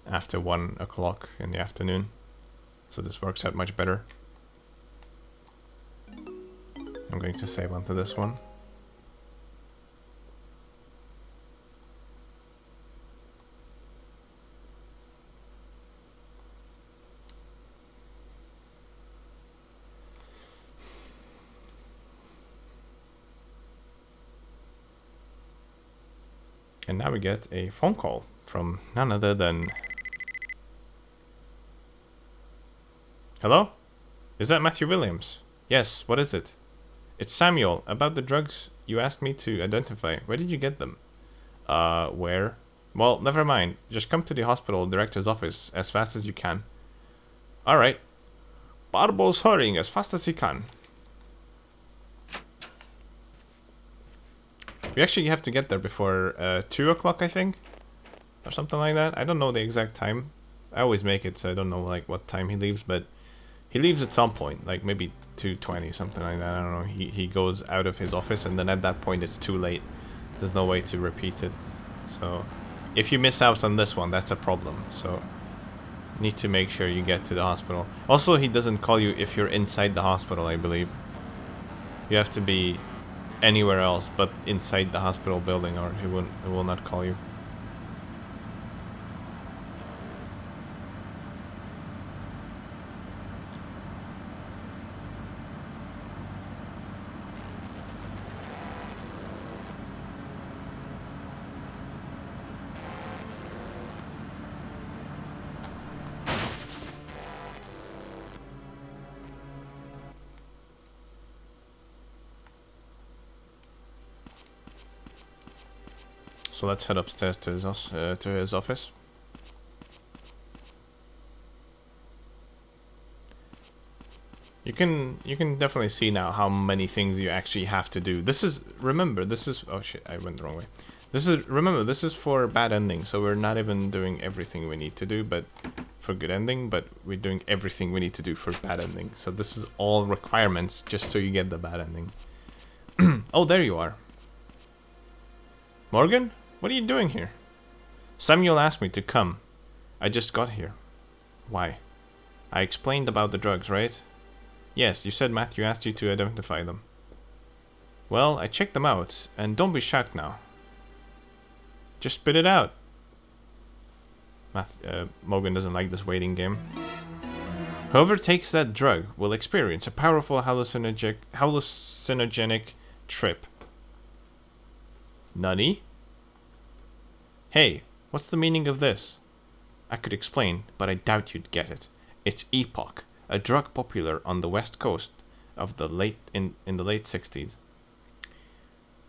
after 1 o'clock in the afternoon. So this works out much better. I'm going to save onto this one. And now we get a phone call from none other than... Hello? Is that Matthew Williams? Yes, what is it? It's Samuel, about the drugs you asked me to identify. Where did you get them? Where? Well, never mind. Just come to the hospital director's office as fast as you can. Alright. Barbo's hurrying as fast as he can. We actually have to get there before 2 o'clock, I think, or something like that. I don't know the exact time. I always make it, so I don't know like what time he leaves, but he leaves at some point, like maybe 2:20, something like that. I don't know. He goes out of his office, and then at that point it's too late. There's no way to repeat it. So if you miss out on this one, that's a problem. So you need to make sure you get to the hospital. Also, he doesn't call you if you're inside the hospital, I believe. You have to be anywhere else but inside the hospital building, or he will not call you. So let's head upstairs to his office. You can definitely see now how many things you actually have to do. This is, remember, this is, oh shit, I went the wrong way. Remember, this is for bad ending, so we're not even doing everything we need to do, but for good ending, but we're doing everything we need to do for bad ending. So this is all requirements just so you get the bad ending. Oh, there you are. Morgan? What are you doing here? Samuel asked me to come. I just got here. Why? I explained about the drugs, right? Yes, you said Matthew asked you to identify them. Well, I checked them out, and don't be shocked now. Just spit it out. Morgan doesn't like this waiting game. Whoever takes that drug will experience a powerful hallucinogenic trip. Nutty? Hey, what's the meaning of this? I could explain, but I doubt you'd get it. It's epoch, a drug popular on the west coast of the in the late 60s.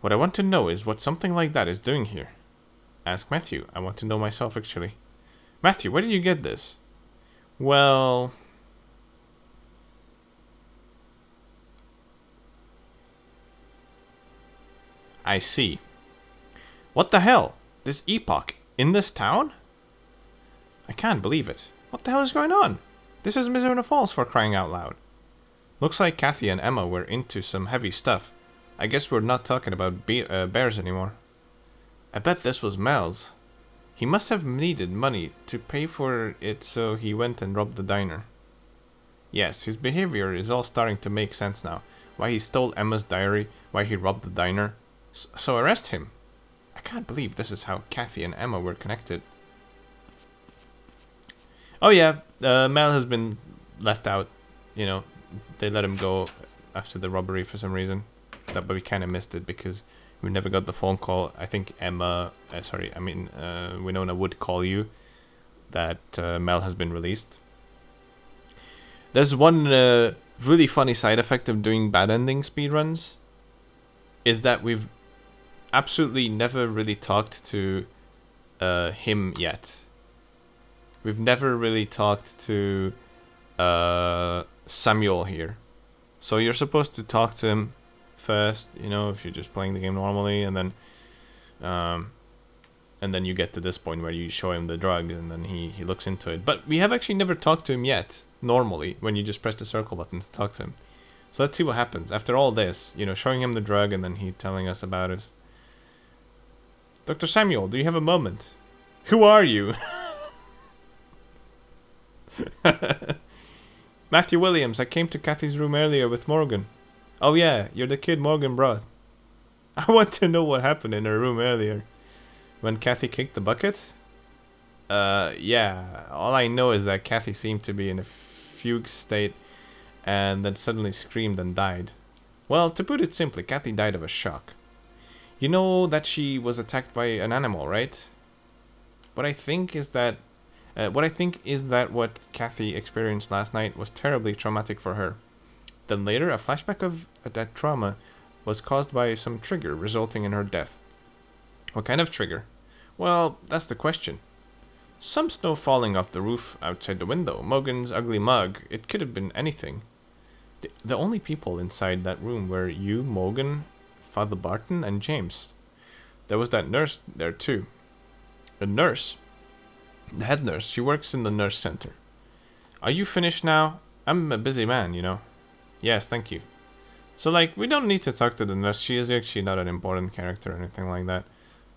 What I want to know is what something like that is doing here. Ask Matthew. I want to know myself, actually. Matthew, where did you get this? Well... I see. What the hell? This epoch in this town? I can't believe it. What the hell is going on? This is Mizzurna Falls, for crying out loud. Looks like Kathy and Emma were into some heavy stuff. I guess we're not talking about bears anymore. I bet this was Mel's. He must have needed money to pay for it, so he went and robbed the diner. Yes, his behavior is all starting to make sense now. Why he stole Emma's diary, why he robbed the diner. So arrest him. I can't believe this is how Kathy and Emma were connected. Oh yeah, Mel has been left out. You know, they let him go after the robbery for some reason. But we kind of missed it because we never got the phone call. I think Winona would call you that Mel has been released. There's one really funny side effect of doing bad ending speedruns, is that we've absolutely never really talked to him yet. We've never really talked to Samuel here. So you're supposed to talk to him first, you know, if you're just playing the game normally, and then you get to this point where you show him the drug, and then he looks into it. But we have actually never talked to him yet, normally, when you just press the circle button to talk to him. So let's see what happens. After all this, you know, showing him the drug, and then he telling us about it. Dr. Samuel, do you have a moment? Who are you? Matthew Williams, I came to Kathy's room earlier with Morgan. Oh yeah, you're the kid Morgan brought. I want to know what happened in her room earlier. When Kathy kicked the bucket? Yeah. All I know is that Kathy seemed to be in a fugue state and then suddenly screamed and died. Well, to put it simply, Kathy died of a shock. You know that she was attacked by an animal, right? What I think is that what Kathy experienced last night was terribly traumatic for her. Then later, a flashback of that trauma was caused by some trigger resulting in her death. What kind of trigger? Well, that's the question. Some snow falling off the roof outside the window, Morgan's ugly mug, it could have been anything. The only people inside that room were you, Morgan, Father Barton, and James. There was that nurse there too. A nurse? The head nurse. She works in the nurse center. Are you finished now? I'm a busy man, you know. Yes, thank you. So, like, we don't need to talk to the nurse. She is actually not an important character or anything like that.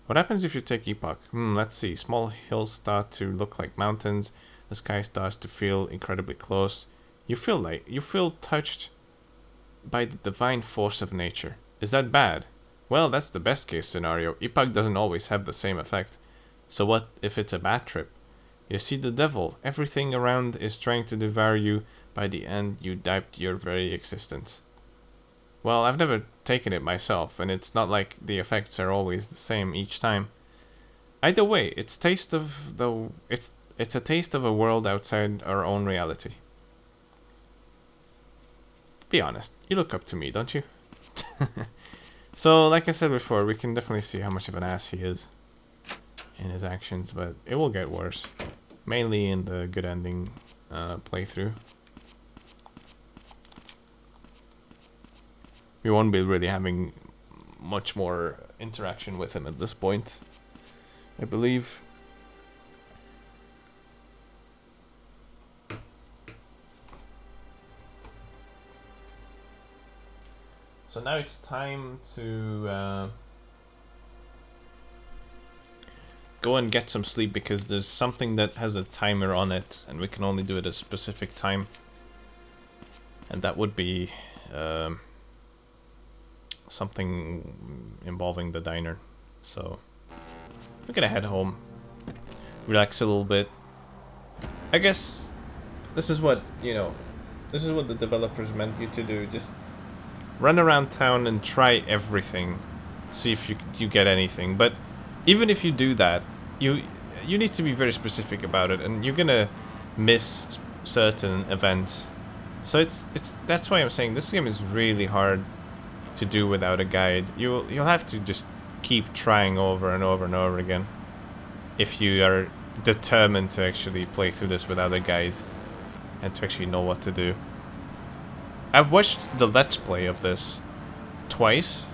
What happens if you take Epoch? Let's see. Small hills start to look like mountains. The sky starts to feel incredibly close. You feel touched by the divine force of nature. Is that bad? Well, that's the best case scenario. Epoch doesn't always have the same effect. So what if it's a bad trip? You see the devil. Everything around is trying to devour you. By the end, you doubt your very existence. Well, I've never taken it myself, and it's not like the effects are always the same each time. Either way, it's a taste of a world outside our own reality. Be honest, you look up to me, don't you? So, like I said before, we can definitely see how much of an ass he is in his actions, but it will get worse. Mainly in the good ending playthrough. We won't be really having much more interaction with him at this point, I believe. So now it's time to go and get some sleep, because there's something that has a timer on it and we can only do it at a specific time. And that would be something involving the diner. So we're gonna head home, relax a little bit. I guess this is what the developers meant you to do. Just run around town and try everything, see if you get anything. But even if you do that, you need to be very specific about it, and you're gonna miss certain events. So it's that's why I'm saying this game is really hard to do without a guide. You'll have to just keep trying over and over and over again if you are determined to actually play through this without a guide and to actually know what to do. I've watched the Let's Play of this twice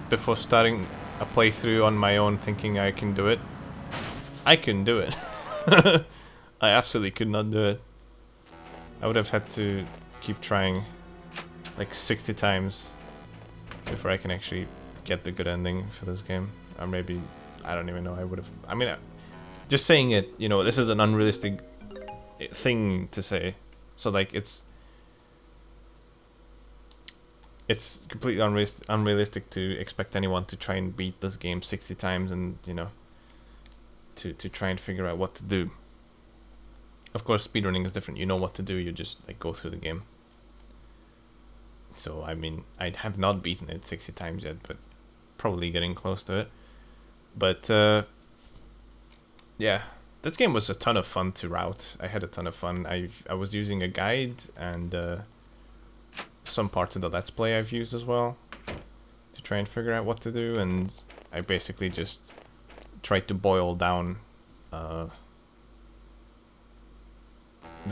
before starting a playthrough on my own, thinking I can do it. I couldn't do it. I absolutely could not do it. I would have had to keep trying like 60 times before I can actually get the good ending for this game. Or maybe, I don't even know, I would have... I mean, just saying it, this is an unrealistic thing to say. So, like, it's it's completely unrealistic to expect anyone to try and beat this game 60 times and, you know, to try and figure out what to do. Of course, speedrunning is different. You know what to do, you just like go through the game. So, I mean, I have not beaten it 60 times yet, but probably getting close to it. But, yeah, this game was a ton of fun to route. I had a ton of fun. I was using a guide, and some parts of the Let's Play I've used as well to try and figure out what to do, and I basically just tried to boil down the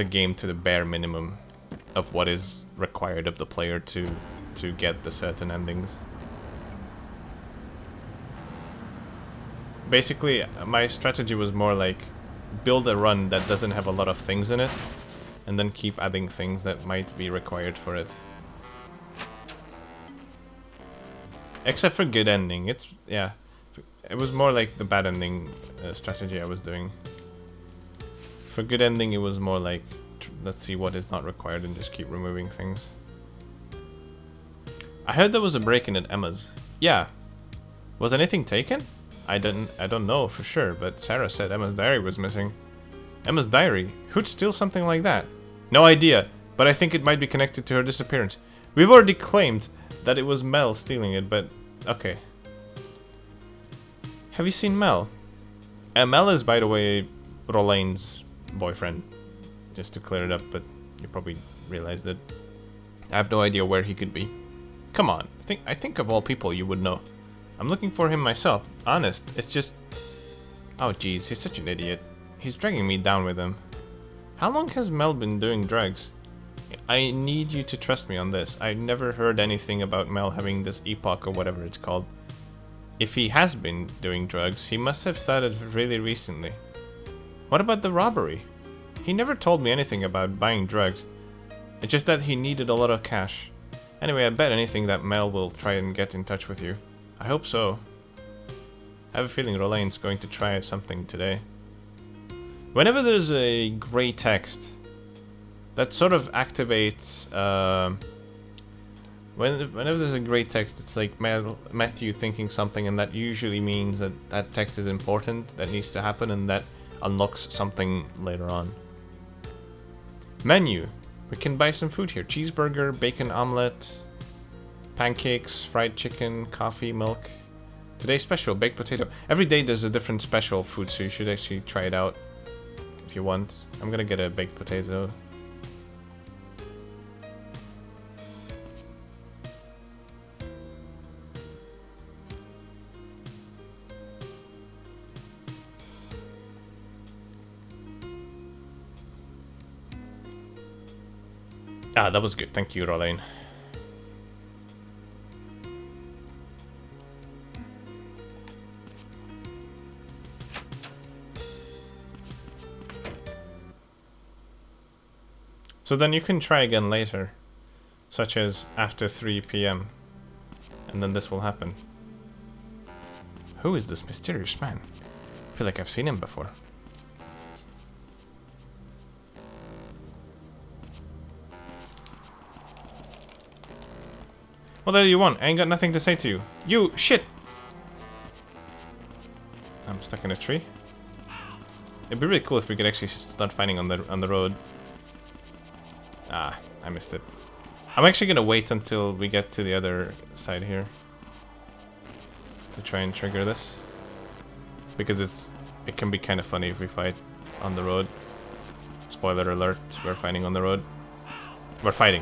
game to the bare minimum of what is required of the player to get the certain endings. Basically, my strategy was more like build a run that doesn't have a lot of things in it, and then keep adding things that might be required for it. Except for good ending, it was more like the bad ending strategy I was doing. For good ending, it was more like, let's see what is not required and just keep removing things. I heard there was a break-in at Emma's. Yeah. Was anything taken? I don't know for sure, but Sarah said Emma's diary was missing. Emma's diary? Who'd steal something like that? No idea, but I think it might be connected to her disappearance. We've already claimed that it was Mel stealing it, but okay. Have you seen Mel? Mel is, by the way, Rolaine's boyfriend. Just to clear it up, but you probably realized it. I have no idea where he could be. Come on, I think of all people you would know. I'm looking for him myself. Honest, it's just... Oh jeez, he's such an idiot. He's dragging me down with him. How long has Mel been doing drugs? I need you to trust me on this. I've never heard anything about Mel having this epoch or whatever it's called. If he has been doing drugs, he must have started really recently. What about the robbery? He never told me anything about buying drugs. It's just that he needed a lot of cash. Anyway, I bet anything that Mel will try and get in touch with you. I hope so. I have a feeling Rolaine's going to try something today. Whenever there's a grey text, that sort of activates... whenever there's a grey text, it's like Matthew thinking something, and that usually means that that text is important, that needs to happen, and that unlocks something later on. Menu. We can buy some food here. Cheeseburger, bacon omelette, pancakes, fried chicken, coffee, milk. Today's special, baked potato. Every day there's a different special food, so you should actually try it out if you want. I'm gonna get a baked potato. Ah, that was good. Thank you, Rolaine. So then you can try again later, such as after 3 PM, and then this will happen. Who is this mysterious man? I feel like I've seen him before. What do you want? I ain't got nothing to say to you. You shit! I'm stuck in a tree. It'd be really cool if we could actually start fighting on the road. Ah, I missed it. I'm actually gonna wait until we get to the other side here to try and trigger this, because it can be kind of funny if we fight on the road. Spoiler alert: we're fighting on the road. We're fighting.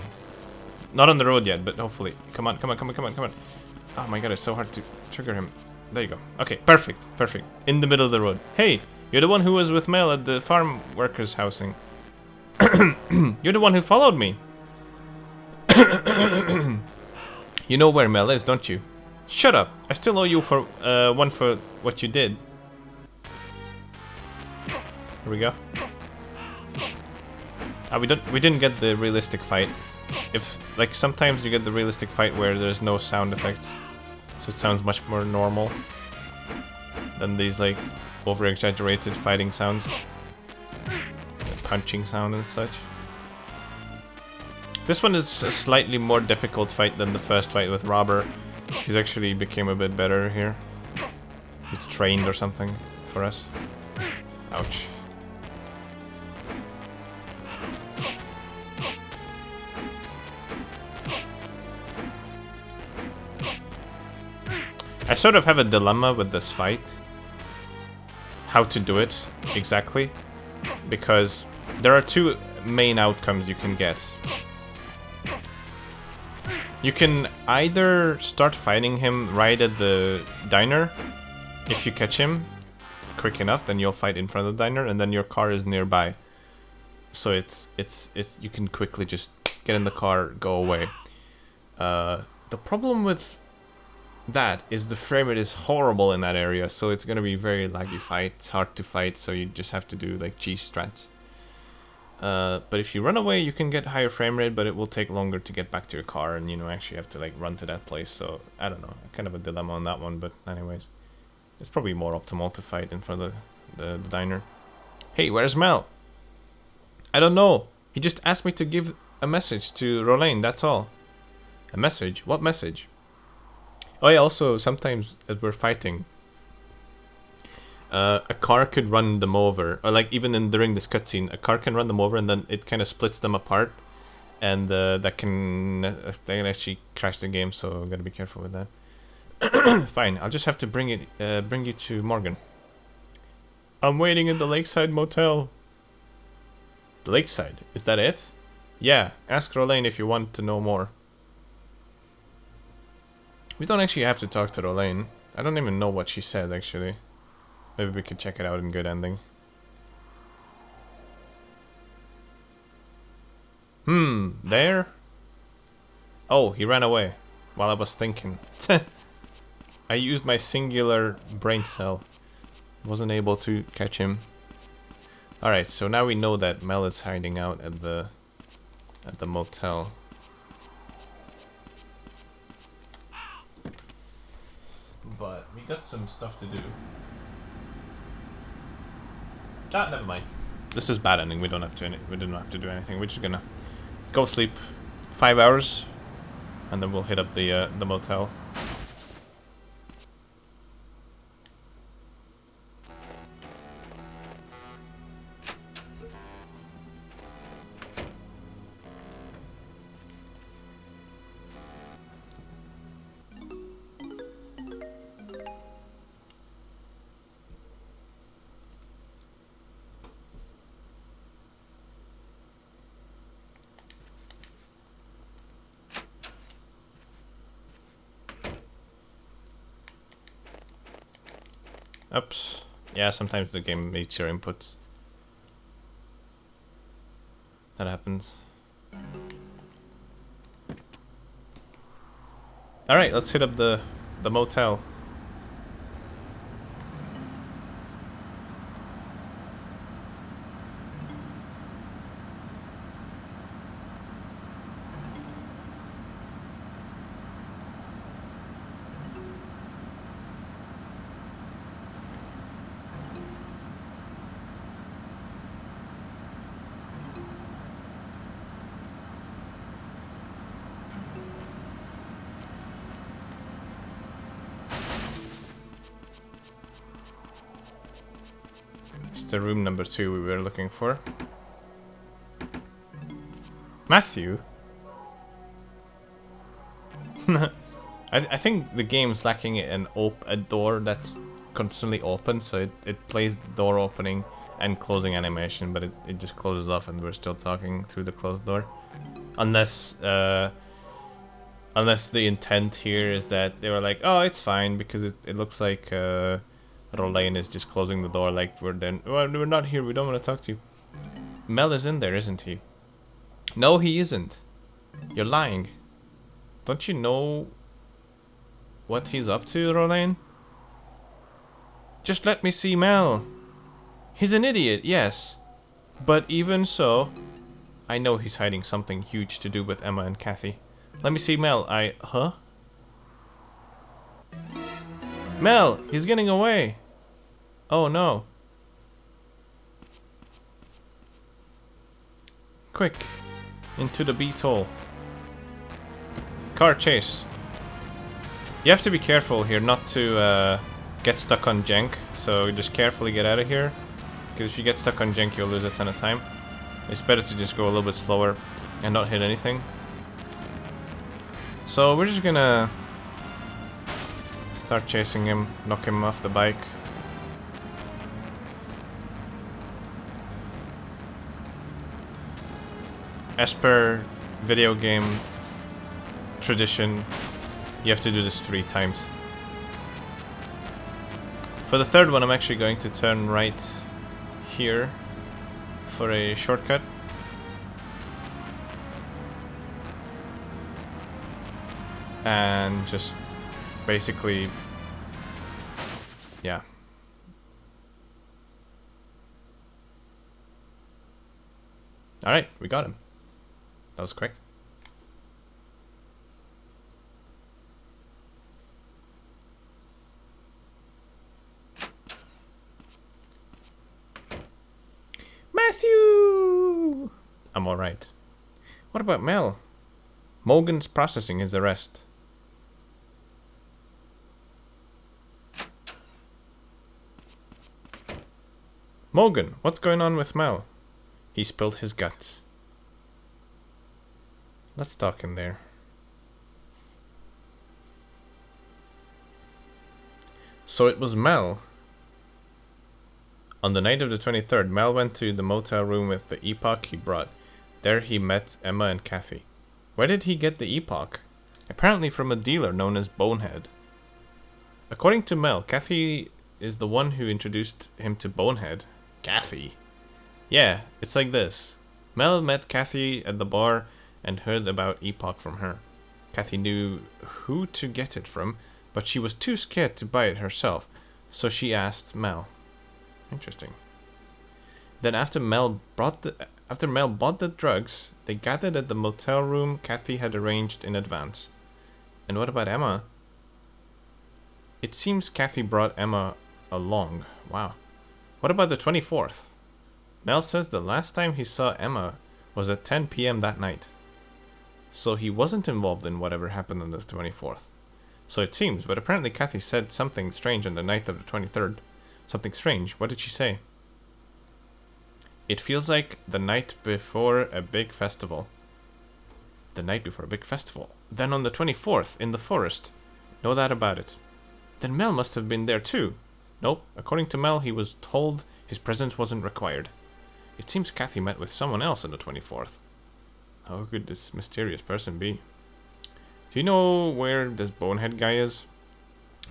Not on the road yet, but hopefully. Come on, come on, come on, come on, come on. Oh my god, it's so hard to trigger him. There you go. Okay, perfect, perfect. In the middle of the road. Hey, you're the one who was with Mel at the farm workers' housing. You're the one who followed me. You know where Mel is, don't you? Shut up. I still owe you for one for what you did. Here we go. We didn't get the realistic fight. If like sometimes you get the realistic fight where there's no sound effects, so it sounds much more normal than these like over-exaggerated fighting sounds, punching sound and such. This one is a slightly more difficult fight than the first fight with Robber. He's actually became a bit better here. He's trained or something for us. Ouch. I sort of have a dilemma with this fight. How to do it exactly. Because there are two main outcomes you can get. You can either start fighting him right at the diner. If you catch him quick enough, then you'll fight in front of the diner, and then your car is nearby. So it's you can quickly just get in the car, go away. The problem with that is the frame rate is horrible in that area, so it's gonna be very laggy fight. It's hard to fight, so you just have to do like G strats. But if you run away, you can get higher frame rate, but it will take longer to get back to your car, and you know actually have to like run to that place. So I don't know, kind of a dilemma on that one. But anyways, it's probably more optimal to fight in front of the diner. Hey, where's Mel? I don't know. He just asked me to give a message to Rolaine. That's all. A message? What message? Oh yeah. Also, sometimes as we're fighting, a car could run them over, or like even during this cutscene, a car can run them over, and then it kind of splits them apart, and that can actually crash the game. So gotta be careful with that. Fine, I'll just have to bring you to Morgan. I'm waiting in the Lakeside Motel. The Lakeside, is that it? Yeah, ask Rolaine if you want to know more. We don't actually have to talk to Rolaine. I don't even know what she said actually. Maybe we could check it out in Good Ending. There? Oh, he ran away while I was thinking. I used my singular brain cell. Wasn't able to catch him. Alright, so now we know that Mel is hiding out at the motel. But we got some stuff to do. Ah, never mind. This is bad ending. We don't have to do anything. We're just gonna go sleep 5 hours, and then we'll hit up the motel. Oops. Yeah, sometimes the game meets your inputs. That happens. Alright, let's hit up the motel. The room number 2 we were looking for. Matthew? I think the game's lacking a door that's constantly open, so it plays the door opening and closing animation, but it just closes off and we're still talking through the closed door. Unless the intent here is that they were like, oh, it's fine, because it looks like Rolaine is just closing the door like we're not here, we don't want to talk to you. Mel is in there, isn't he? No, he isn't. You're lying. Don't you know what he's up to, Rolaine? Just let me see Mel. He's an idiot, yes. But even so, I know he's hiding something huge to do with Emma and Kathy. Let me see Mel. Huh? Mel, he's getting away. Oh no. Quick. Into the beetle. Car chase. You have to be careful here not to get stuck on jank. So just carefully get out of here. Because if you get stuck on jank, you'll lose a ton of time. It's better to just go a little bit slower and not hit anything. So we're just gonna start chasing him, knock him off the bike. As per video game tradition, you have to do this 3 times. For the third one, I'm actually going to turn right here for a shortcut. And just basically, yeah. Alright, we got him. That was quick. Matthew! I'm alright. What about Mel? Morgan's processing his arrest. Morgan, what's going on with Mel? He spilled his guts. Let's talk in there. So it was Mel. On the night of the 23rd, Mel went to the motel room with the epoch he brought. There he met Emma and Kathy. Where did he get the epoch? Apparently from a dealer known as Bonehead. According to Mel, Kathy is the one who introduced him to Bonehead. Kathy? Yeah, it's like this. Mel met Kathy at the bar and heard about epoch from her. Kathy knew who to get it from, but she was too scared to buy it herself, so she asked Mel. Interesting. Then after Mel bought the drugs, they gathered at the motel room Kathy had arranged in advance. And what about Emma? It seems Kathy brought Emma along. Wow. What about the 24th? Mel says the last time he saw Emma was at 10 p.m. that night. So he wasn't involved in whatever happened on the 24th. So it seems, but apparently Kathy said something strange on the night of the 23rd. Something strange. What did she say? It feels like the night before a big festival. The night before a big festival. Then on the 24th, in the forest. Know that about it. Then Mel must have been there too. Nope. According to Mel, he was told his presence wasn't required. It seems Kathy met with someone else on the 24th. How could this mysterious person be? Do you know where this Bonehead guy is?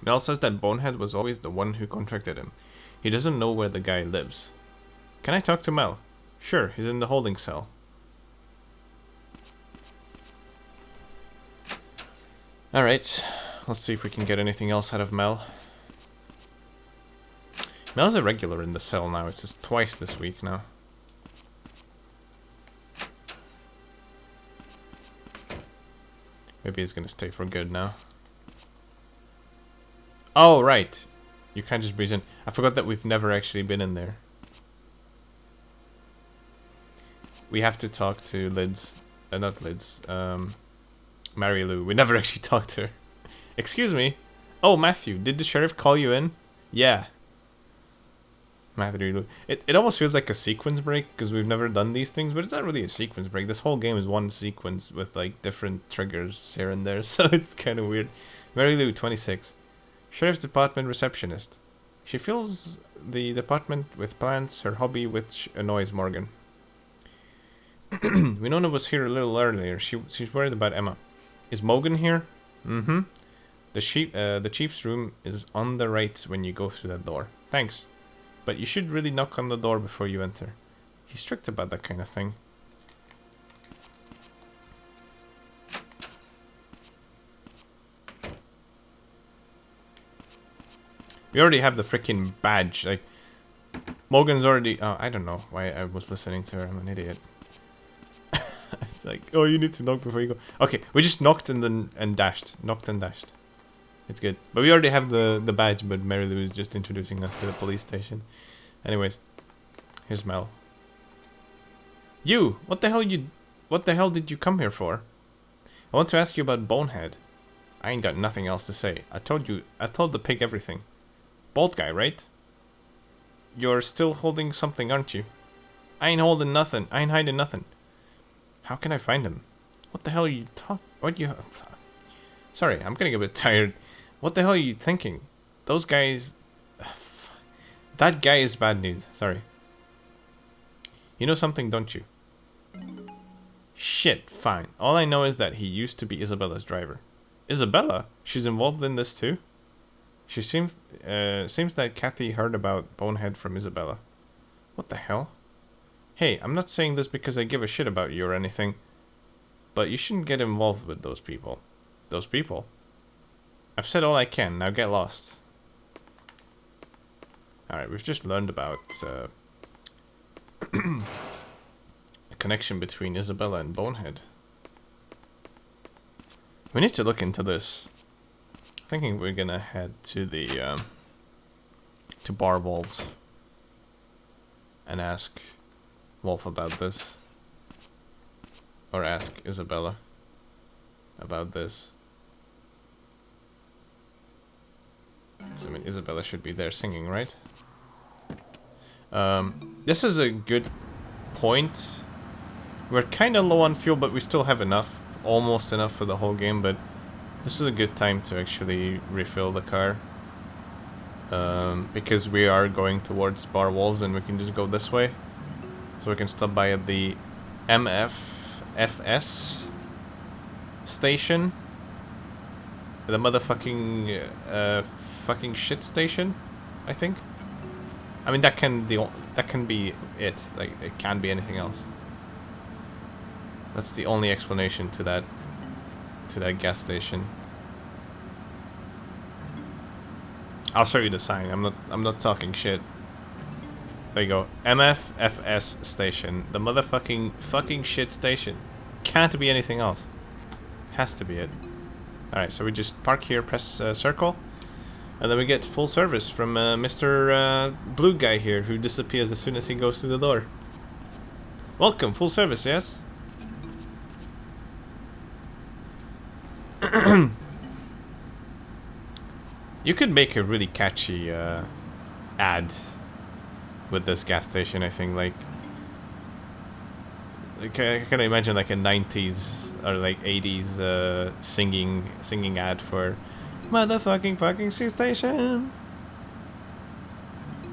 Mel says that Bonehead was always the one who contracted him. He doesn't know where the guy lives. Can I talk to Mel? Sure, he's in the holding cell. Alright, let's see if we can get anything else out of Mel. Mel's a regular in the cell now. It's just twice this week now. Maybe he's gonna stay for good now. Oh, right. You can't just breeze in. I forgot that we've never actually been in there. We have to talk to Lids. Not Lids. Mary Lou. We never actually talked to her. Excuse me. Oh, Matthew. Did the sheriff call you in? Yeah. Matthew Lou. It almost feels like a sequence break because we've never done these things, but it's not really a sequence break. This whole game is one sequence with like different triggers here and there, so it's kind of weird. Mary Lou, 26. Sheriff's Department receptionist. She fills the department with plants, her hobby which annoys Morgan. Winona was here a little earlier. She's worried about Emma. Is Morgan here? Mm-hmm. The chief's room is on the right when you go through that door. Thanks. But you should really knock on the door before you enter. He's strict about that kind of thing. We already have the freaking badge. Like, Morgan's already... Oh, I don't know why I was listening to her. I'm an idiot. It's like, oh, you need to knock before you go. Okay, we just knocked and dashed. Knocked and dashed. It's good. But we already have the badge, but Mary Lou is just introducing us to the police station. Anyways, here's Mel. You! What the hell you... What the hell did you come here for? I want to ask you about Bonehead. I ain't got nothing else to say. I told the pig everything. Bald guy, right? You're still holding something, aren't you? I ain't holding nothing. I ain't hiding nothing. How can I find him? What the hell are you Sorry, I'm getting a bit tired. What the hell are you thinking? Those guys... That guy is bad news. Sorry. You know something, don't you? Shit, fine. All I know is that he used to be Isabella's driver. Isabella? She's involved in this too? She seems that Kathy heard about Bonehead from Isabella. What the hell? Hey, I'm not saying this because I give a shit about you or anything, but you shouldn't get involved with those people. Those people? I've said all I can, now get lost. Alright, we've just learned about a connection between Isabella and Bonehead. We need to look into this. Thinking we're gonna head to the to Bar Wolves and ask Wolf about this, or ask Isabella about this. So, I mean, Isabella should be there singing, right? This is a good point. We're kind of low on fuel, but we still have enough, almost enough for the whole game, but this is a good time to actually refill the car. Because we are going towards Bar Wolves and we can just go this way. So we can stop by at the MFFS station. The motherfucking fucking shit station, I think. I mean, that can be it. Like, it can't be anything else. That's the only explanation to that gas station. I'll show you the sign. I'm not talking shit. There you go. MFFS station. The motherfucking fucking shit station. Can't be anything else. Has to be it. Alright, so we just park here, press circle, and then we get full service from Mr. Blue Guy here, who disappears as soon as he goes through the door. Welcome, full service, yes? You could make a really catchy ad with this gas station, I think. Like I can imagine like a 90s or like 80s singing ad for motherfucking fucking sea station.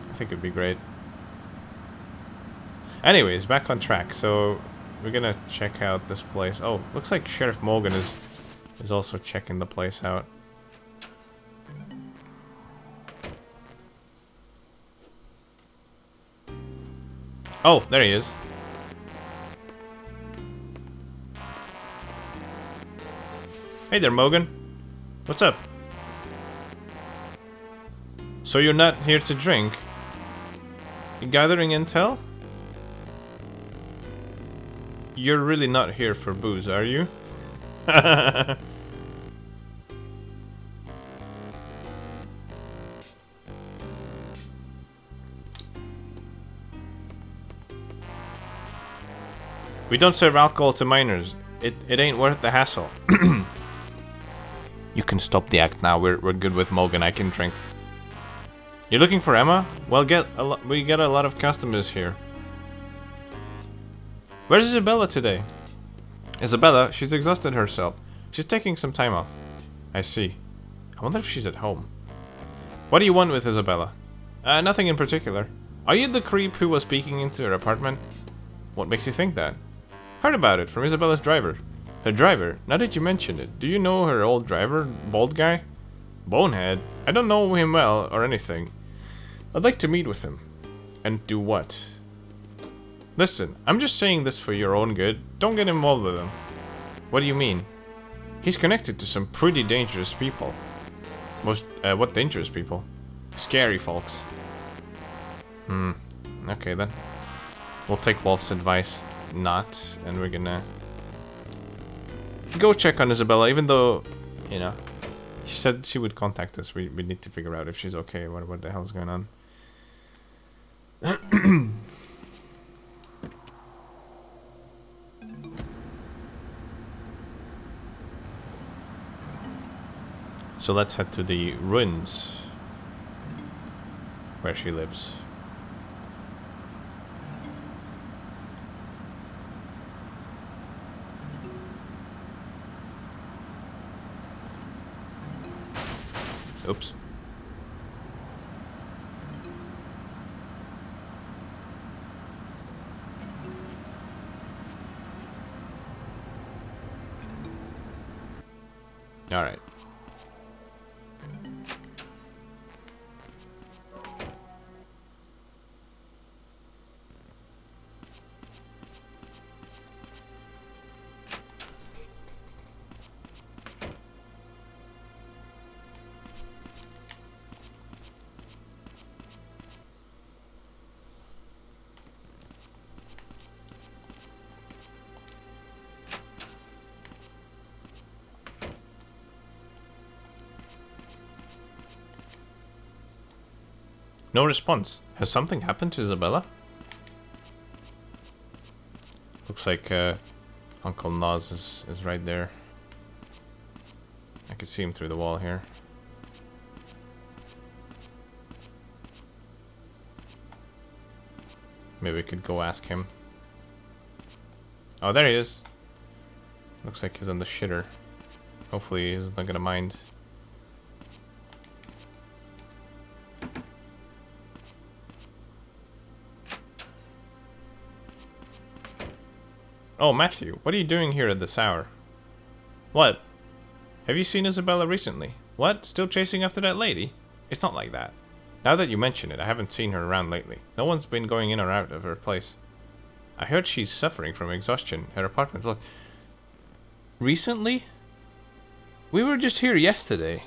I think it'd be great. Anyways, back on track. So we're gonna check out this place. Oh, looks like Sheriff Morgan is also checking the place out. Oh, there he is. Hey there, Morgan. What's up? So you're not here to drink? You gathering intel? You're really not here for booze, are you? We don't serve alcohol to minors. It ain't worth the hassle. You can stop the act now. We're good with Morgan. I can drink. You're looking for Emma? Well, we get a lot of customers here. Where's Isabella today? Isabella? She's exhausted herself. She's taking some time off. I see. I wonder if she's at home. What do you want with Isabella? Nothing in particular. Are you the creep who was peeking into her apartment? What makes you think that? Heard about it from Isabella's driver. Her driver? Now that you mention it, do you know her old driver, bald guy? Bonehead? I don't know him well or anything. I'd like to meet with him. And do what? Listen, I'm just saying this for your own good. Don't get involved with him. What do you mean? He's connected to some pretty dangerous people. What dangerous people? Scary folks. Okay then. We'll take Wolf's advice not, and we're gonna go check on Isabella, even though, you know, she said she would contact us. We need to figure out if she's okay. What the hell's going on? So let's head to the ruins where she lives. Oops. All right. No response. Has something happened to Isabella? Looks like Uncle Noz is right there. I can see him through the wall here. Maybe we could go ask him. Oh, there he is. Looks like he's on the shitter. Hopefully he's not gonna mind. Oh, Matthew, what are you doing here at this hour? What? Have you seen Isabella recently? What? Still chasing after that lady? It's not like that. Now that you mention it, I haven't seen her around lately. No one's been going in or out of her place. I heard she's suffering from exhaustion. Her apartment's locked. Recently? We were just here yesterday.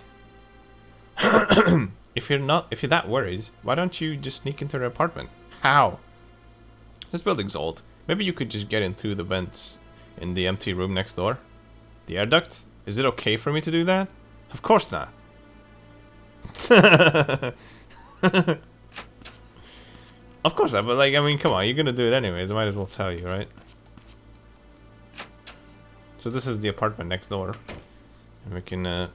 If you're that worried, why don't you just sneak into her apartment? How? This building's old. Maybe you could just get in through the vents in the empty room next door. The air duct? Is it okay for me to do that? Of course not. Of course not, but like, I mean, come on, you're gonna do it anyways. I might as well tell you, right? So this is the apartment next door. And we can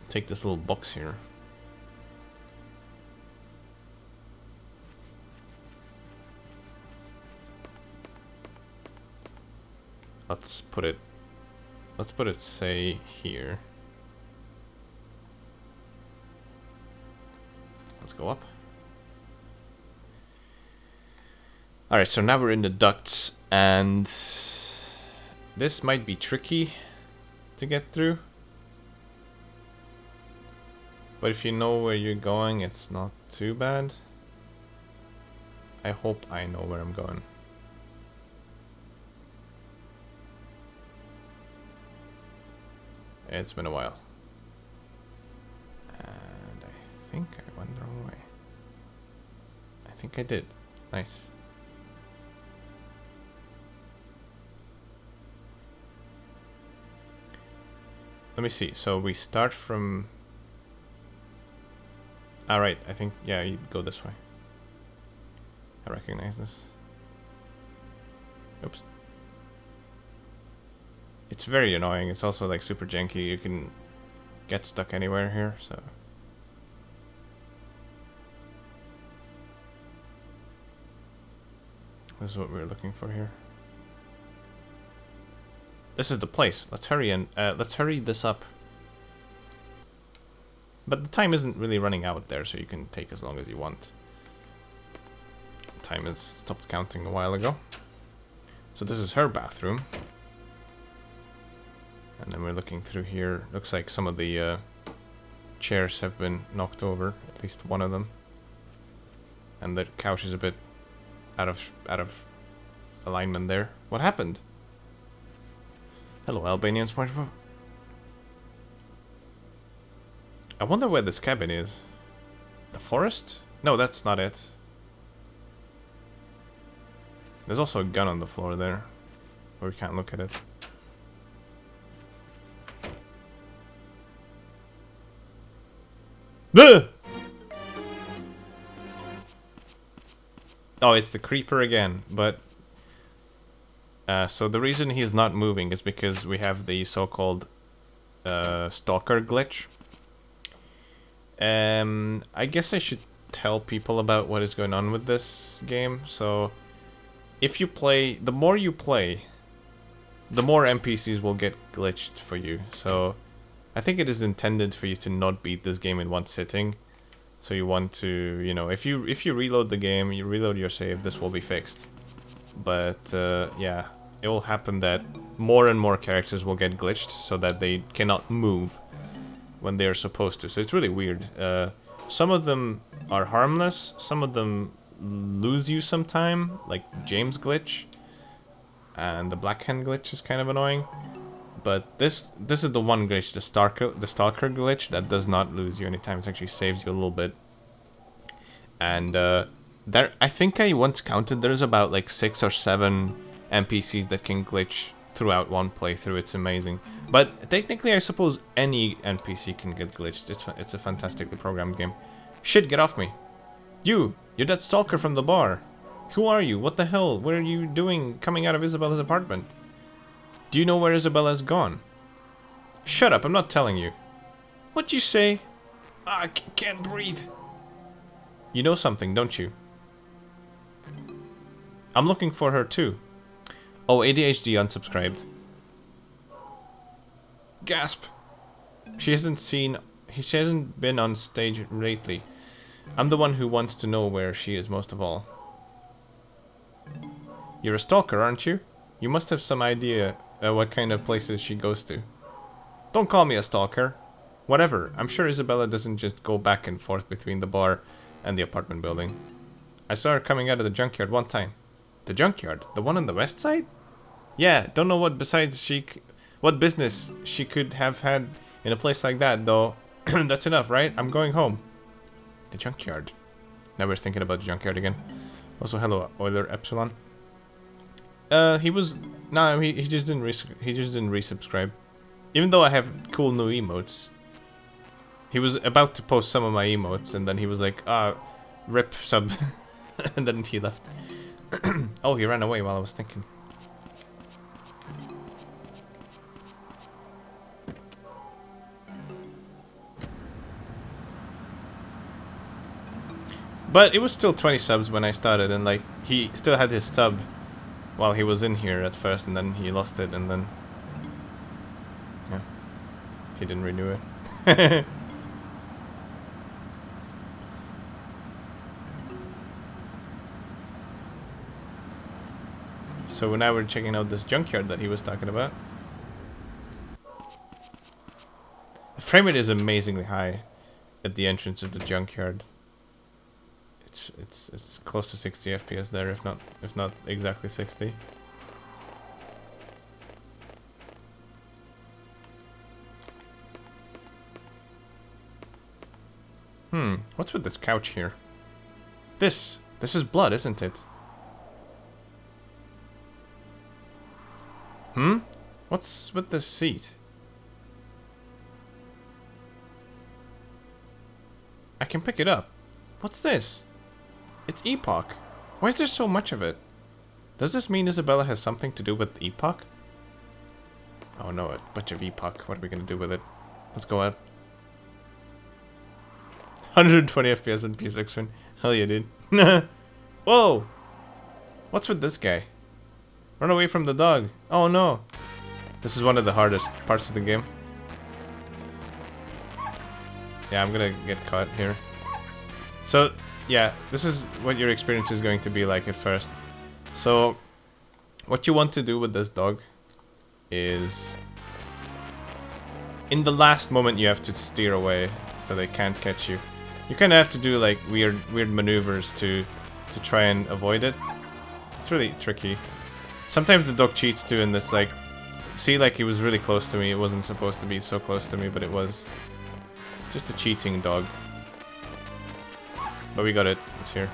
take this little box here. Let's put it, say, here. Let's go up. Alright, so now we're in the ducts, and this might be tricky to get through. But if you know where you're going, it's not too bad. I hope I know where I'm going. It's been a while. And I think I went the wrong way. I think I did. Nice. Let me see. So we start from... Alright, I think, yeah, you go this way. I recognize this. Oops. It's very annoying. It's also like super janky. You can get stuck anywhere here, so... This is what we're looking for here. This is the place. Let's hurry and let's hurry this up. But the time isn't really running out there, so you can take as long as you want. Time has stopped counting a while ago. So this is her bathroom. And then we're looking through here. Looks like some of the chairs have been knocked over, at least one of them. And the couch is a bit out of alignment there. What happened? Hello, Albanian SpongeBob. I wonder where this cabin is. The forest? No, that's not it. There's also a gun on the floor there, but we can't look at it. Ugh! Oh, it's the creeper again, but... so the reason he's not moving is because we have the so-called stalker glitch. I guess I should tell people about what is going on with this game. So, if you play, the more you play, the more NPCs will get glitched for you. So, I think it is intended for you to not beat this game in one sitting. So you want to, you know, if you reload the game, you reload your save, this will be fixed. But yeah, it will happen that more and more characters will get glitched so that they cannot move when they are supposed to. So it's really weird. Some of them are harmless. Some of them lose you some time, like James glitch, and the Black Hand glitch is kind of annoying. But this is the one glitch, the stalker glitch, that does not lose you any time. It actually saves you a little bit. And there, I think I once counted, there's about like 6 or 7 NPCs that can glitch throughout one playthrough. It's amazing. But technically, I suppose any NPC can get glitched. It's a fantastically programmed game. Shit, get off me. You're that stalker from the bar. Who are you? What the hell? What are you doing coming out of Isabella's apartment? Do you know where Isabella's gone? Shut up, I'm not telling you. What'd you say? I can't breathe. You know something, don't you? I'm looking for her too. Oh, ADHD unsubscribed. Gasp. She hasn't been on stage lately. I'm the one who wants to know where she is most of all. You're a stalker, aren't you? You must have some idea what kind of places she goes to. Don't call me a stalker. Whatever, I'm sure Isabella doesn't just go back and forth between the bar and the apartment building. I saw her coming out of the junkyard one time. The junkyard? The one on the west side? Yeah, don't know what what business she could have had in a place like that, though. That's enough, right? I'm going home. The junkyard. Now we're thinking about the junkyard again. Also, hello, Euler Epsilon. He just didn't resubscribe. Even though I have cool new emotes. He was about to post some of my emotes, and then he was like, rip sub. And then he left. Oh, he ran away while I was thinking. But it was still 20 subs when I started, and like, he still had his sub while he was in here at first, and then he lost it, and then yeah, he didn't renew it. So now we're checking out this junkyard that he was talking about. The frame rate is amazingly high at the entrance of the junkyard. It's close to 60 FPS there, if not exactly 60. What's with this couch here? This is blood, isn't it? What's with this seat? I can pick it up. What's this? It's Epoch. Why is there so much of it? Does this mean Isabella has something to do with Epoch? Oh no, a bunch of Epoch. What are we gonna do with it? Let's go out. 120 FPS on PSX. Hell yeah, dude. Whoa! What's with this guy? Run away from the dog. Oh no. This is one of the hardest parts of the game. Yeah, I'm gonna get caught here. So, yeah, this is what your experience is going to be like at first. So, what you want to do with this dog is... in the last moment you have to steer away so they can't catch you. You kind of have to do like weird maneuvers to try and avoid it. It's really tricky. Sometimes the dog cheats too, and it's like... see, like, he was really close to me. It wasn't supposed to be so close to me, but it was. Just a cheating dog. But we got it. It's here.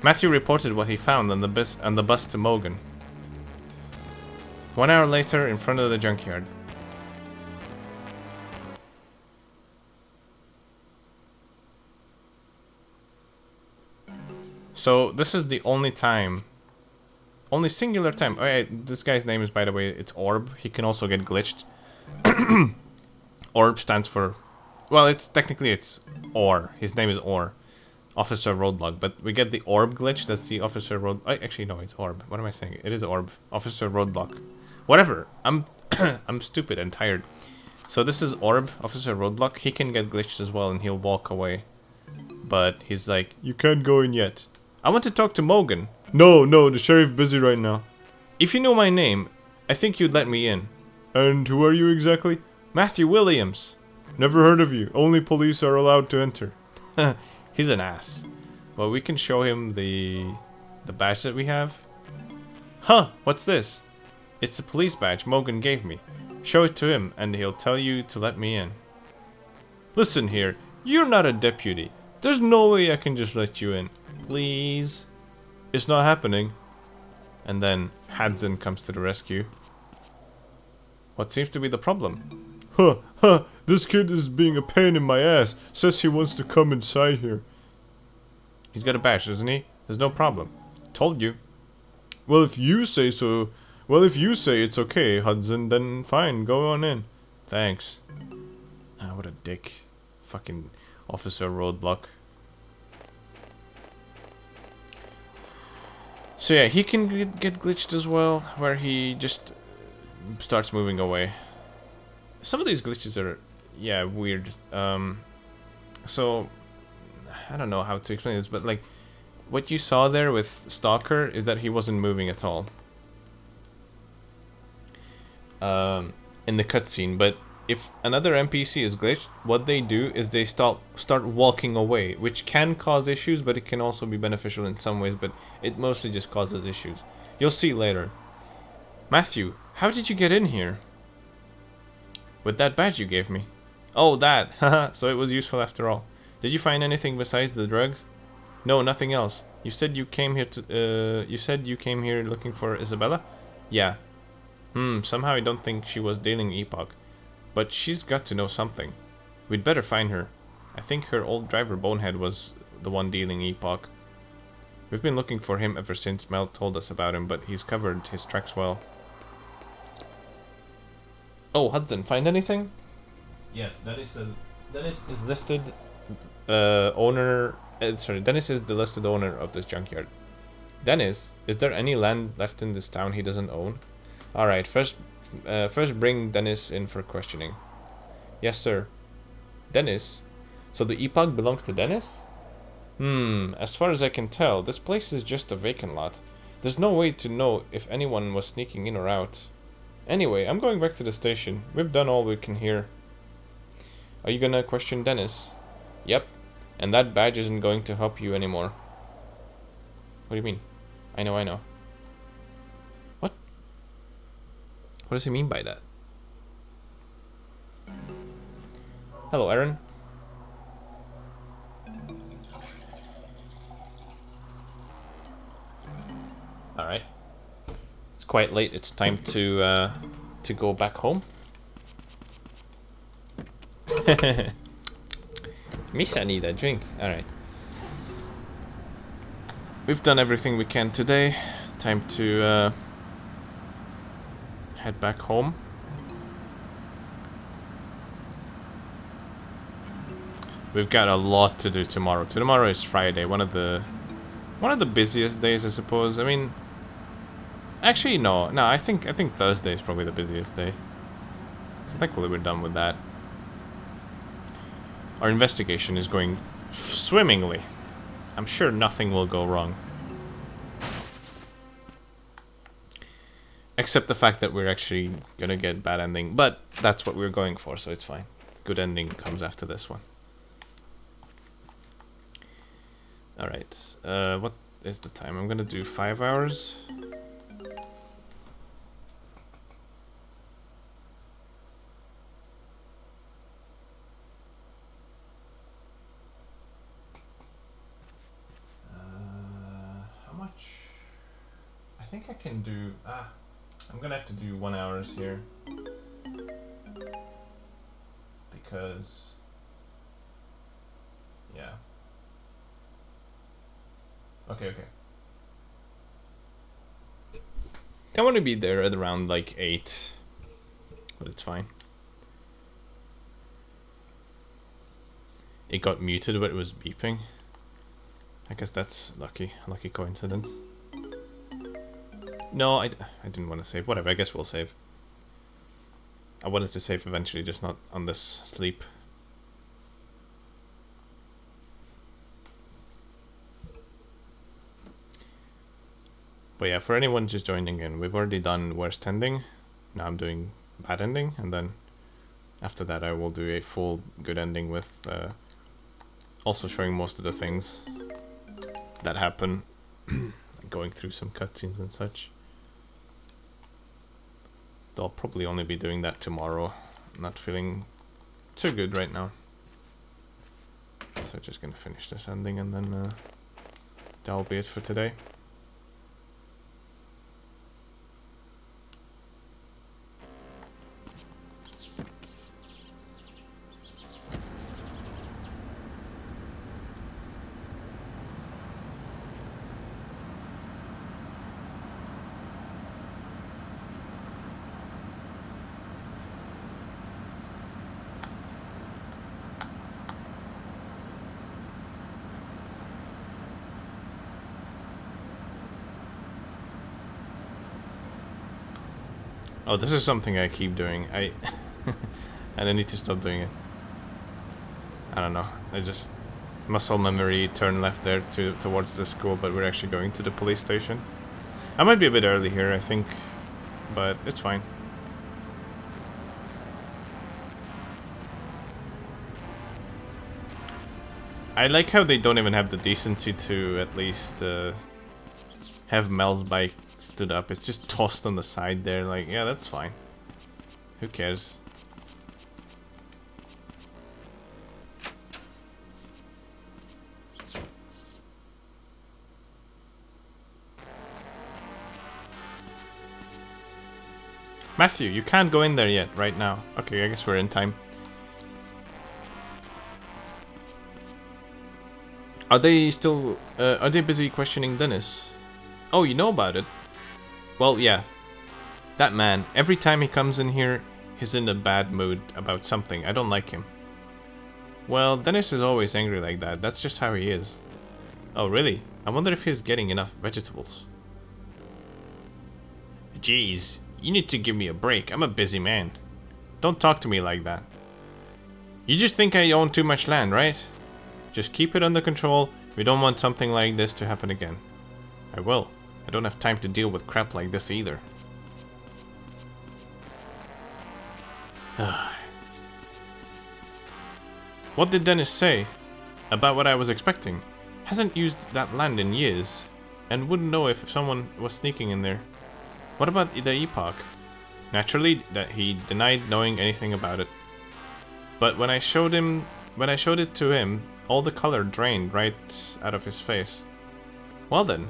Matthew reported what he found on the bus to Mogan. 1 hour later, in front of the junkyard. So, this is the only time... only singular time. Oh yeah, this guy's name is, by the way, it's Orb. He can also get glitched. Orb stands for Well, it's technically it's Or. His name is Or. Officer Roadblock, but we get the Orb glitch. That's the Officer Road. Actually, no, it's Orb. What am I saying? It is Orb. Officer Roadblock. Whatever. I'm I'm stupid and tired. So this is Orb, Officer Roadblock. He can get glitched as well, and he'll walk away. But he's like, you can't go in yet. I want to talk to Morgan. No, the sheriff busy right now. If you know my name, I think you'd let me in. And who are you exactly? Matthew Williams. Never heard of you. Only police are allowed to enter. He's an ass. Well, we can show him the badge that we have. Huh, what's this? It's the police badge Morgan gave me. Show it to him and he'll tell you to let me in. Listen here, you're not a deputy. There's no way I can just let you in. Please? It's not happening. And then Hudson comes to the rescue. What seems to be the problem? Huh, this kid is being a pain in my ass. Says he wants to come inside here. He's got a badge, doesn't he? There's no problem. Told you. Well, if you say so... Well, if you say it's okay, Hudson, then fine, go on in. Thanks. Ah, what a dick. Fucking Officer Roadblock. So yeah, he can get glitched as well, where he just starts moving away. Some of these glitches are, yeah, weird. So, I don't know how to explain this, but like, what you saw there with Stalker is that he wasn't moving at all. In the cutscene, but if another NPC is glitched, what they do is they start walking away, which can cause issues, but it can also be beneficial in some ways, but it mostly just causes issues. You'll see later. Matthew, how did you get in here? With that badge you gave me. Oh, that. Haha, so it was useful after all. Did you find anything besides the drugs? No, nothing else. You said you came here looking for Isabella? Yeah. Somehow I don't think she was dealing Epoch. But she's got to know something. We'd better find her. I think her old driver Bonehead was the one dealing Epoch. We've been looking for him ever since Mel told us about him, but he's covered his tracks well. Oh, Hudson, find anything? Yes, Dennis is listed Dennis is the listed owner of this junkyard. Dennis, is there any land left in this town he doesn't own? Alright, first bring Dennis in for questioning. Yes, sir. Dennis? So the Epoch belongs to Dennis? As far as I can tell, this place is just a vacant lot. There's no way to know if anyone was sneaking in or out. Anyway, I'm going back to the station. We've done all we can here. Are you gonna question Dennis? Yep. And that badge isn't going to help you anymore. What do you mean? I know. What? What does he mean by that? Hello, Aaron. Alright. It's quite late. It's time to go back home. Miss, I need a drink. Alright. We've done everything we can today. Time to head back home. We've got a lot to do tomorrow. Tomorrow is Friday, one of the busiest days, I suppose. I mean, actually no. I think Thursday is probably the busiest day. So thankfully we're done with that. Our investigation is going swimmingly. I'm sure nothing will go wrong. Except the fact that we're actually gonna get bad ending. But that's what we're going for, so it's fine. Good ending comes after this one. Alright, what is the time? I'm gonna do 5 hours. How much? I think I can do... I'm gonna have to do 1 hour here. Because... yeah. Okay. I want to be there at around like 8, but it's fine. it got muted but it was beeping. I guess that's lucky coincidence. No, I didn't want to save. Whatever, I guess we'll save. I wanted to save eventually, just not on this sleep. But yeah, for anyone just joining in, we've already done worst ending. Now I'm doing bad ending, and then after that I will do a full good ending with also showing most of the things that happen, going through some cutscenes and such. Though I'll probably only be doing that tomorrow. I'm not feeling too good right now. So just gonna finish this ending and then that'll be it for today. Oh, this is something I keep doing. And I need to stop doing it. I don't know. I just muscle memory turn left there towards the school, but we're actually going to the police station. I might be a bit early here, I think, but it's fine. I like how they don't even have the decency to at least have Mel's bike stood up. It's just tossed on the side there, like, yeah, that's fine. Who cares? Matthew, you can't go in there yet, right now. Okay, I guess we're in time. Are they still, are they busy questioning Dennis? Oh, you know about it? Well, yeah. That man, every time he comes in here, he's in a bad mood about something. I don't like him. Well, Dennis is always angry like that. That's just how he is. Oh, really? I wonder if he's getting enough vegetables. Jeez, you need to give me a break. I'm a busy man. Don't talk to me like that. You just think I own too much land, right? Just keep it under control. We don't want something like this to happen again. I will. I don't have time to deal with crap like this either. What did Dennis say? About what I was expecting. Hasn't used that land in years. And wouldn't know if someone was sneaking in there. What about the epoch? Naturally, that he denied knowing anything about it. But when I showed it to him, all the color drained right out of his face. Well then.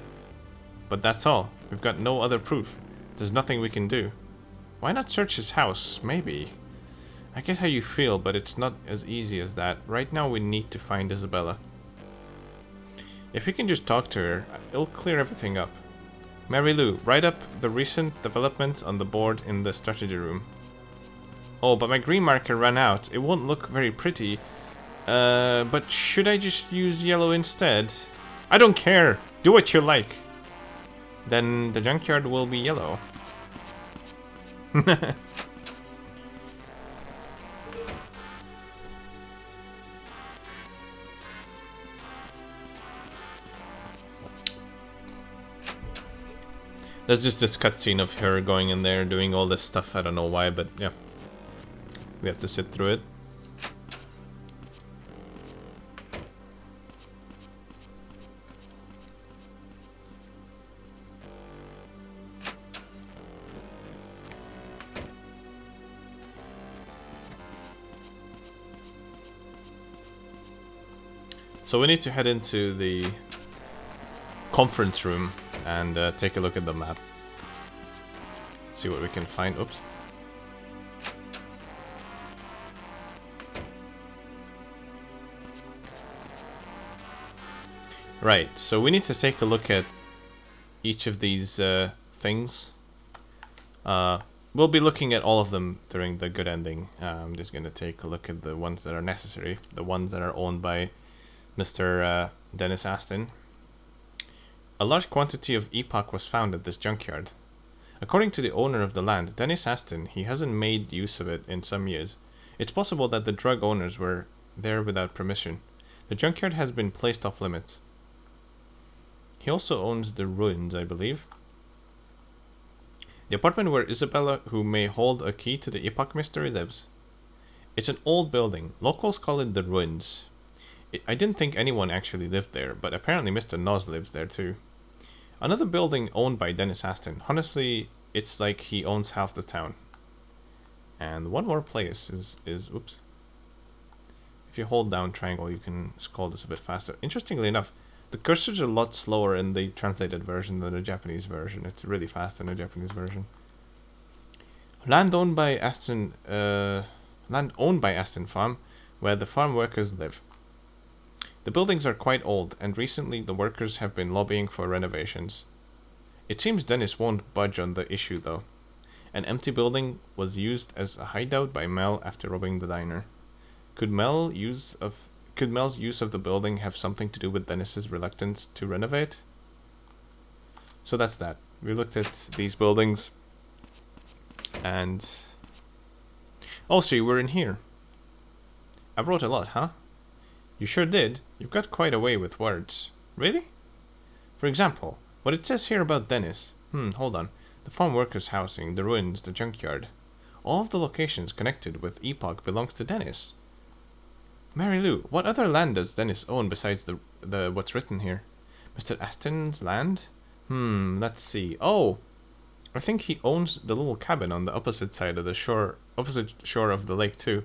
But that's all. We've got no other proof. There's nothing we can do. Why not search his house? Maybe. I get how you feel, but it's not as easy as that. Right now we need to find Isabella. If we can just talk to her, it'll clear everything up. Mary Lou, write up the recent developments on the board in the strategy room. Oh, but my green marker ran out. It won't look very pretty. But should I just use yellow instead? I don't care. Do what you like. Then the junkyard will be yellow. There's just this cutscene of her going in there doing all this stuff. I don't know why, but yeah. We have to sit through it. So we need to head into the conference room and take a look at the map. See what we can find. Oops. Right, so we need to take a look at each of these things. we'll be looking at all of them during the good ending. I'm just going to take a look at the ones that are necessary, the ones that are owned by Mr. Dennis Aston. A large quantity of epoch was found at this junkyard. According to the owner of the land, Dennis Aston, he hasn't made use of it in some years. It's possible that the drug owners were there without permission. The junkyard has been placed off limits. He also owns the ruins, I believe. The apartment where Isabella, who may hold a key to the epoch mystery, lives. It's an old building. Locals call it the ruins. I didn't think anyone actually lived there, but apparently Mr. Noz lives there too. Another building owned by Dennis Aston. Honestly, it's like he owns half the town. And one more place is oops. If you hold down triangle, you can scroll this a bit faster. Interestingly enough, the cursor's a lot slower in the translated version than the Japanese version. It's really fast in the Japanese version. Land owned by Aston Farm, where the farm workers live. The buildings are quite old, and recently the workers have been lobbying for renovations. It seems Dennis won't budge on the issue, though. An empty building was used as a hideout by Mel after robbing the diner. Could Mel's use of the building have something to do with Dennis's reluctance to renovate? So that's that. We looked at these buildings, and also you were in here. I wrote a lot, huh? You sure did. You've got quite a way with words. Really? For example, what it says here about Dennis. Hold on. The farm workers' housing, the ruins, the junkyard. All of the locations connected with Epoch belongs to Dennis. Mary Lou, what other land does Dennis own besides the what's written here? Mr. Aston's land? Let's see. Oh! I think he owns the little cabin on the opposite side of the shore, opposite shore of the lake too.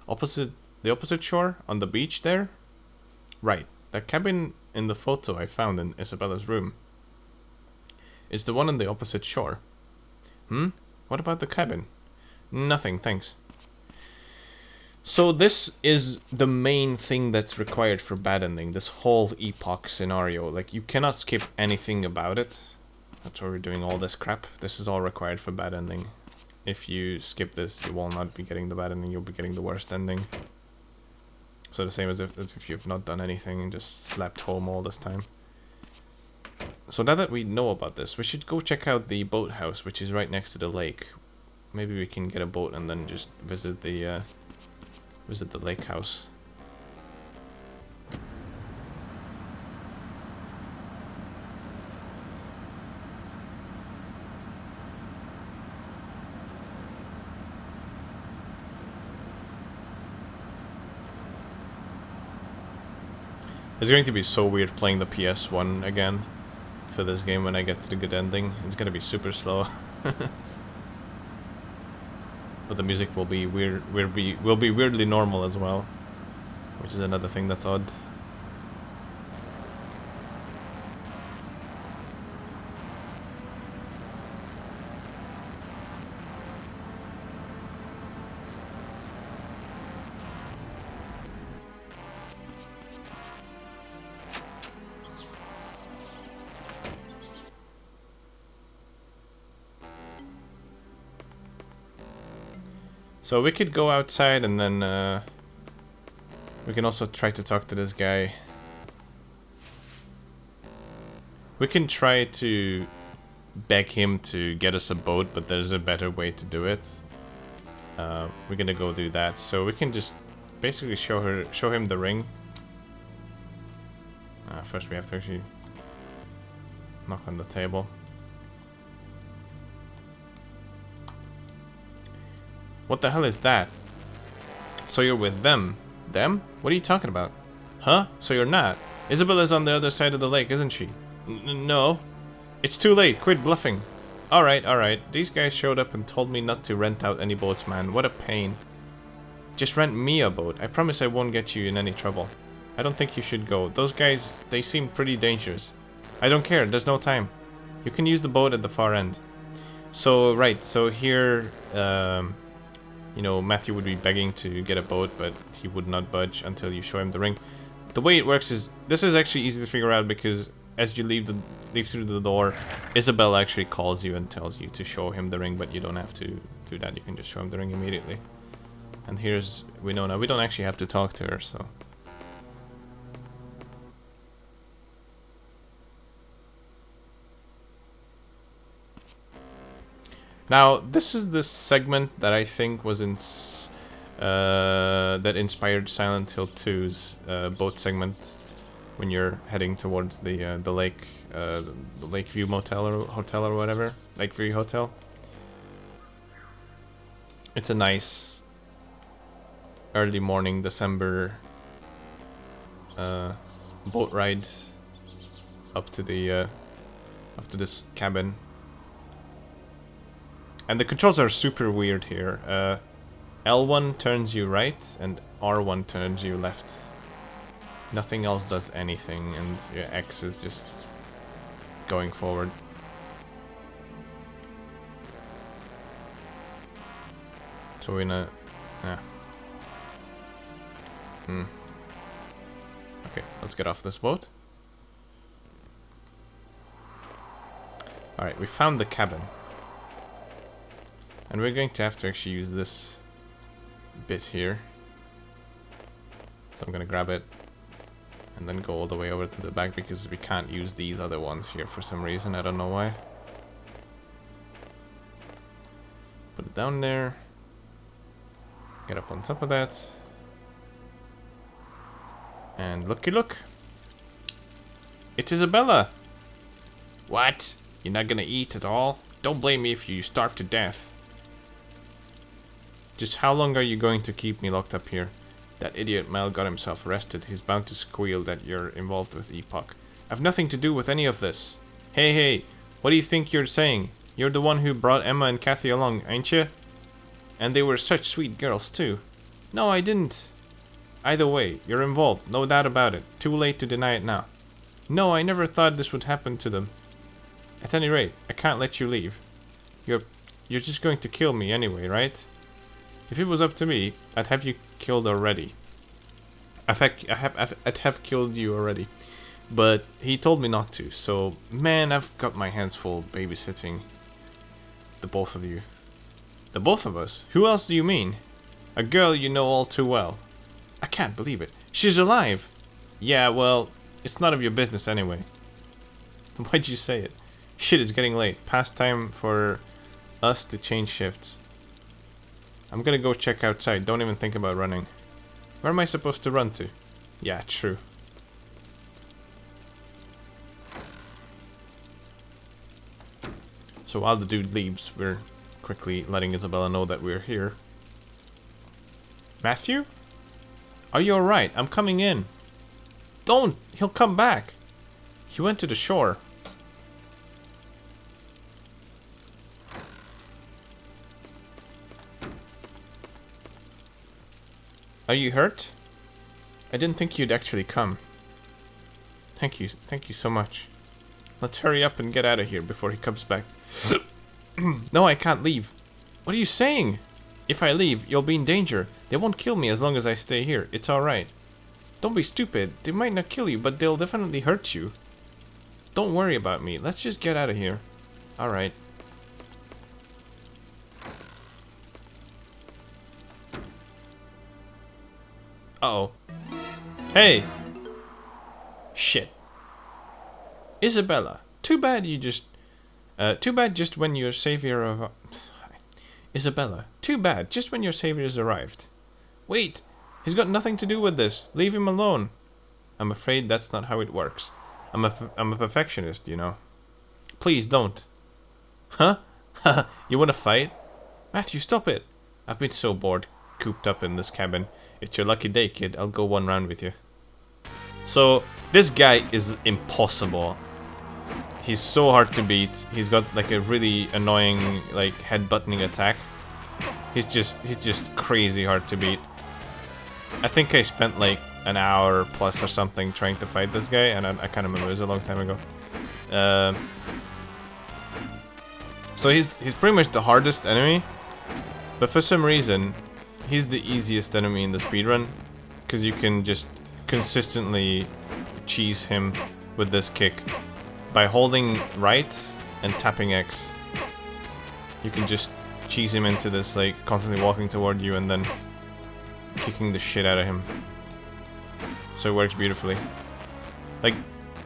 The opposite shore? On the beach there? Right. That cabin in the photo I found in Isabella's room is the one on the opposite shore. What about the cabin? Nothing, thanks. So this is the main thing that's required for bad ending, this whole epoch scenario. Like, you cannot skip anything about it. That's why we're doing all this crap. This is all required for bad ending. If you skip this, you will not be getting the bad ending, you'll be getting the worst ending. So the same as if you've not done anything and just slept home all this time. So now that we know about this, we should go check out the boathouse, which is right next to the lake. Maybe we can get a boat and then just visit the lake house. It's going to be so weird playing the PS1 again for this game when I get to the good ending. It's going to be super slow. But the music will be weirdly normal as well, which is another thing that's odd. So we could go outside and then we can also try to talk to this guy. We can try to beg him to get us a boat, but there's a better way to do it. We're gonna go do that. So we can just basically show him the ring. First we have to actually knock on the table. What the hell is that? So you're with them? Them? What are you talking about? Huh? So you're not? Isabella's on the other side of the lake, isn't she? No. It's too late. Quit bluffing. Alright. These guys showed up and told me not to rent out any boats, man. What a pain. Just rent me a boat. I promise I won't get you in any trouble. I don't think you should go. Those guys, they seem pretty dangerous. I don't care. There's no time. You can use the boat at the far end. So, right. So here... you know, Matthew would be begging to get a boat, but he would not budge until you show him the ring. The way it works is, this is actually easy to figure out because as you leave leave through the door. Isabella actually calls you and tells you to show him the ring, but you don't have to do that. You can just show him the ring immediately. And here's Winona. We don't actually have to talk to her, so... Now, this is the segment that I think was in... that inspired Silent Hill 2's boat segment when you're heading towards the lake, the Lakeview Motel or Hotel or whatever. Lakeview Hotel. It's a nice... early morning December boat ride up to this cabin, and the controls are super weird here. L1 turns you right and R1 turns you left. Nothing else does anything, and X is just going forward. So we're in a Okay, let's get off this boat. Alright, we found the cabin. And we're going to have to actually use this bit here. So I'm gonna grab it and then go all the way over to the back because we can't use these other ones here for some reason. I don't know why. Put it down there. Get up on top of that. And looky look. It's Isabella. What? You're not gonna eat at all? Don't blame me if you starve to death. Just how long are you going to keep me locked up here? That idiot Mel got himself arrested. He's bound to squeal that you're involved with Epoch. I've nothing to do with any of this. Hey, what do you think you're saying? You're the one who brought Emma and Kathy along, ain't you? And they were such sweet girls too. No, I didn't. Either way, you're involved, no doubt about it. Too late to deny it now. No, I never thought this would happen to them. At any rate, I can't let you leave. You're just going to kill me anyway, right? If it was up to me, I'd have you killed already. I'd have killed you already. But he told me not to, so man, I've got my hands full babysitting the both of you. The both of us? Who else do you mean? A girl you know all too well. I can't believe it. She's alive! Yeah, well, it's none of your business anyway. Why'd you say it? Shit, it's getting late. Past time for us to change shifts. I'm gonna go check outside. Don't even think about running. Where am I supposed to run to? Yeah, true. So while the dude leaves, we're quickly letting Isabella know that we're here. Matthew? Are you alright? I'm coming in. Don't! He'll come back. He went to the shore. Are you hurt? I didn't think you'd actually come. Thank you so much. Let's hurry up and get out of here before he comes back. No, I can't leave. What are you saying? If I leave, you'll be in danger. They won't kill me as long as I stay here. It's alright. Don't be stupid. They might not kill you, but they'll definitely hurt you. Don't worry about me. Let's just get out of here. Alright. Uh-oh. Hey! Shit. Isabella, too bad just when your savior of... Isabella, too bad, just when your savior's arrived. Wait! He's got nothing to do with this. Leave him alone. I'm afraid that's not how it works. I'm a perfectionist, you know. Please, don't. Huh? You wanna fight? Matthew, stop it. I've been so bored, cooped up in this cabin. It's your lucky day, kid. I'll go one round with you. So, this guy is impossible. He's so hard to beat. He's got like a really annoying like head-buttoning attack. He's just crazy hard to beat. I think I spent like an hour plus or something trying to fight this guy, and I can't remember, it was a long time ago. So he's pretty much the hardest enemy, but for some reason he's the easiest enemy in the speedrun, because you can just consistently cheese him with this kick. by holding right and tapping X, you can just cheese him into this, like, constantly walking toward you and then kicking the shit out of him. So it works beautifully. Like,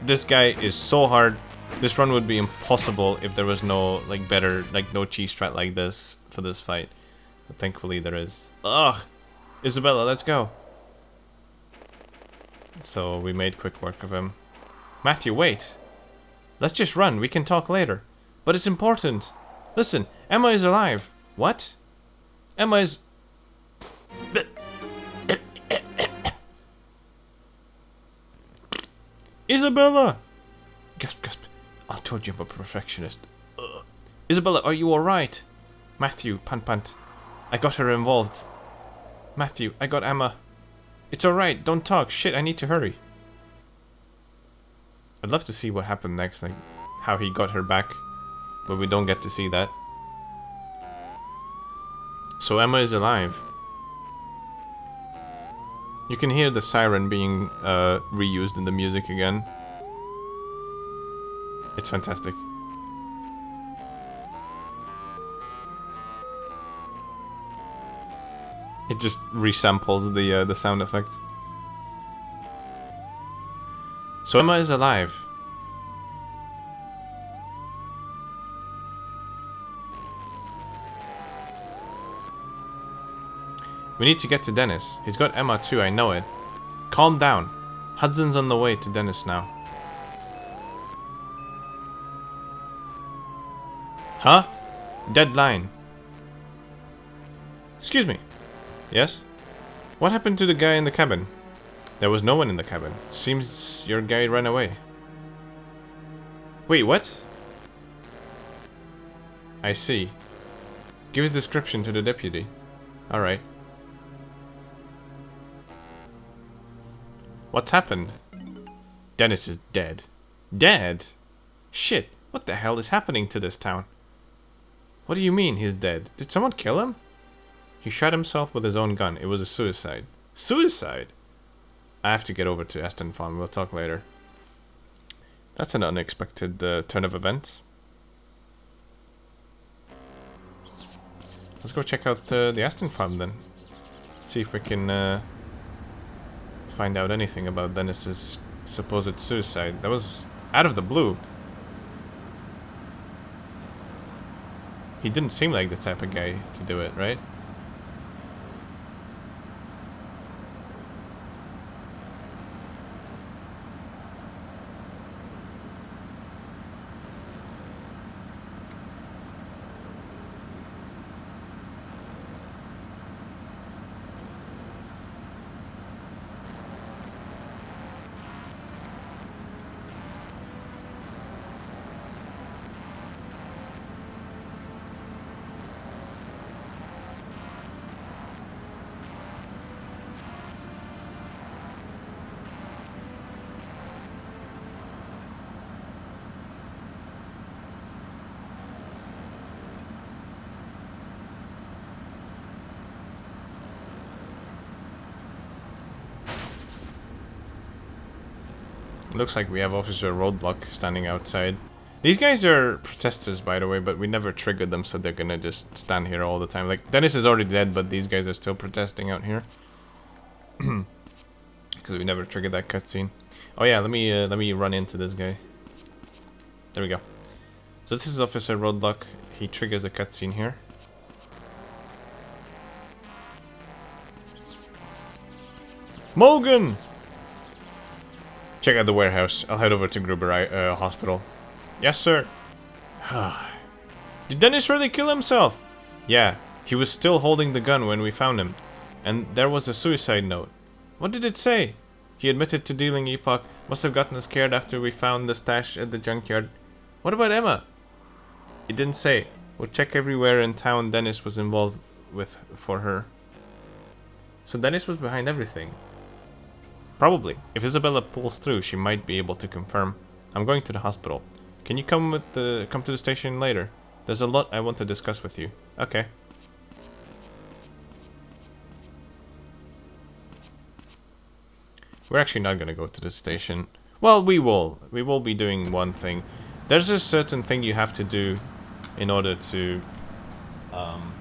this guy is so hard. This run would be impossible if there was no, like, better, like, no cheese strat like this for this fight. But thankfully there is. Ugh! Isabella, let's go! So we made quick work of him. Matthew, wait! Let's just run, we can talk later. But it's important! Listen, Emma is alive! What? Emma is... Isabella! Gasp, gasp. I told you I'm a perfectionist. Ugh. Isabella, are you alright? Matthew, pant pant. I got her involved. Matthew, I got Emma. It's alright, don't talk. Shit, I need to hurry. I'd love to see what happened next, like how he got her back. But we don't get to see that. So Emma is alive. You can hear the siren being reused in the music again. It's fantastic. It just resampled the sound effect. So Emma is alive. We need to get to Dennis. He's got Emma too, I know it. Calm down. Hudson's on the way to Dennis now. Huh? Dead line. Excuse me. Yes? What happened to the guy in the cabin? There was no one in the cabin. Seems your guy ran away. Wait, what? I see. Give his description to the deputy. Alright. What's happened? Dennis is dead. Dead? Shit, what the hell is happening to this town? What do you mean he's dead? Did someone kill him? He shot himself with his own gun. It was a suicide. Suicide? I have to get over to Aston Farm. We'll talk later. That's an unexpected turn of events. Let's go check out the Aston Farm then. See if we can find out anything about Dennis's supposed suicide. That was out of the blue. He didn't seem like the type of guy to do it, right? Looks like we have Officer Roadblock standing outside. These guys are protesters, by the way, but we never triggered them, so they're gonna just stand here all the time. Like, Dennis is already dead, but these guys are still protesting out here. Because we never triggered that cutscene. Oh yeah, let me run into this guy. There we go. So this is Officer Roadblock. He triggers a cutscene here. Morgan! Check out the warehouse. I'll head over to Gruber Hospital. Yes, sir. Did Dennis really kill himself? Yeah, he was still holding the gun when we found him. And there was a suicide note. What did it say? He admitted to dealing Epoch. Must have gotten scared after we found the stash at the junkyard. What about Emma? It didn't say. We'll check everywhere in town Dennis was involved with for her. So Dennis was behind everything. Probably. If Isabella pulls through, she might be able to confirm. I'm going to the hospital. Can you come to the station later? There's a lot I want to discuss with you. Okay. We're actually not going to go to the station. Well, we will. We will be doing one thing. There's a certain thing you have to do in order to... Hang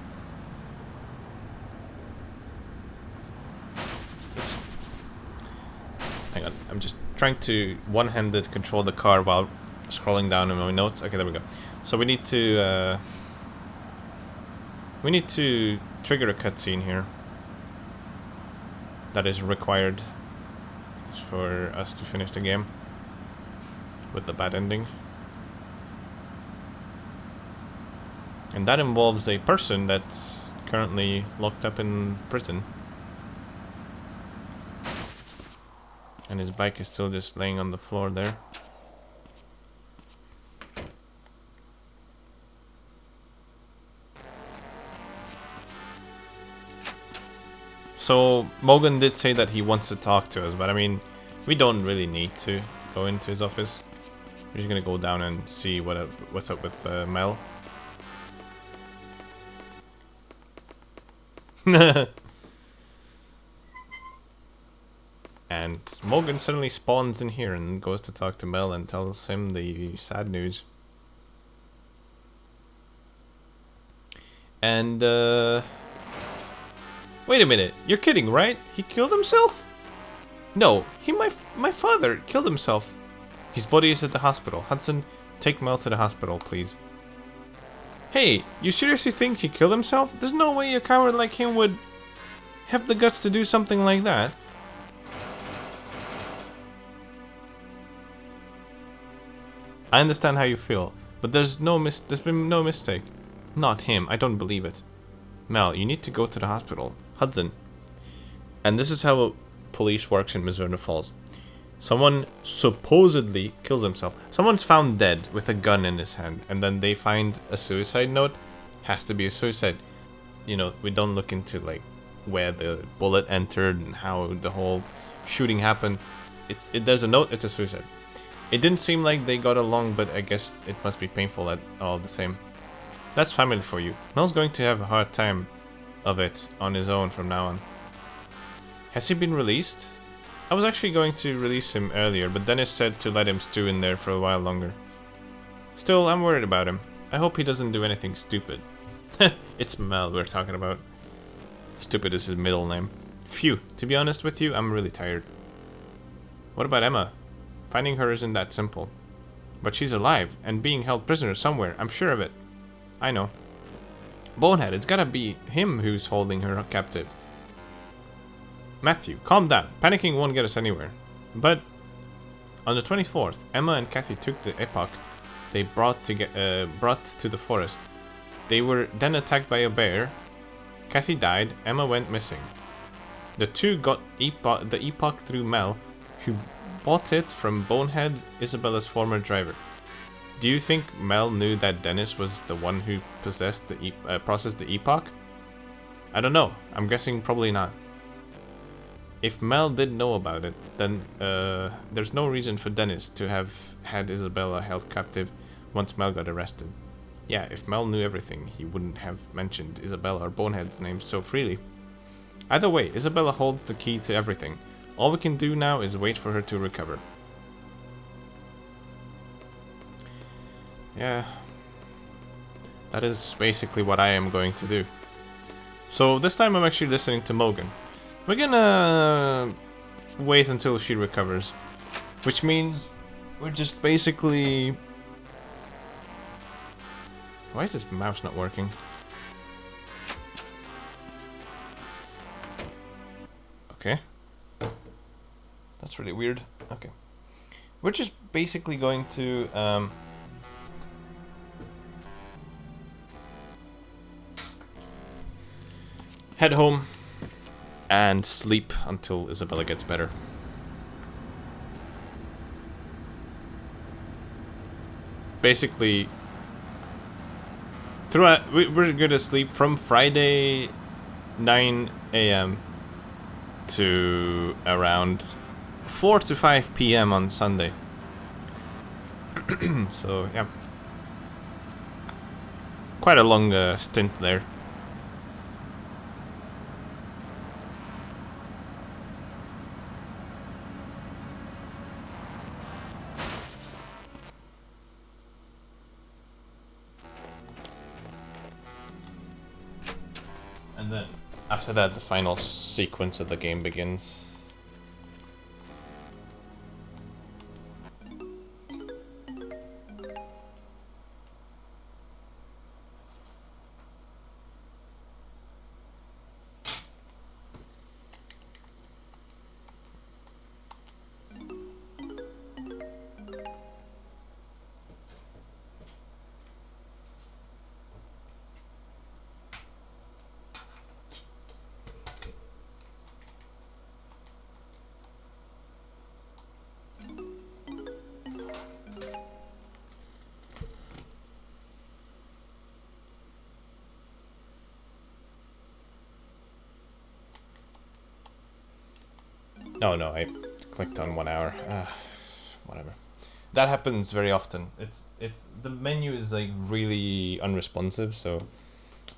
on. I'm just trying to one-handed control the car while scrolling down in my notes. Okay, there we go. So we need to... we need to trigger a cutscene here. That is required for us to finish the game with the bad ending. And that involves a person that's currently locked up in prison. And his bike is still just laying on the floor there. So, Morgan did say that he wants to talk to us, but I mean, we don't really need to go into his office. We're just gonna go down and see what's up with Mel. And Morgan suddenly spawns in here and goes to talk to Mel and tells him the sad news. And, wait a minute, you're kidding, right? He killed himself? No, my father killed himself. His body is at the hospital. Hudson, take Mel to the hospital, please. Hey, you seriously think he killed himself? There's no way a coward like him would have the guts to do something like that. I understand how you feel, but there's been no mistake. Not him, I don't believe it. Mel, you need to go to the hospital. Hudson. And this is how police works in Mizzurna Falls. Someone supposedly kills himself. Someone's found dead with a gun in his hand, and then they find a suicide note. Has to be a suicide. You know, we don't look into like where the bullet entered and how the whole shooting happened. There's a note, it's a suicide. It didn't seem like they got along, but I guess it must be painful at all the same. That's family for you. Mel's going to have a hard time of it on his own from now on. Has he been released? I was actually going to release him earlier, but Dennis said to let him stew in there for a while longer. Still, I'm worried about him. I hope he doesn't do anything stupid. It's Mel we're talking about. Stupid is his middle name. Phew, to be honest with you, I'm really tired. What about Emma? Finding her isn't that simple. But she's alive, and being held prisoner somewhere, I'm sure of it. I know. Bonehead, it's gotta be him who's holding her captive. Matthew, calm down. Panicking won't get us anywhere. But on the 24th, Emma and Kathy took the epoch they brought to the forest. They were then attacked by a bear. Kathy died. Emma went missing. The two got the epoch through Mel, who bought it from Bonehead, Isabella's former driver. Do you think Mel knew that Dennis was the one who processed the epoch? I don't know. I'm guessing probably not. If Mel did know about it, then there's no reason for Dennis to have had Isabella held captive once Mel got arrested. Yeah, if Mel knew everything, he wouldn't have mentioned Isabella or Bonehead's names so freely. Either way, Isabella holds the key to everything. All we can do now is wait for her to recover. Yeah, that is basically what I am going to do. So this time I'm actually listening to Morgan. We're gonna wait until she recovers, which means we're just basically... Why is this mouse not working? Okay. That's really weird. Okay. We're just basically going to... head home and sleep until Isabella gets better. Basically, we're gonna sleep from Friday 9 a.m. to around 4 to 5 p.m. on Sunday. So, yeah. Quite a long stint there. And then after that, the final sequence of the game begins. Oh no, I clicked on 1 hour. Whatever. That happens very often. It's the menu is like really unresponsive, so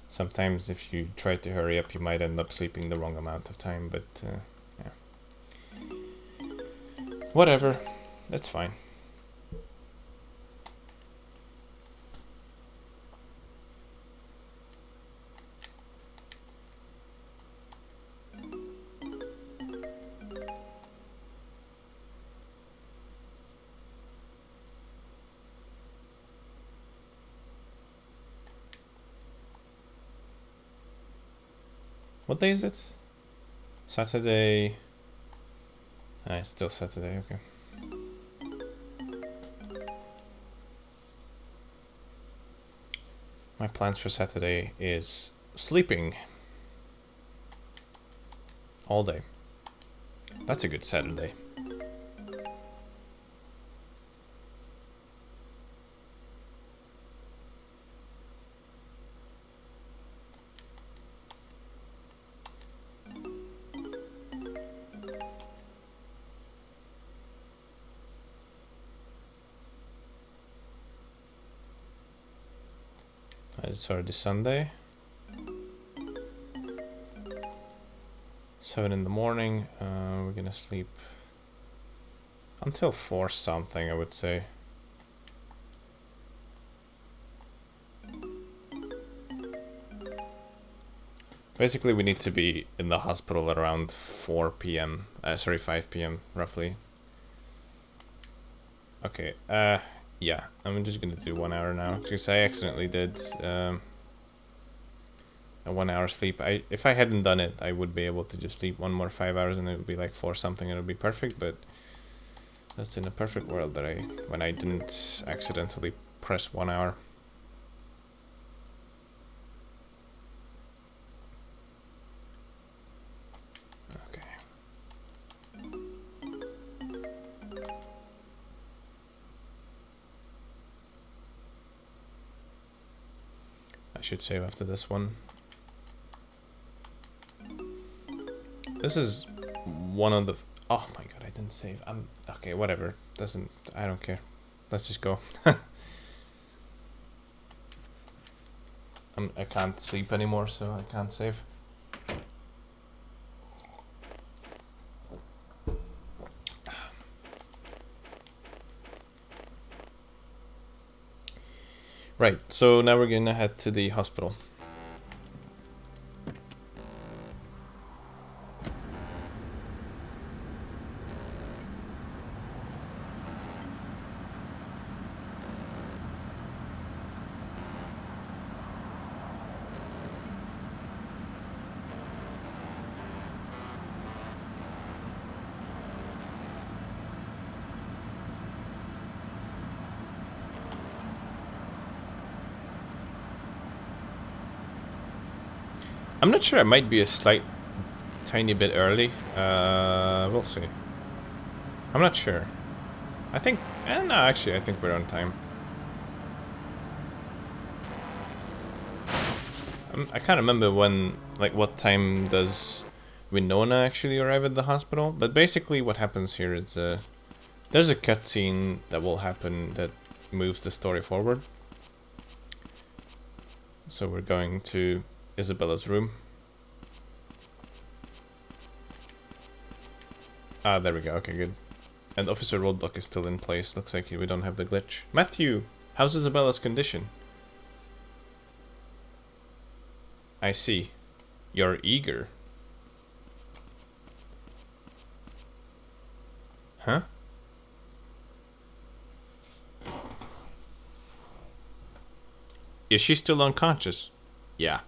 sometimes if you try to hurry up, you might end up sleeping the wrong amount of time. But yeah, whatever. That's fine. What day is it? Saturday. Ah, it's still Saturday, okay. My plans for Saturday is sleeping all day. That's a good Saturday. It's already Sunday. 7 in the morning. We're gonna sleep until 4 something, I would say. Basically, we need to be in the hospital at around 4 p.m. Sorry, 5 p.m. roughly. Okay. Yeah, I'm just gonna do 1 hour now because I accidentally did a 1 hour sleep. If I hadn't done it, I would be able to just sleep 1 more 5 hours and it would be like 4 something and it would be perfect. But that's in a perfect world that when I didn't accidentally press 1 hour. Should save after this one. This is one of the... Oh my god, I didn't save. Okay, whatever. I don't care. Let's just go. I can't sleep anymore, so I can't save. Right, so now we're gonna head to the hospital. I'm not sure, I might be a tiny bit early. We'll see. I'm not sure. I think, no, actually, I think we're on time. I can't remember what time does Winona actually arrive at the hospital. But basically what happens here is, there's a cutscene that will happen that moves the story forward. So we're going to Isabella's room. Ah, there we go. Okay, good. And Officer Roadblock is still in place. Looks like we don't have the glitch. Matthew, how's Isabella's condition? I see. You're eager. Huh? Is she still unconscious? Yeah.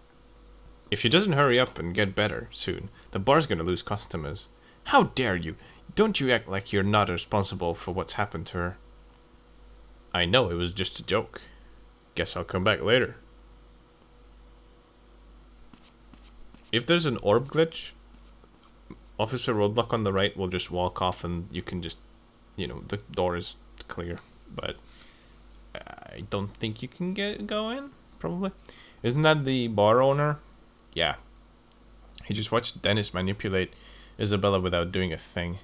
If she doesn't hurry up and get better soon, the bar's gonna lose customers. How dare you? Don't you act like you're not responsible for what's happened to her. I know, it was just a joke. Guess I'll come back later. If there's an orb glitch, Officer Roadblock on the right will just walk off and you can just, you know, the door is clear. But I don't think you can go in, probably. Isn't that the bar owner? Yeah. He just watched Dennis manipulate Isabella without doing a thing.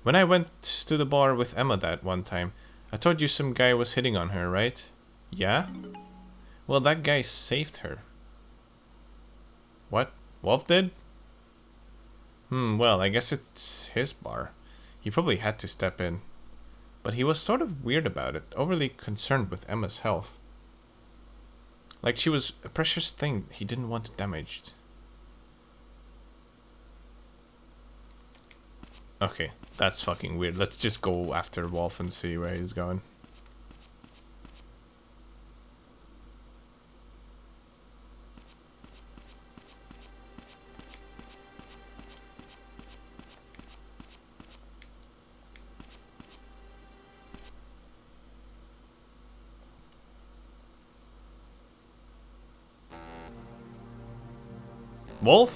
When I went to the bar with Emma that one time, I told you some guy was hitting on her, right? Yeah? Well, that guy saved her. What? Wolf did? Well, I guess it's his bar. He probably had to step in. But he was sort of weird about it, overly concerned with Emma's health. Like she was a precious thing he didn't want damaged. Okay, that's fucking weird. Let's just go after Wolf and see where he's going. Wolf?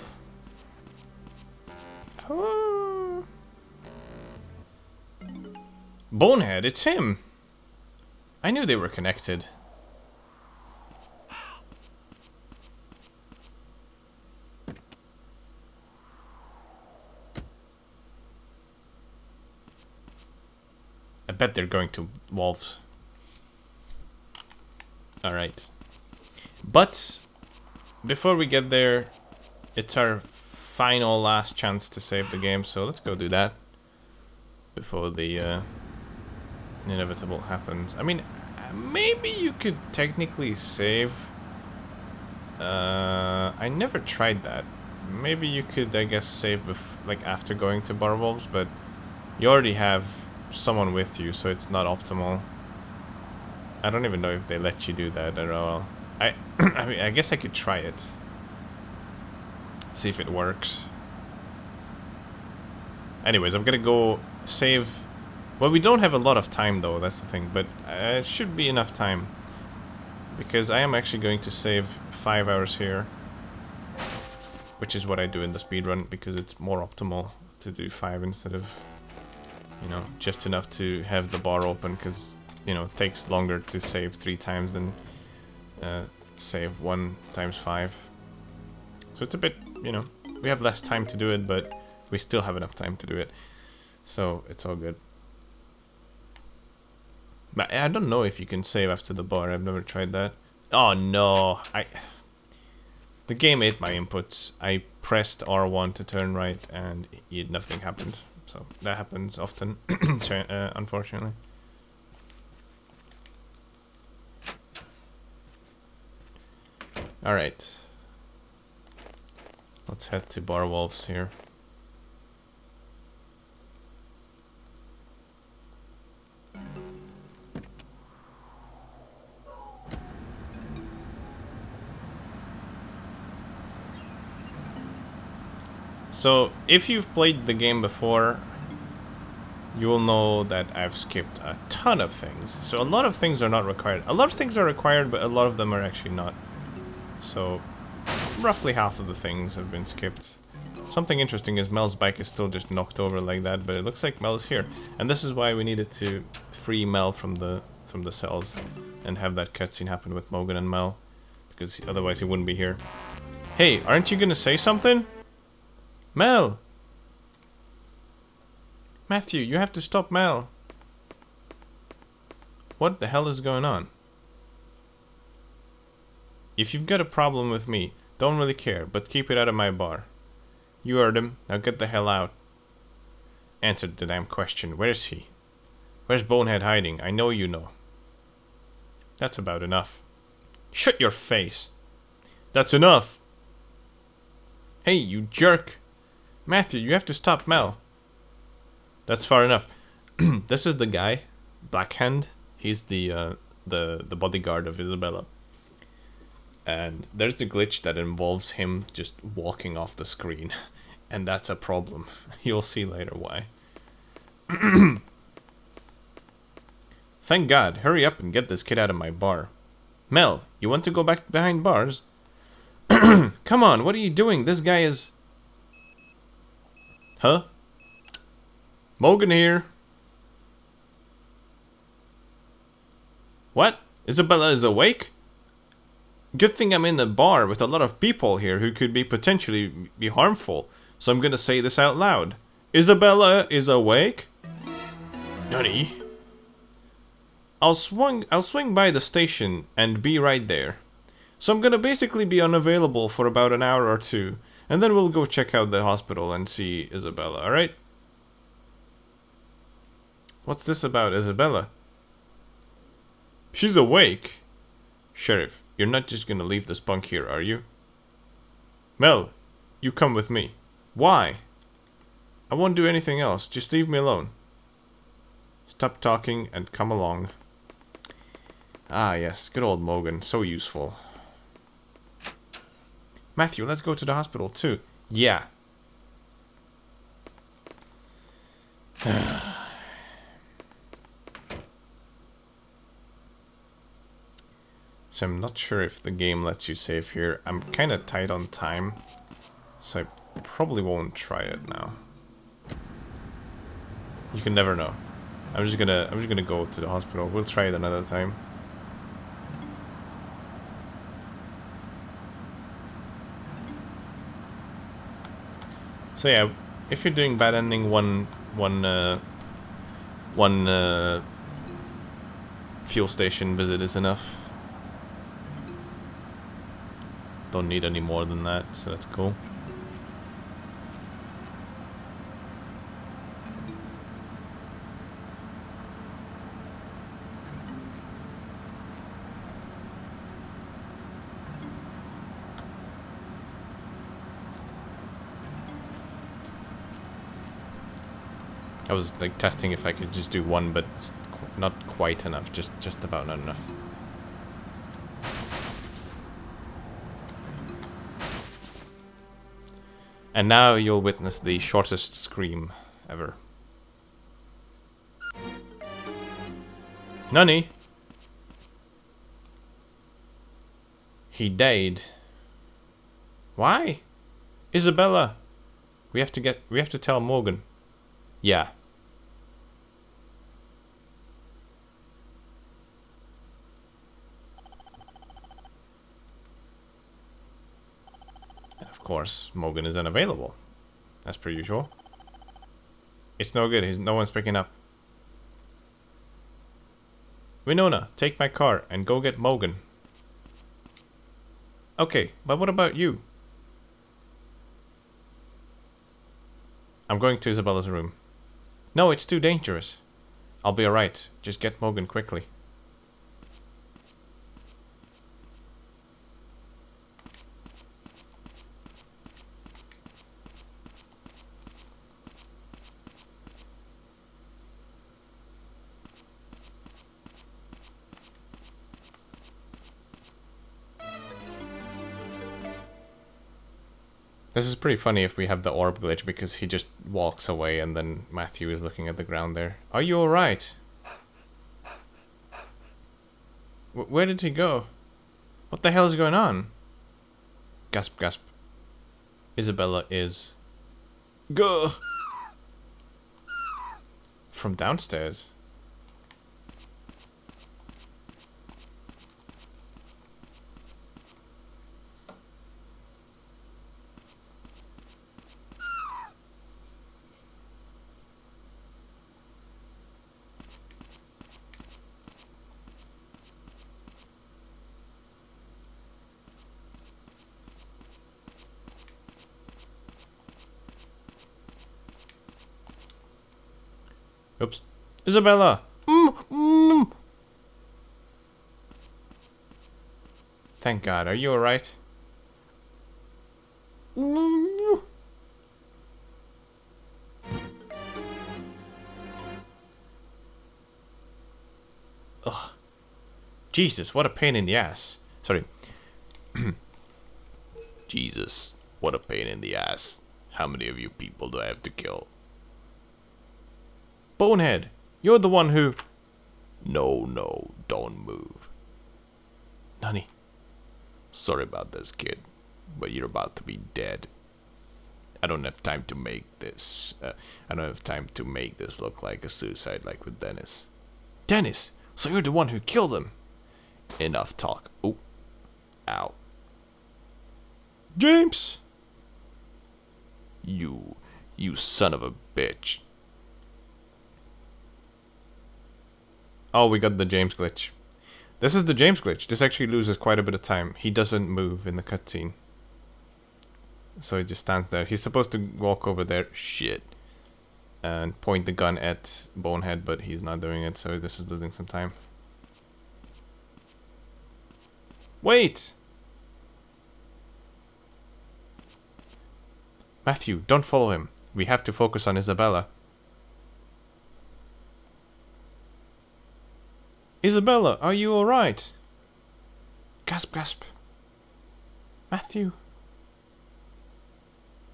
Bonehead, it's him. I knew they were connected. I bet they're going to Wolves. Alright. But before we get there, it's our final last chance to save the game, so let's go do that before the inevitable happens. I mean, maybe you could technically save. I never tried that. Maybe you could, I guess, save like after going to Bar Wolves, but you already have someone with you, so it's not optimal. I don't even know if they let you do that at all. I mean, I guess I could try it. See if it works. Anyways, I'm gonna go save. Well, we don't have a lot of time though, that's the thing, but it should be enough time. Because I am actually going to save 5 hours here. Which is what I do in the speedrun, because it's more optimal to do 5 instead of, you know, just enough to have the bar open, because, you know, it takes longer to save 3 times than save 1 times 5. So it's a bit, you know, we have less time to do it, but we still have enough time to do it. So it's all good. But I don't know if you can save after the bar. I've never tried that. Oh no, the game ate my inputs. I pressed R1 to turn right and nothing happened. So that happens often, unfortunately. Alright. Let's head to Bar Wolves here. So, if you've played the game before, you will know that I've skipped a ton of things. So a lot of things are not required. A lot of things are required, but a lot of them are actually not. So, roughly half of the things have been skipped. Something interesting is Mel's bike is still just knocked over like that, but it looks like Mel's here. And this is why we needed to free Mel from the cells and have that cutscene happen with Mogan and Mel, because otherwise he wouldn't be here. Hey, aren't you gonna say something? Mel! Matthew, you have to stop Mel. What the hell is going on? If you've got a problem with me, don't really care, but keep it out of my bar. You heard him, now get the hell out. Answer the damn question, where's he? Where's Bonehead hiding? I know you know. That's about enough. Shut your face. That's enough. Hey, you jerk! Matthew, you have to stop Mel. That's far enough. This is the guy, Blackhand. He's the bodyguard of Isabella. And there's a glitch that involves him just walking off the screen. And that's a problem. You'll see later why. Thank God. Hurry up and get this kid out of my bar. Mel, you want to go back behind bars? Come on, what are you doing? This guy is... Huh? Mogan here. What? Isabella is awake? Good thing I'm in the bar with a lot of people here who could be potentially be harmful. So I'm gonna say this out loud. Isabella is awake? Nutty. I'll swing by the station and be right there. So I'm gonna basically be unavailable for about an hour or two. And then we'll go check out the hospital and see Isabella, alright? What's this about Isabella? She's awake. Sheriff, you're not just gonna leave this bunk here, are you? Mel, you come with me. Why? I won't do anything else. Just leave me alone. Stop talking and come along. Ah, yes. Good old Mogan. So useful. Matthew, let's go to the hospital, too. Yeah. So I'm not sure if the game lets you save here. I'm kind of tight on time. So I probably won't try it now. You can never know. I'm just gonna go to the hospital. We'll try it another time. So yeah, if you're doing bad ending, one fuel station visit is enough. Don't need any more than that, so that's cool. I was like testing if I could just do one, but it's not quite enough. Just about not enough. And now you'll witness the shortest scream ever. Nani? He died. Why? Isabella. We have to tell Morgan. Yeah. And of course, Morgan is unavailable. As per usual. It's no good. No one's picking up. Winona, take my car and go get Morgan. Okay, but what about you? I'm going to Isabella's room. No, it's too dangerous. I'll be alright. Just get Morgan quickly. This is pretty funny if we have the orb glitch, because he just walks away and then Matthew is looking at the ground there. Are you alright? Where did he go? What the hell is going on? Gasp, gasp. Isabella is... Go! From downstairs. Oops. Isabella! Thank God. Are you alright? Ugh. Jesus, what a pain in the ass. Sorry. Jesus, what a pain in the ass. How many of you people do I have to kill? Bonehead, you're the one who... No, don't move. Nani? Sorry about this, kid, but you're about to be dead. I don't have time to make this. I don't have time to make this look like a suicide like with Dennis. Dennis? So you're the one who killed him? Enough talk. Oh. Ow. James! You son of a bitch. Oh, we got the James glitch. This is the James glitch. This actually loses quite a bit of time. He doesn't move in the cutscene. So he just stands there. He's supposed to walk over there. Shit. And point the gun at Bonehead, but he's not doing it, so this is losing some time. Wait! Matthew, don't follow him. We have to focus on Isabella. Isabella, are you alright? Gasp, gasp. Matthew.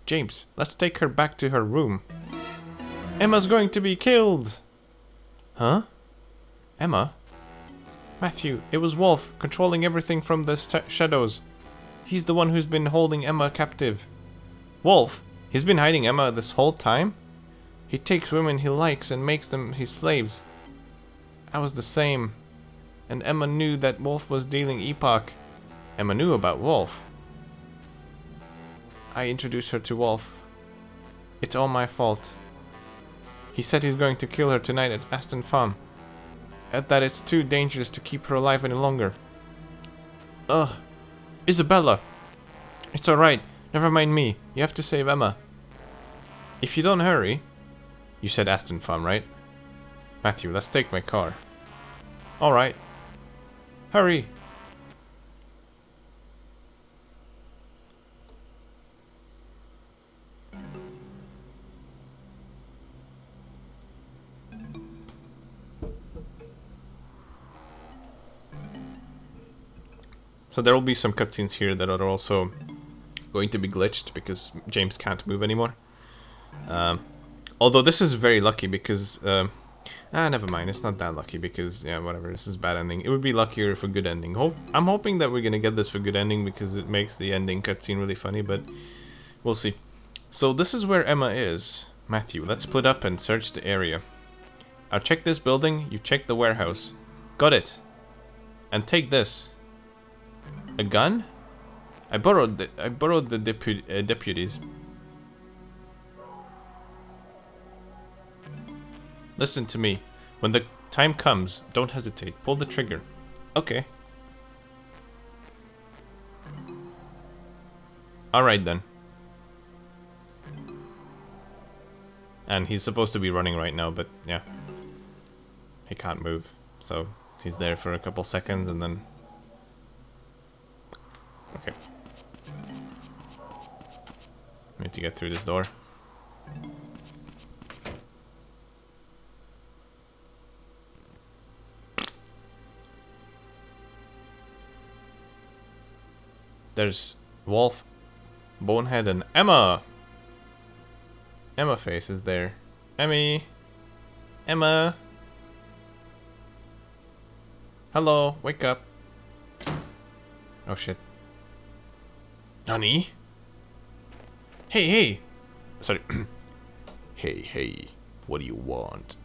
James, let's take her back to her room. Emma's going to be killed. Huh? Emma? Matthew, it was Wolf, controlling everything from the shadows. He's the one who's been holding Emma captive. Wolf? He's been hiding Emma this whole time? He takes women he likes and makes them his slaves. I was the same. And Emma knew that Wolf was dealing Epoch. Emma knew about Wolf. I introduced her to Wolf. It's all my fault. He said he's going to kill her tonight at Aston Farm. That it's too dangerous to keep her alive any longer. Ugh. Isabella! It's alright. Never mind me. You have to save Emma. If you don't hurry... You said Aston Farm, right? Matthew, let's take my car. Alright. Hurry! So there will be some cutscenes here that are also going to be glitched because James can't move anymore. Although this is very lucky because... never mind, it's not that lucky because, yeah, whatever, this is bad ending. It would be luckier for good ending. I'm hoping that we're gonna get this for good ending because it makes the ending cutscene really funny, but we'll see. So this is where Emma is. Matthew, let's split up and search the area. I'll check this building, you check the warehouse. Got it. And take this. A gun? I borrowed the deputies. Listen to me. When the time comes, don't hesitate. Pull the trigger. Okay. Alright then. And he's supposed to be running right now, but yeah. He can't move. So he's there for a couple seconds and then... Okay. Need to get through this door. There's Wolf, Bonehead, and Emma! Emma face is there. Emmy! Emma! Hello, wake up. Oh shit. Nani? Hey! Sorry. Hey, what do you want?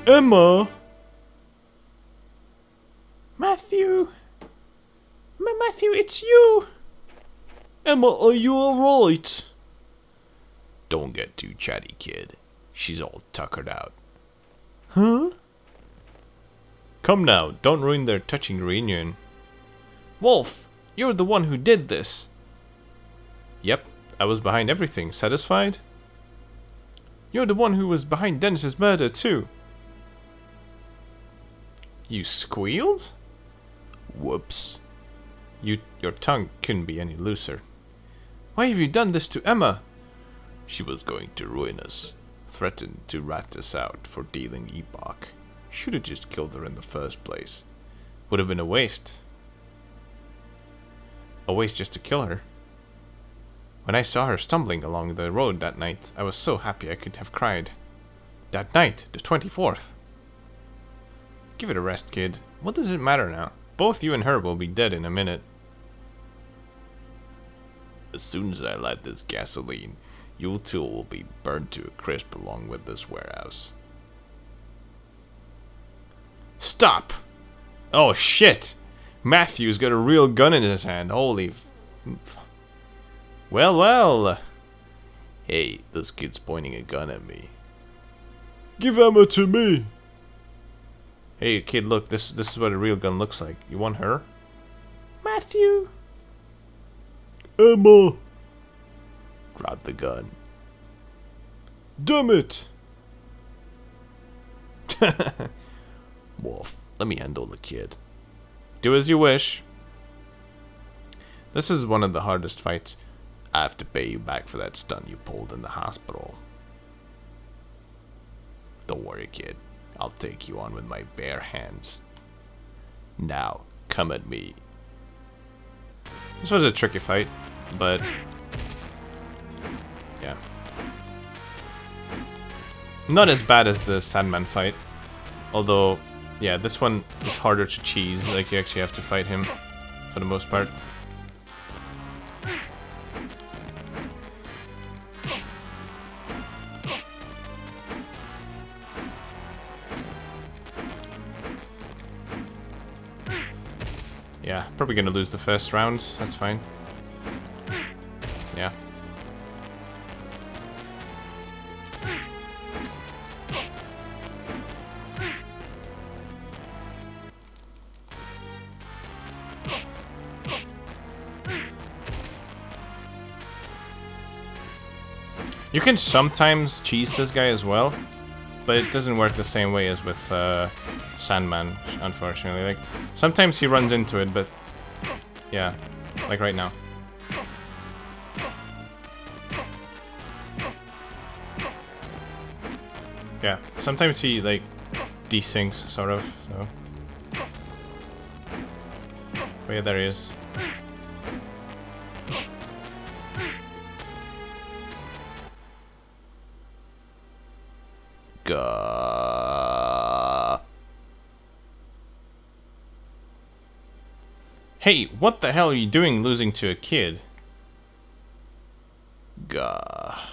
Emma! Matthew! Matthew, it's you! Emma, are you alright? Don't get too chatty, kid. She's all tuckered out. Huh? Come now, don't ruin their touching reunion. Wolf, you're the one who did this. Yep, I was behind everything. Satisfied? You're the one who was behind Dennis's murder too. You squealed? Whoops. Your tongue couldn't be any looser. Why have you done this to Emma? She was going to ruin us. threatened to rat us out for dealing Epoch. Should have just killed her in the first place. Would have been a waste. A waste just to kill her. When I saw her stumbling along the road that night, I was so happy I could have cried. That night, the 24th. Give it a rest, kid. What does it matter now? Both you and her will be dead in a minute. As soon as I light this gasoline, you two will be burned to a crisp along with this warehouse. Stop! Oh shit! Matthew's got a real gun in his hand. Holy well, well. Hey, this kid's pointing a gun at me. Give ammo to me. Hey kid, look, this is what a real gun looks like. You want her? Matthew. Ammo. Drop the gun. Damn it. Wolf, let me handle the kid. Do as you wish. This is one of the hardest fights. I have to pay you back for that stunt you pulled in the hospital. Don't worry, kid. I'll take you on with my bare hands. Now, come at me. This was a tricky fight, but yeah. Not as bad as the Sandman fight. Although, yeah, this one is harder to cheese. Like, you actually have to fight him for the most part. Yeah, probably gonna lose the first round. That's fine. Yeah. You can sometimes cheese this guy as well, but it doesn't work the same way as with Sandman, unfortunately. Like, sometimes he runs into it, but yeah, like right now. Yeah, sometimes he like desyncs, sort of. So, but yeah, there he is. Hey, what the hell are you doing losing to a kid? Gah.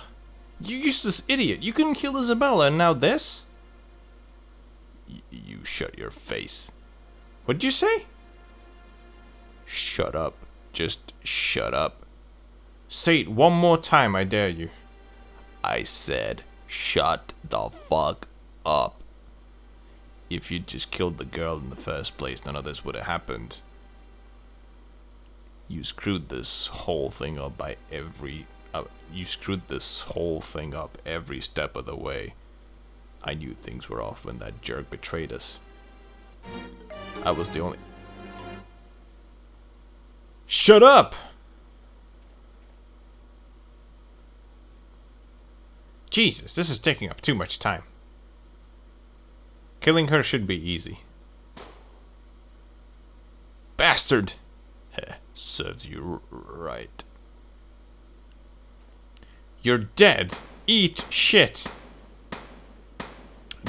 You useless idiot. You couldn't kill Isabella and now this? You shut your face. What did you say? Shut up. Just shut up. Say it one more time, I dare you. I said, shut the fuck up. If you'd just killed the girl in the first place, none of this would have happened. You screwed this whole thing up by every... you screwed this whole thing up every step of the way. I knew things were off when that jerk betrayed us. I was the only... Shut up! Jesus, this is taking up too much time. Killing her should be easy. Bastard! Heh, serves you right. You're dead. Eat shit.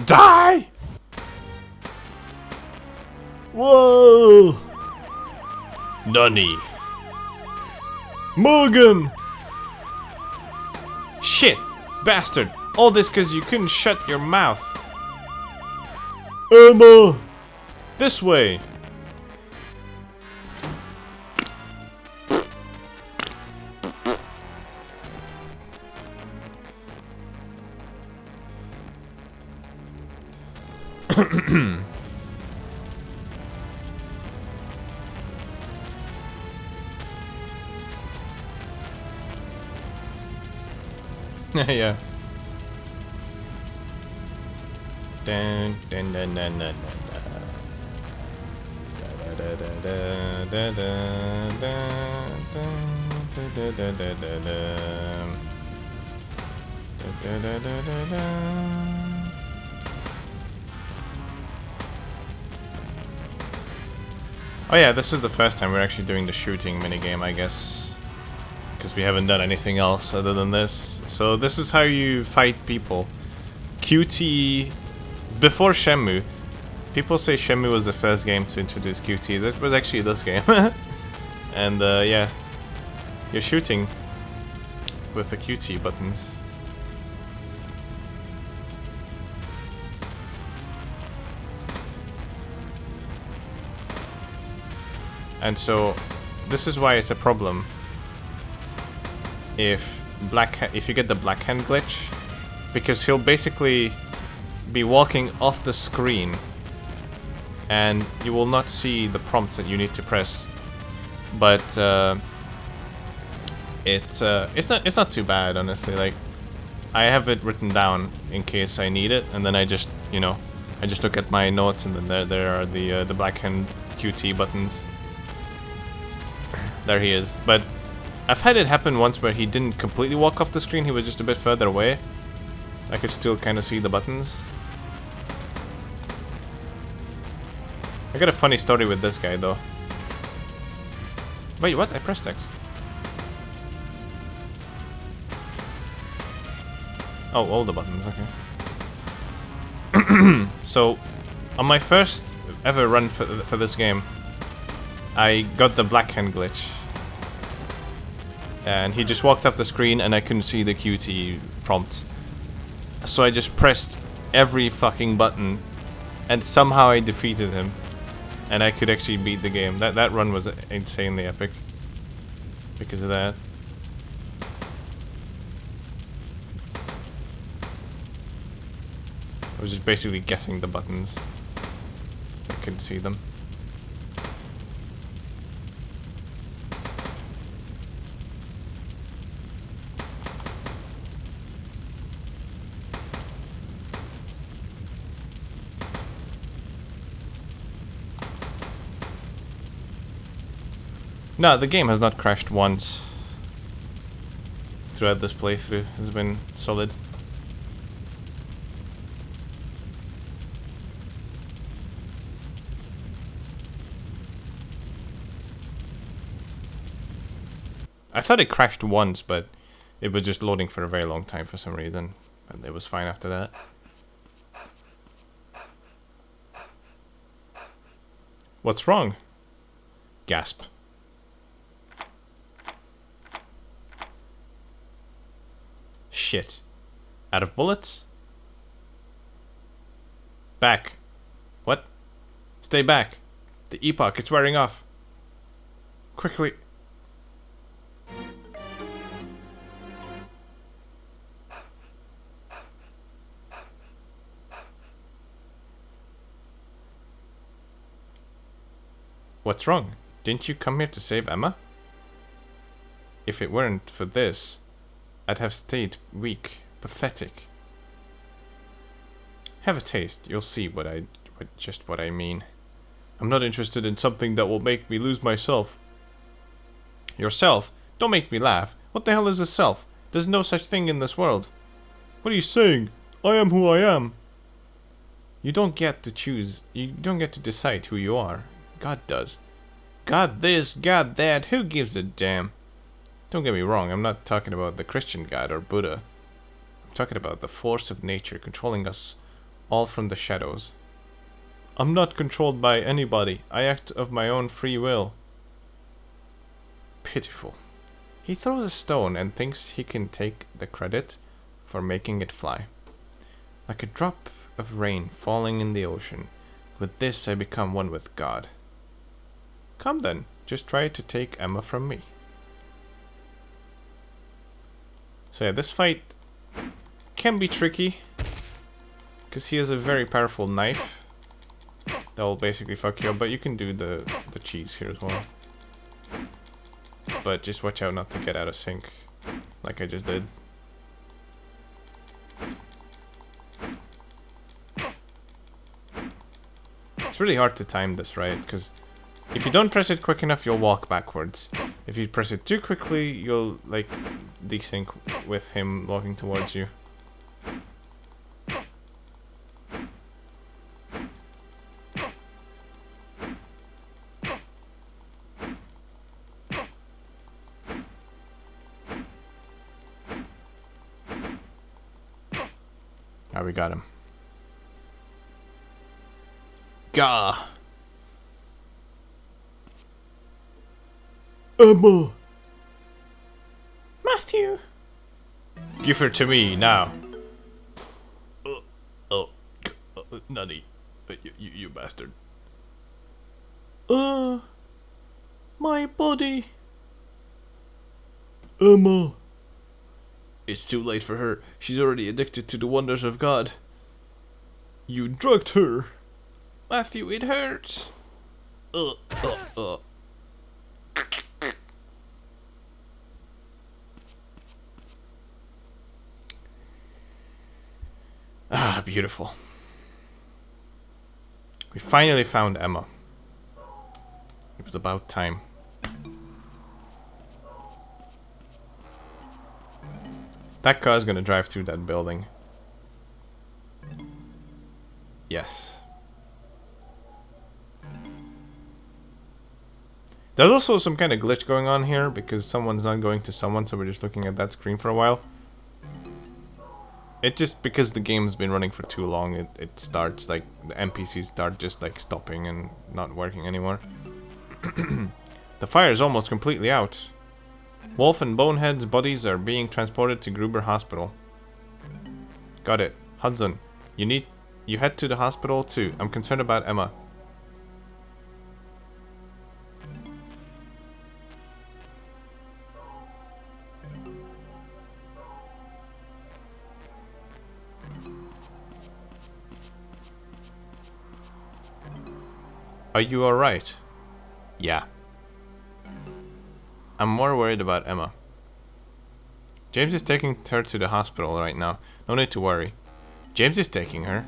Die! Whoa! Nunny. Morgan! Shit! Bastard! All this because you couldn't shut your mouth. Emma! This way! Yeah. Dun, dun, dun, dun, dun, dun, dun. Da, da, da, da, da. Oh yeah, this is the first time we're actually doing the shooting minigame, I guess. Because we haven't done anything else other than this. So this is how you fight people. QT... Before Shenmue. People say Shenmue was the first game to introduce QTs. It was actually this game. And yeah. You're shooting with the QT buttons. And so, this is why it's a problem if you get the black hand glitch, because he'll basically be walking off the screen, and you will not see the prompts that you need to press. But it's not too bad, honestly. Like, I have it written down in case I need it, and then I just look at my notes, and then there are the black hand QT buttons. There he is. But I've had it happen once where he didn't completely walk off the screen, he was just a bit further away. I could still kind of see the buttons. I got a funny story with this guy though. Wait, what? I pressed X. Oh, all the buttons, okay. So, on my first ever run for this game, I got the black hand glitch. And he just walked off the screen and I couldn't see the QT prompt. So I just pressed every fucking button and somehow I defeated him. And I could actually beat the game. That run was insanely epic because of that. I was just basically guessing the buttons. I couldn't see them. No, the game has not crashed once throughout this playthrough. It's been solid. I thought it crashed once, but it was just loading for a very long time for some reason. And it was fine after that. What's wrong? Gasp. Shit. Out of bullets? Back. What? Stay back. The epoch, it's wearing off. Quickly. What's wrong? Didn't you come here to save Emma? If it weren't for this, I'd have stayed weak, pathetic. Have a taste, you'll see what I mean. I'm not interested in something that will make me lose myself. Yourself? Don't make me laugh. What the hell is a self? There's no such thing in this world. What are you saying? I am who I am. You don't get to choose. You don't get to decide who you are. God does. God this, God that, who gives a damn? Don't get me wrong, I'm not talking about the Christian God or Buddha. I'm talking about the force of nature controlling us all from the shadows. I'm not controlled by anybody. I act of my own free will. Pitiful. He throws a stone and thinks he can take the credit for making it fly. Like a drop of rain falling in the ocean. With this I become one with God. Come then, just try to take Emma from me. So yeah, this fight can be tricky, because he has a very powerful knife that will basically fuck you up, but you can do the cheese here as well. But just watch out not to get out of sync, like I just did. It's really hard to time this right, because if you don't press it quick enough, you'll walk backwards. If you press it too quickly, you'll, like, desync with him walking towards you. Alright, we got him. Gah! Emma! Matthew! Give her to me, now. Nutty. You bastard. My body. Emma! It's too late for her. She's already addicted to the wonders of God. You drugged her. Matthew, it hurts. Ah, beautiful. We finally found Emma. It was about time. That car's gonna drive through that building. Yes. There's also some kind of glitch going on here because someone's not going to someone, so we're just looking at that screen for a while. It just, because the game's been running for too long, it starts like, the NPCs start just like stopping and not working anymore. The fire is almost completely out. Wolf and Bonehead's bodies are being transported to Gruber Hospital. Got it. Hudson, you head to the hospital too. I'm concerned about Emma. Are you alright? Yeah. I'm more worried about Emma. James is taking her to the hospital right now. No need to worry. James is taking her?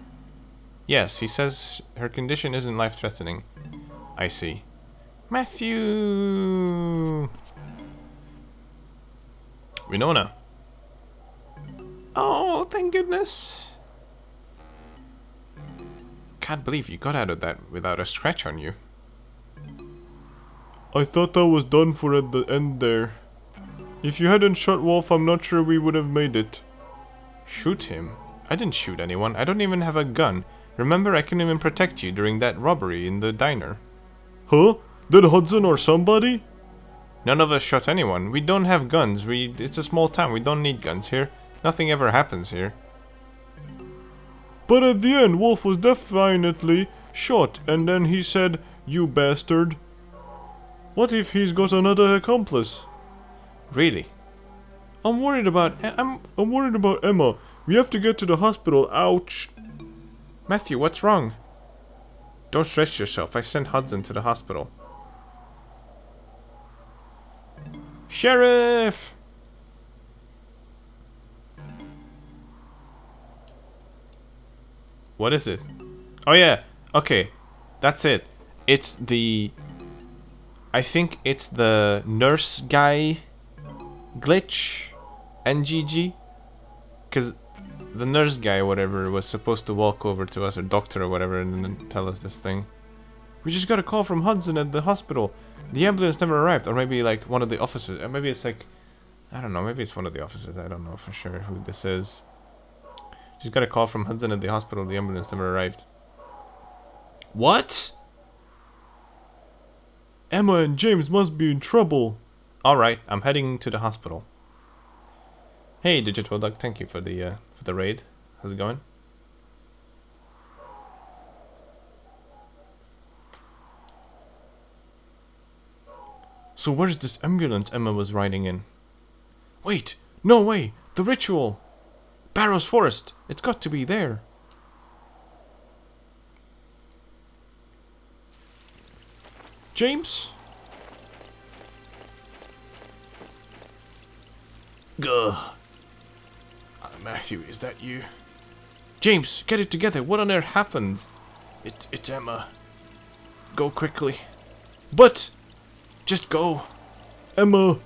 Yes, he says her condition isn't life-threatening. I see. Matthew! Winona. Oh, thank goodness. Can't believe you got out of that without a scratch on you. I thought that was done for at the end there. If you hadn't shot Wolf, I'm not sure we would have made it. Shoot him? I didn't shoot anyone. I don't even have a gun. Remember, I couldn't even protect you during that robbery in the diner. Huh? Did Hudson or somebody? None of us shot anyone. We don't have guns. It's a small town. We don't need guns here. Nothing ever happens here. But at the end, Wolf was definitely shot, and then he said, "You bastard." What if he's got another accomplice? Really? I'm worried about Emma. We have to get to the hospital. Ouch. Matthew, what's wrong? Don't stress yourself. I sent Hudson to the hospital. Sheriff! What is it? Oh yeah, okay. That's it. It's the... I think it's the nurse guy glitch. NGG. Because the nurse guy, whatever, was supposed to walk over to us, or doctor or whatever, and then tell us this thing. We just got a call from Hudson at the hospital. The ambulance never arrived. Or maybe like one of the officers. Or maybe it's like... I don't know, maybe it's one of the officers. I don't know for sure who this is. She's got a call from Hudson at the hospital. The ambulance never arrived. What? Emma and James must be in trouble. Alright, I'm heading to the hospital. Hey, Digital Duck, thank you for the raid. How's it going? So where's this ambulance Emma was riding in? Wait, no way, the ritual! Barrow's Forest, it's got to be there. James? Gah. Matthew, is that you? James, get it together, what on earth happened? It's Emma. Go quickly. But... Just go. Emma.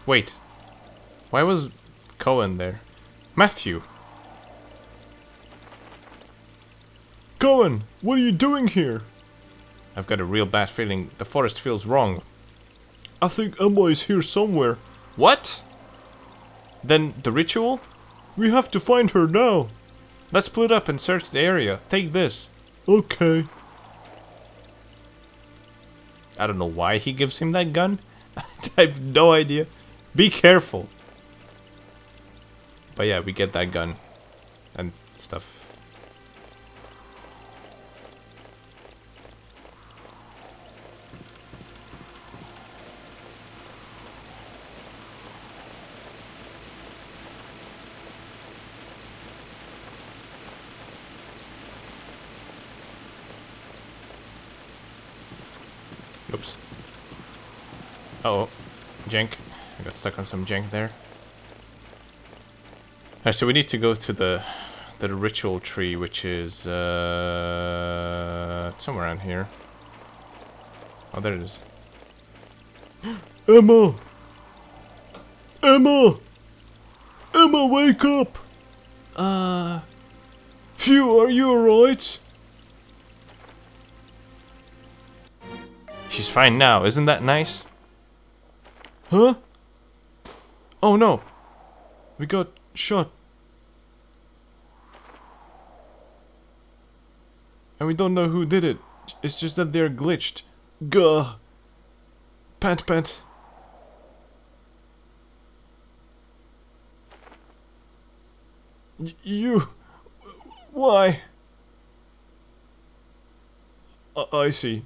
Wait. Why was Cohen there? Matthew. Cohen, what are you doing here? I've got a real bad feeling. The forest feels wrong. I think Emma is here somewhere. What? Then the ritual? We have to find her now. Let's split up and search the area. Take this. Okay. I don't know why he gives him that gun. I have no idea. Be careful. But yeah, we get that gun. And stuff. Oops. Uh-oh. Jank. I got stuck on some jank there. Alright, so we need to go to the ritual tree, which is somewhere around here. Oh, there it is. Emma! Emma! Emma, wake up! Phew, are you alright? She's fine now, isn't that nice? Huh? Oh no! We got shot. And we don't know who did it. It's just that they're glitched. Gah! Pant pant. You... Why? I see.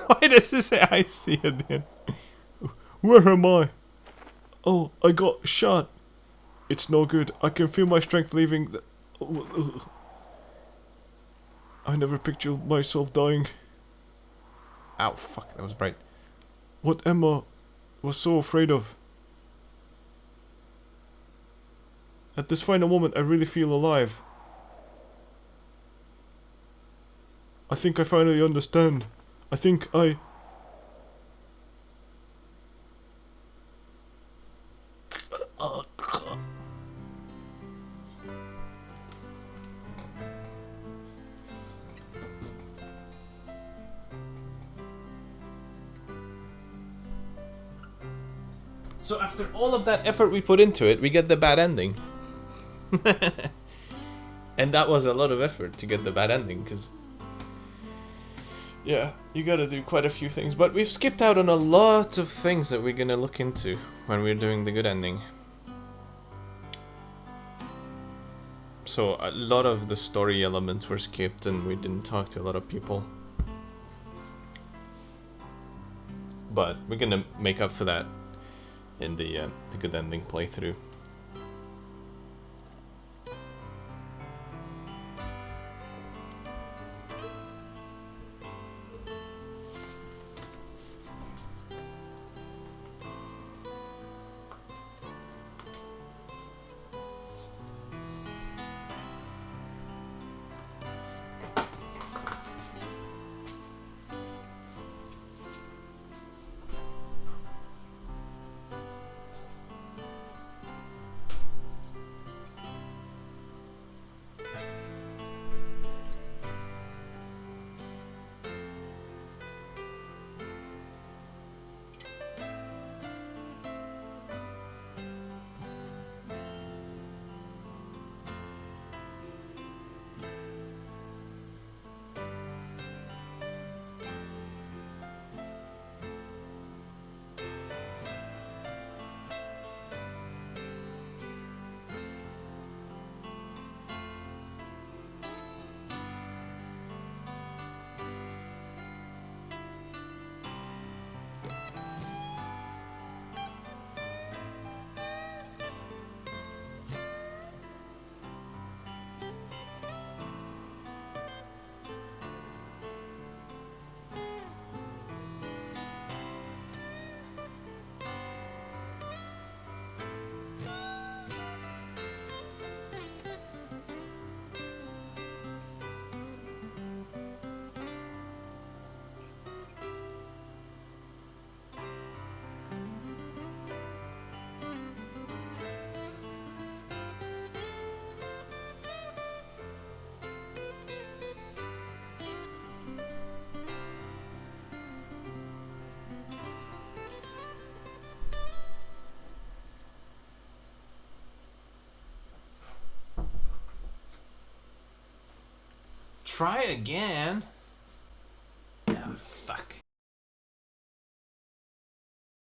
Why does it say I see at the end? Where am I? Oh, I got shot. It's no good. I can feel my strength leaving the... I never pictured myself dying. Ow, fuck, that was bright. What Emma was so afraid of. At this final moment, I really feel alive. I think I finally understand. I think I... So after all of that effort we put into it, we get the bad ending. And that was a lot of effort to get the bad ending, because... yeah, you gotta do quite a few things. But we've skipped out on a lot of things that we're gonna look into when we're doing the good ending. So a lot of the story elements were skipped and we didn't talk to a lot of people. But we're gonna make up for that in the good ending playthrough. try again.